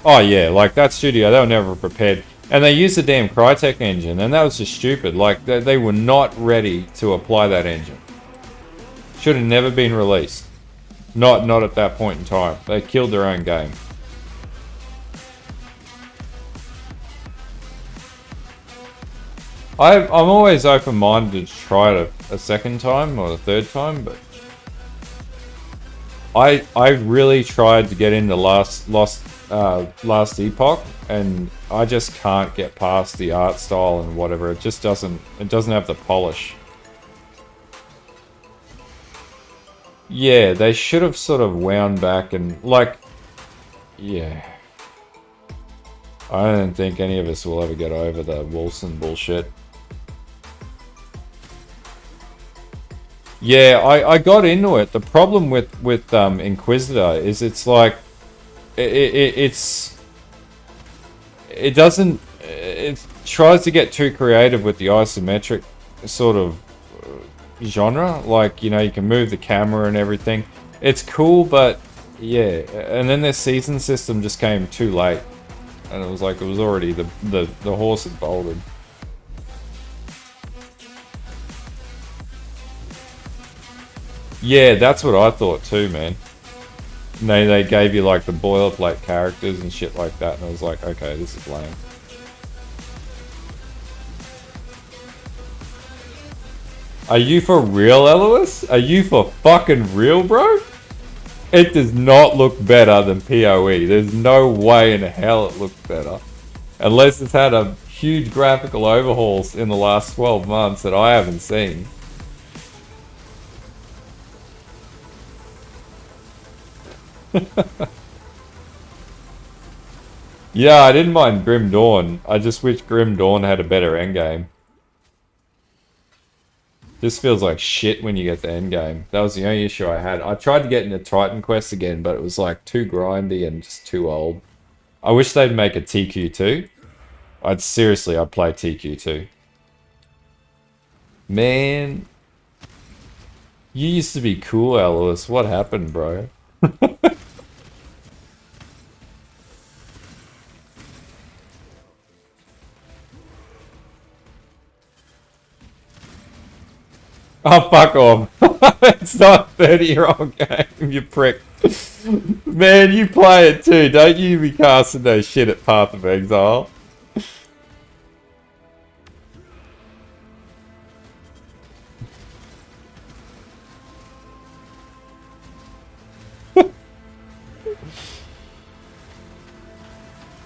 Speaker 1: Oh yeah, like that studio, they were never prepared, and they used the damn Crytek engine, and that was just stupid. Like they were not ready to apply that engine. Should have never been released. Not at that point in time. They killed their own game. I'm always open-minded to try it a second time or a third time, but I really tried to get into Last Epoch, and I just can't get past the art style and whatever. It just doesn't have the polish. Yeah, they should have sort of wound back and like, yeah. I don't think any of us will ever get over the Wilson bullshit. Yeah, I got into it. The problem with Inquisitor is it's like it tries to get too creative with the isometric sort of genre. Like, you know, you can move the camera and everything. It's cool, but yeah. And then their season system just came too late, and it was like it was already the horse had bolted. Yeah, that's what I thought too, man. And they gave you like the boilerplate characters and shit like that, and I was like, okay, this is lame. Are you for real, Elois? Are you for fucking real, bro? It does not look better than PoE. There's no way in hell it looks better. Unless it's had a huge graphical overhauls in the last 12 months that I haven't seen. Yeah, I didn't mind Grim Dawn. I just wish Grim Dawn had a better endgame. This feels like shit when you get to endgame. That was the only issue I had. I tried to get into Titan Quest again, but it was like too grindy and just too old. I wish they'd make a TQ2. I'd play TQ2. Man. You used to be cool, Alois. What happened, bro? Oh, fuck off. It's not a 30-year-old game, you prick. Man, you play it too, don't you? Be casting no shit at Path of Exile.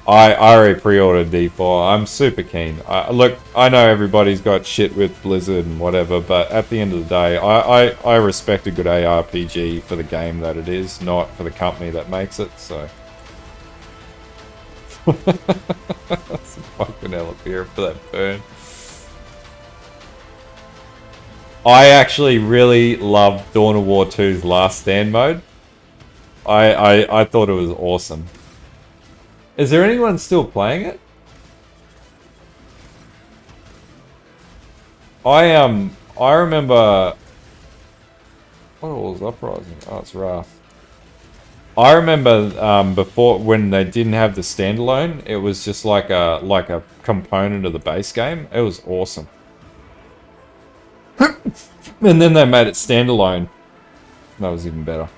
Speaker 1: I already pre-ordered D4. I'm super keen. Look, I know everybody's got shit with Blizzard and whatever, but at the end of the day, I respect a good ARPG for the game that it is, not for the company that makes it, so... That's a fucking hell of beer for that burn. I actually really loved Dawn of War 2's Last Stand mode. I thought it was awesome. Is there anyone still playing it? I remember... What was Uprising? Oh, it's Wrath. I remember before, when they didn't have the standalone, it was just like a component of the base game. It was awesome. And then they made it standalone. That was even better.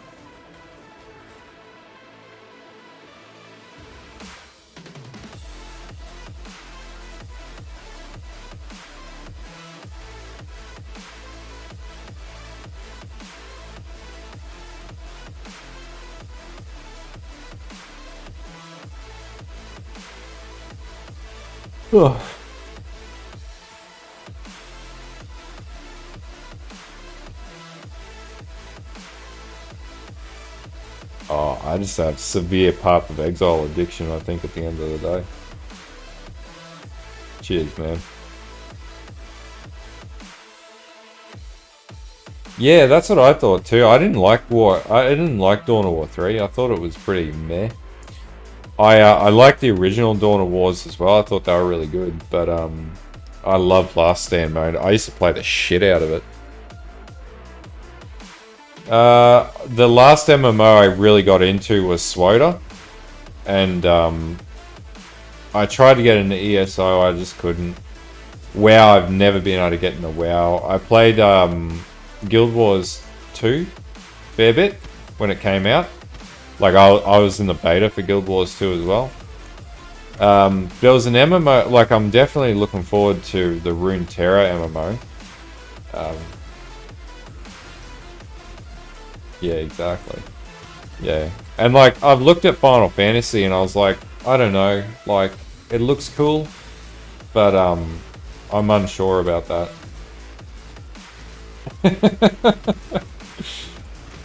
Speaker 1: Oh. Oh, I just have severe Path of Exile addiction, I think, at the end of the day. Cheers, man. Yeah, that's what I thought too. I didn't like Dawn of War 3. I thought it was pretty meh. I liked the original Dawn of Wars as well. I thought they were really good, but I loved Last Stand mode. I used to play the shit out of it. The last MMO I really got into was SWOTA, and I tried to get into ESO, I just couldn't. WoW, I've never been able to get into WoW. I played Guild Wars 2 fair bit when it came out. Like, I was in the beta for Guild Wars 2 as well. There was an MMO, like, I'm definitely looking forward to the Runeterra MMO. Yeah, exactly. Yeah. And, like, I've looked at Final Fantasy and I was like, I don't know, like, it looks cool, but I'm unsure about that.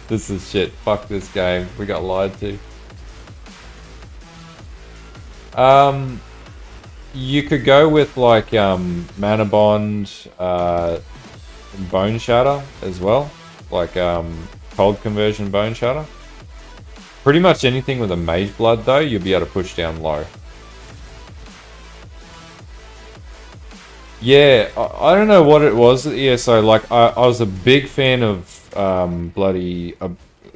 Speaker 1: This is shit. Fuck this game. We got lied to. You could go with like Mana Bond, Bone Shatter as well. Like cold conversion Bone Shatter. Pretty much anything with a Mage Blood though, you'll be able to push down low. Yeah, I don't know what it was at ESO. Like, I was a big fan of bloody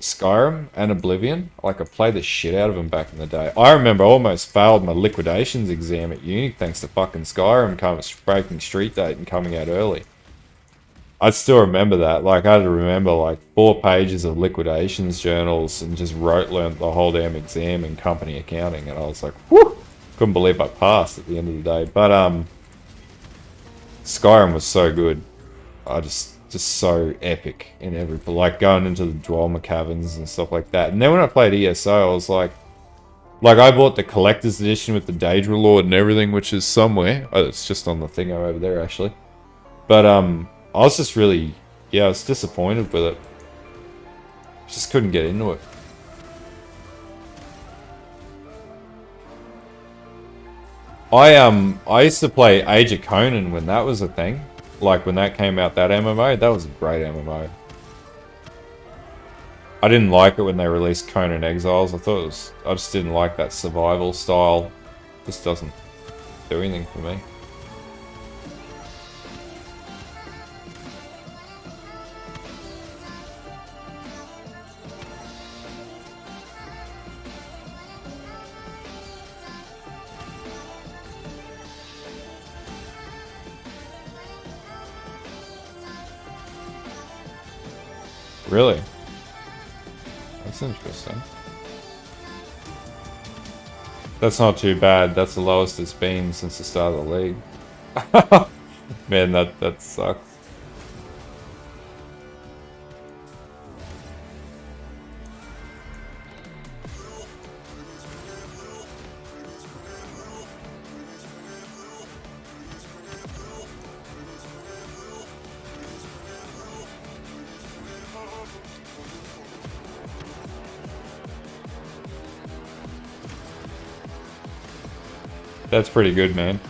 Speaker 1: Skyrim and Oblivion. Like, I played the shit out of them back in the day. I remember I almost failed my liquidations exam at uni thanks to fucking Skyrim breaking street date and coming out early. I still remember that. Like, I had to remember like 4 pages of liquidations journals and just learnt the whole damn exam in company accounting. And I was like, whew! Couldn't believe I passed at the end of the day. But, Skyrim was so good. Just so epic in every, like going into the Dwemer caverns and stuff like that. And then when I played ESO, I was like I bought the collector's edition with the Daedra Lord and everything, which is somewhere. Oh, it's just on the thing over there actually. But I was just really, yeah, I was disappointed with it. Just couldn't get into it. I used to play Age of Conan when that was a thing. Like when that came out, that MMO, that was a great MMO. I didn't like it when they released Conan Exiles. I just didn't like that survival style. Just doesn't do anything for me. Really? That's interesting. That's not too bad. That's the lowest it's been since the start of the league. Man, that sucks. That's pretty good, man.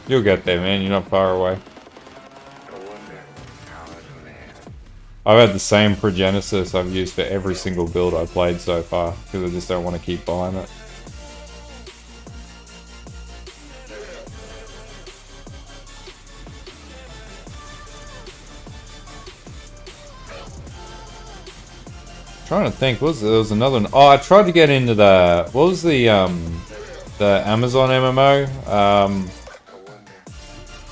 Speaker 1: You'll get there, man. You're not far away. I've had the same Progenesis I've used for every single build I've played so far, because I just don't want to keep buying it. Trying to think, there was another one. Oh, I tried to get into the, what was the Amazon MMO?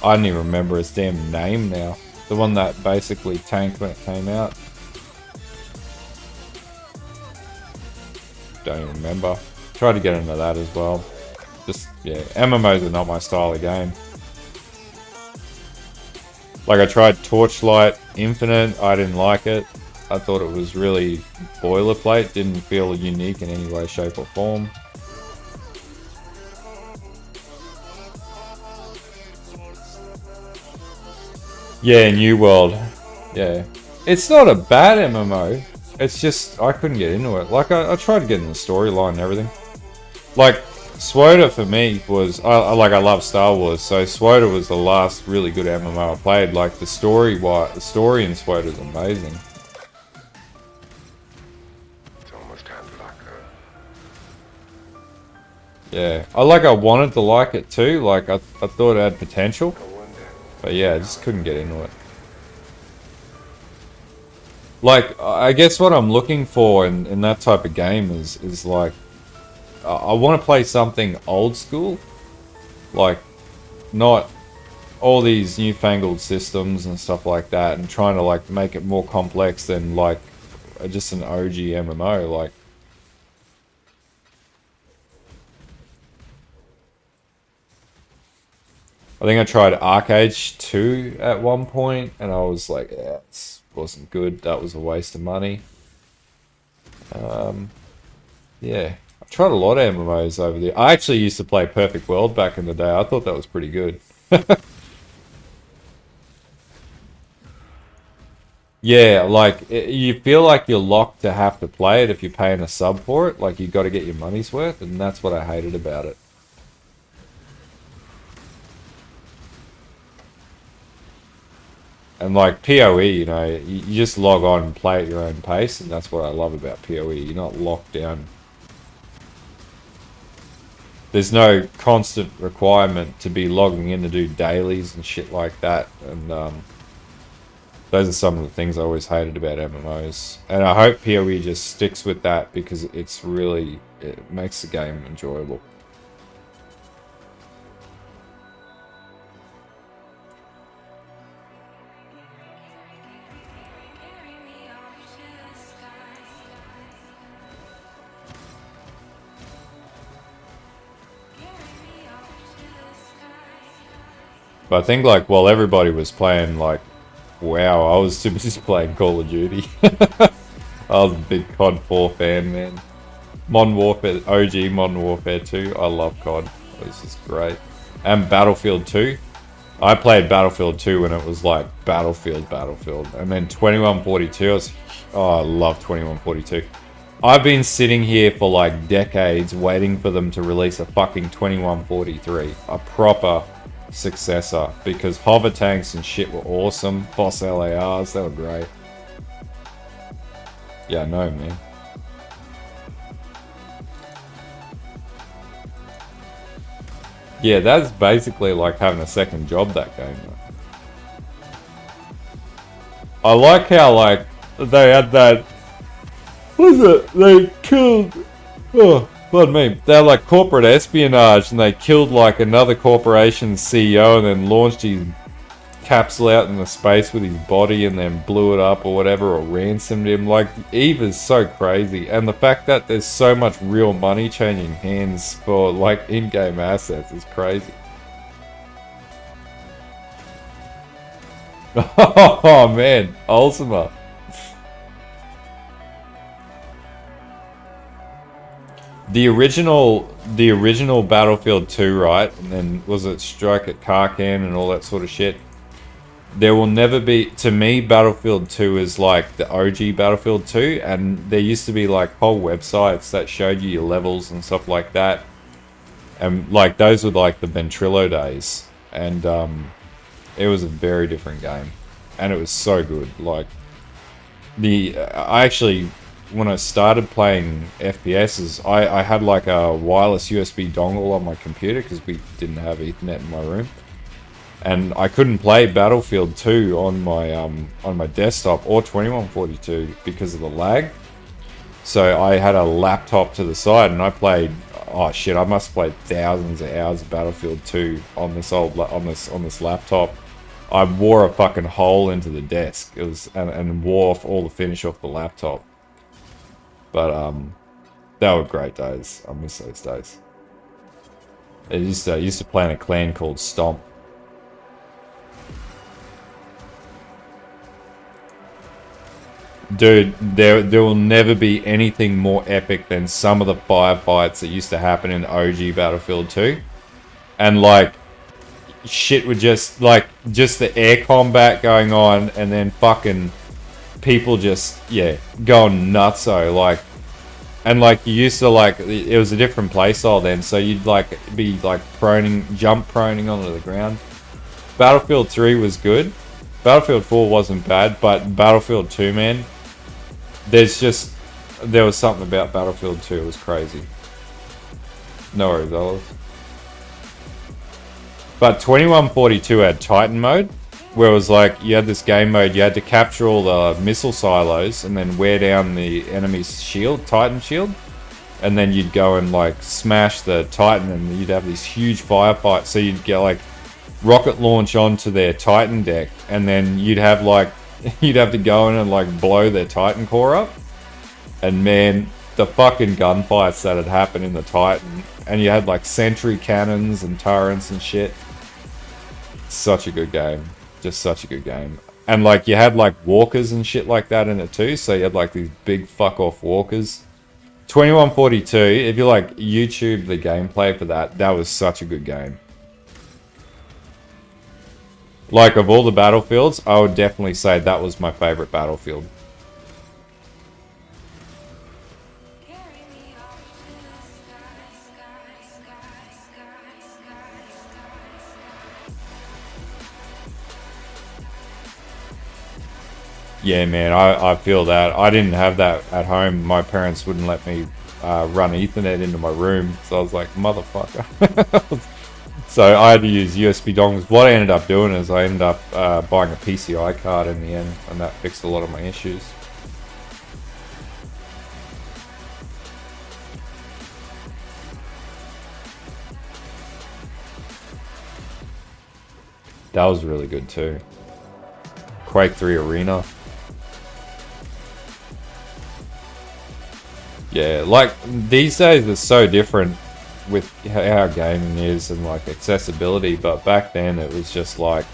Speaker 1: I don't even remember its damn name now. The one that basically tanked when it came out. Don't even remember. Tried to get into that as well. Just, yeah, MMOs are not my style of game. Like, I tried Torchlight Infinite, I didn't like it. I thought it was really boilerplate, didn't feel unique in any way, shape or form. Yeah, New World. Yeah. It's not a bad MMO. It's just, I couldn't get into it. Like, I tried to get in the storyline and everything. Like, SWOTA for me was, I love Star Wars, so SWOTA was the last really good MMO I played. Like, the story in SWOTA is amazing. Yeah, I wanted to like it too, like I thought it had potential, but yeah, I just couldn't get into it. Like, I guess what I'm looking for in that type of game is like, I want to play something old school, like not all these newfangled systems and stuff like that, and trying to like make it more complex than like just an OG MMO, like. I think I tried Arcade 2 at one point, and I was like, yeah, it wasn't good. That was a waste of money. Yeah, I tried a lot of MMOs over there. I actually used to play Perfect World back in the day. I thought that was pretty good. Yeah, like, you feel like you're locked to have to play it if you're paying a sub for it. Like, you got to get your money's worth, and that's what I hated about it. And like PoE, you know, you just log on and play at your own pace, and that's what I love about PoE. You're not locked down. There's no constant requirement to be logging in to do dailies and shit like that. And those are some of the things I always hated about MMOs. And I hope PoE just sticks with that, because it's really, it makes the game enjoyable. But I think, like, while everybody was playing, like, WoW, I was super just playing Call of Duty. I was a big COD 4 fan, man. Modern Warfare, OG Modern Warfare 2, I love COD. It was just great. And Battlefield 2. I played Battlefield 2 when it was, like, Battlefield. And then 2142, I love 2142. I've been sitting here for, like, decades waiting for them to release a fucking 2143. A proper successor, because hover tanks and shit were awesome. Boss LARs, they were great. Yeah, no, man. Yeah, that's basically like having a second job, that game. I like how, like, they had that, what was it? They killed, oh, pardon me. They had like corporate espionage, and they killed like another corporation's CEO and then launched his capsule out in the space with his body and then blew it up or whatever, or ransomed him. Like, EVE is so crazy. And the fact that there's so much real money changing hands for, like, in-game assets is crazy. Oh, man. Ultima. The original Battlefield 2, right? And then was it Strike at Karkan and all that sort of shit? There will never be, to me, Battlefield 2 is like the OG Battlefield 2, and there used to be like whole websites that showed you your levels and stuff like that. And like those were like the Ventrilo days, and it was a very different game, and it was so good. Like I actually, when I started playing FPSs, I had like a wireless USB dongle on my computer because we didn't have Ethernet in my room, and I couldn't play Battlefield 2 on my desktop or 2142 because of the lag. So I had a laptop to the side, and I played. Oh shit! I must have played thousands of hours of Battlefield 2 on this laptop. I wore a fucking hole into the desk. It was and wore off all the finish off the laptop. But they were great days. I miss those days. I used to play in a clan called Stomp. Dude, there will never be anything more epic than some of the firefights that used to happen in OG Battlefield 2. And like, shit would just the air combat going on, and then fucking people just, yeah, going nutso, like, and like you used to like, it was a different playstyle then, so you'd like be like jump proning onto the ground. Battlefield 3 was good. Battlefield 4 wasn't bad, but Battlefield 2, man, there was something about Battlefield 2, it was crazy. No worries, Olive. But 2142 had Titan mode, where it was like, you had this game mode, you had to capture all the missile silos and then wear down the enemy's shield, Titan shield. And then you'd go and like smash the Titan, and you'd have these huge firefights. So you'd get like rocket launch onto their Titan deck, and then you'd have like, you'd have to go in and like blow their Titan core up. And man, the fucking gunfights that had happened in the Titan, and you had like sentry cannons and turrets and shit. Such a good game. Just such a good game. And like you had like walkers and shit like that in it too, so you had like these big fuck off walkers. 2142, if you like YouTube the gameplay for that, that was such a good game. Like, of all the Battlefields, I would definitely say that was my favorite Battlefield. Yeah, man, I feel that. I didn't have that at home. My parents wouldn't let me run Ethernet into my room, so I was like, motherfucker. So I had to use USB dongles. What I ended up doing is I ended up buying a PCI card in the end, and that fixed a lot of my issues. That was really good too. Quake 3 Arena. Yeah, like these days it's so different with how gaming is and like accessibility, but back then it was just like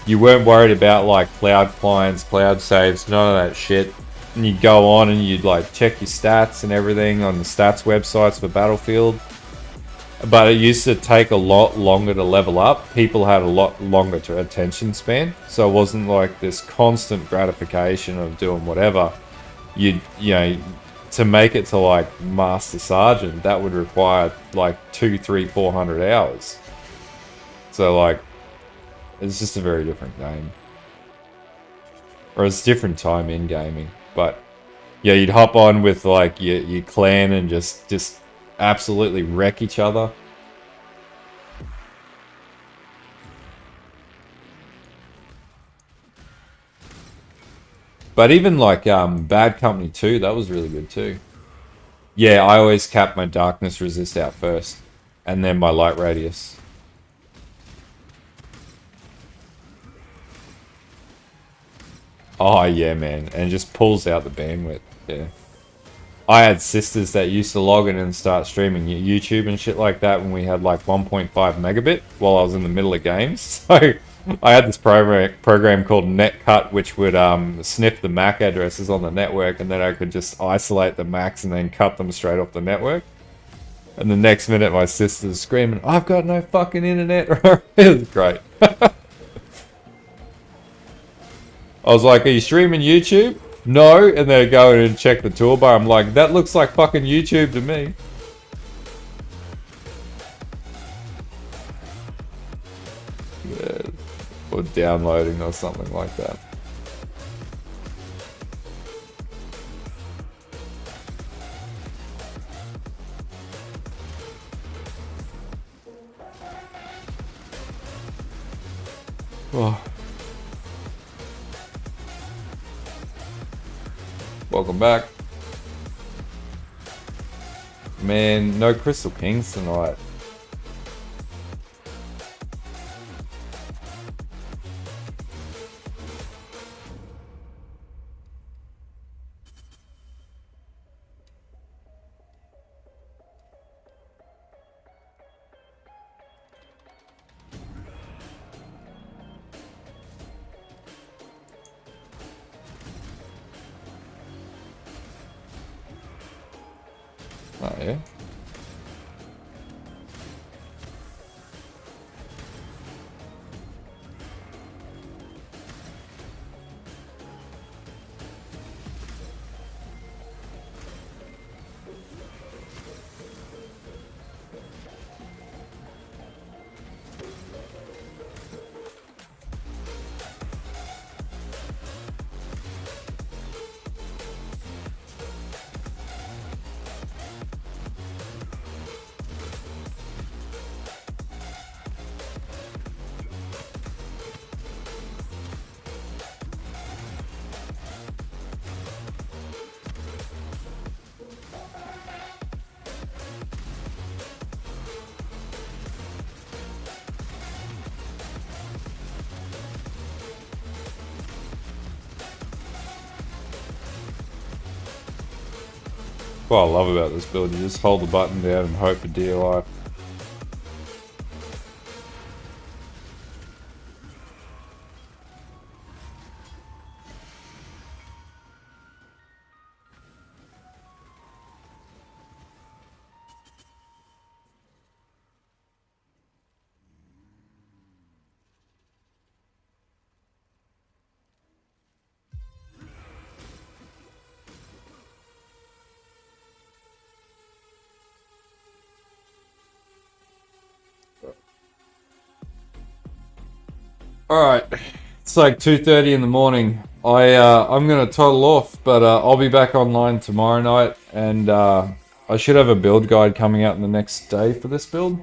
Speaker 1: you weren't worried about like cloud clients, cloud saves, none of that shit. And you'd go on and you'd like check your stats and everything on the stats websites for Battlefield. But it used to take a lot longer to level up. People had a lot longer to attention span, so it wasn't like this constant gratification of doing whatever. You know, to make it to like Master Sergeant, that would require like 200, 300, 400 hours. So like, it's just a very different game. Or it's a different time in gaming. But yeah, you'd hop on with like your clan and just absolutely wreck each other. But even like Bad Company 2, that was really good too. Yeah, I always cap my darkness resist out first, and then my light radius. Oh yeah, man, and it just pulls out the bandwidth. Yeah. I had sisters that used to log in and start streaming YouTube and shit like that when we had like 1.5 megabit while I was in the middle of games. So I had this program called Netcut, which would sniff the MAC addresses on the network, and then I could just isolate the MACs and then cut them straight off the network. And the next minute, my sister's screaming, "I've got no fucking internet!" It was great. I was like, "Are you streaming YouTube?" "No," and then I go in and check the toolbar. I'm like, "That looks like fucking YouTube to me." Yeah. Or downloading or something like that. Oh. Welcome back. Man, no Crystal Kings tonight. Oh yeah. What I love about this build, you just hold the button down and hope for dear life. Alright, it's like 2:30 in the morning. I'm gonna toddle off, but I'll be back online tomorrow night, and I should have a build guide coming out in the next day for this build.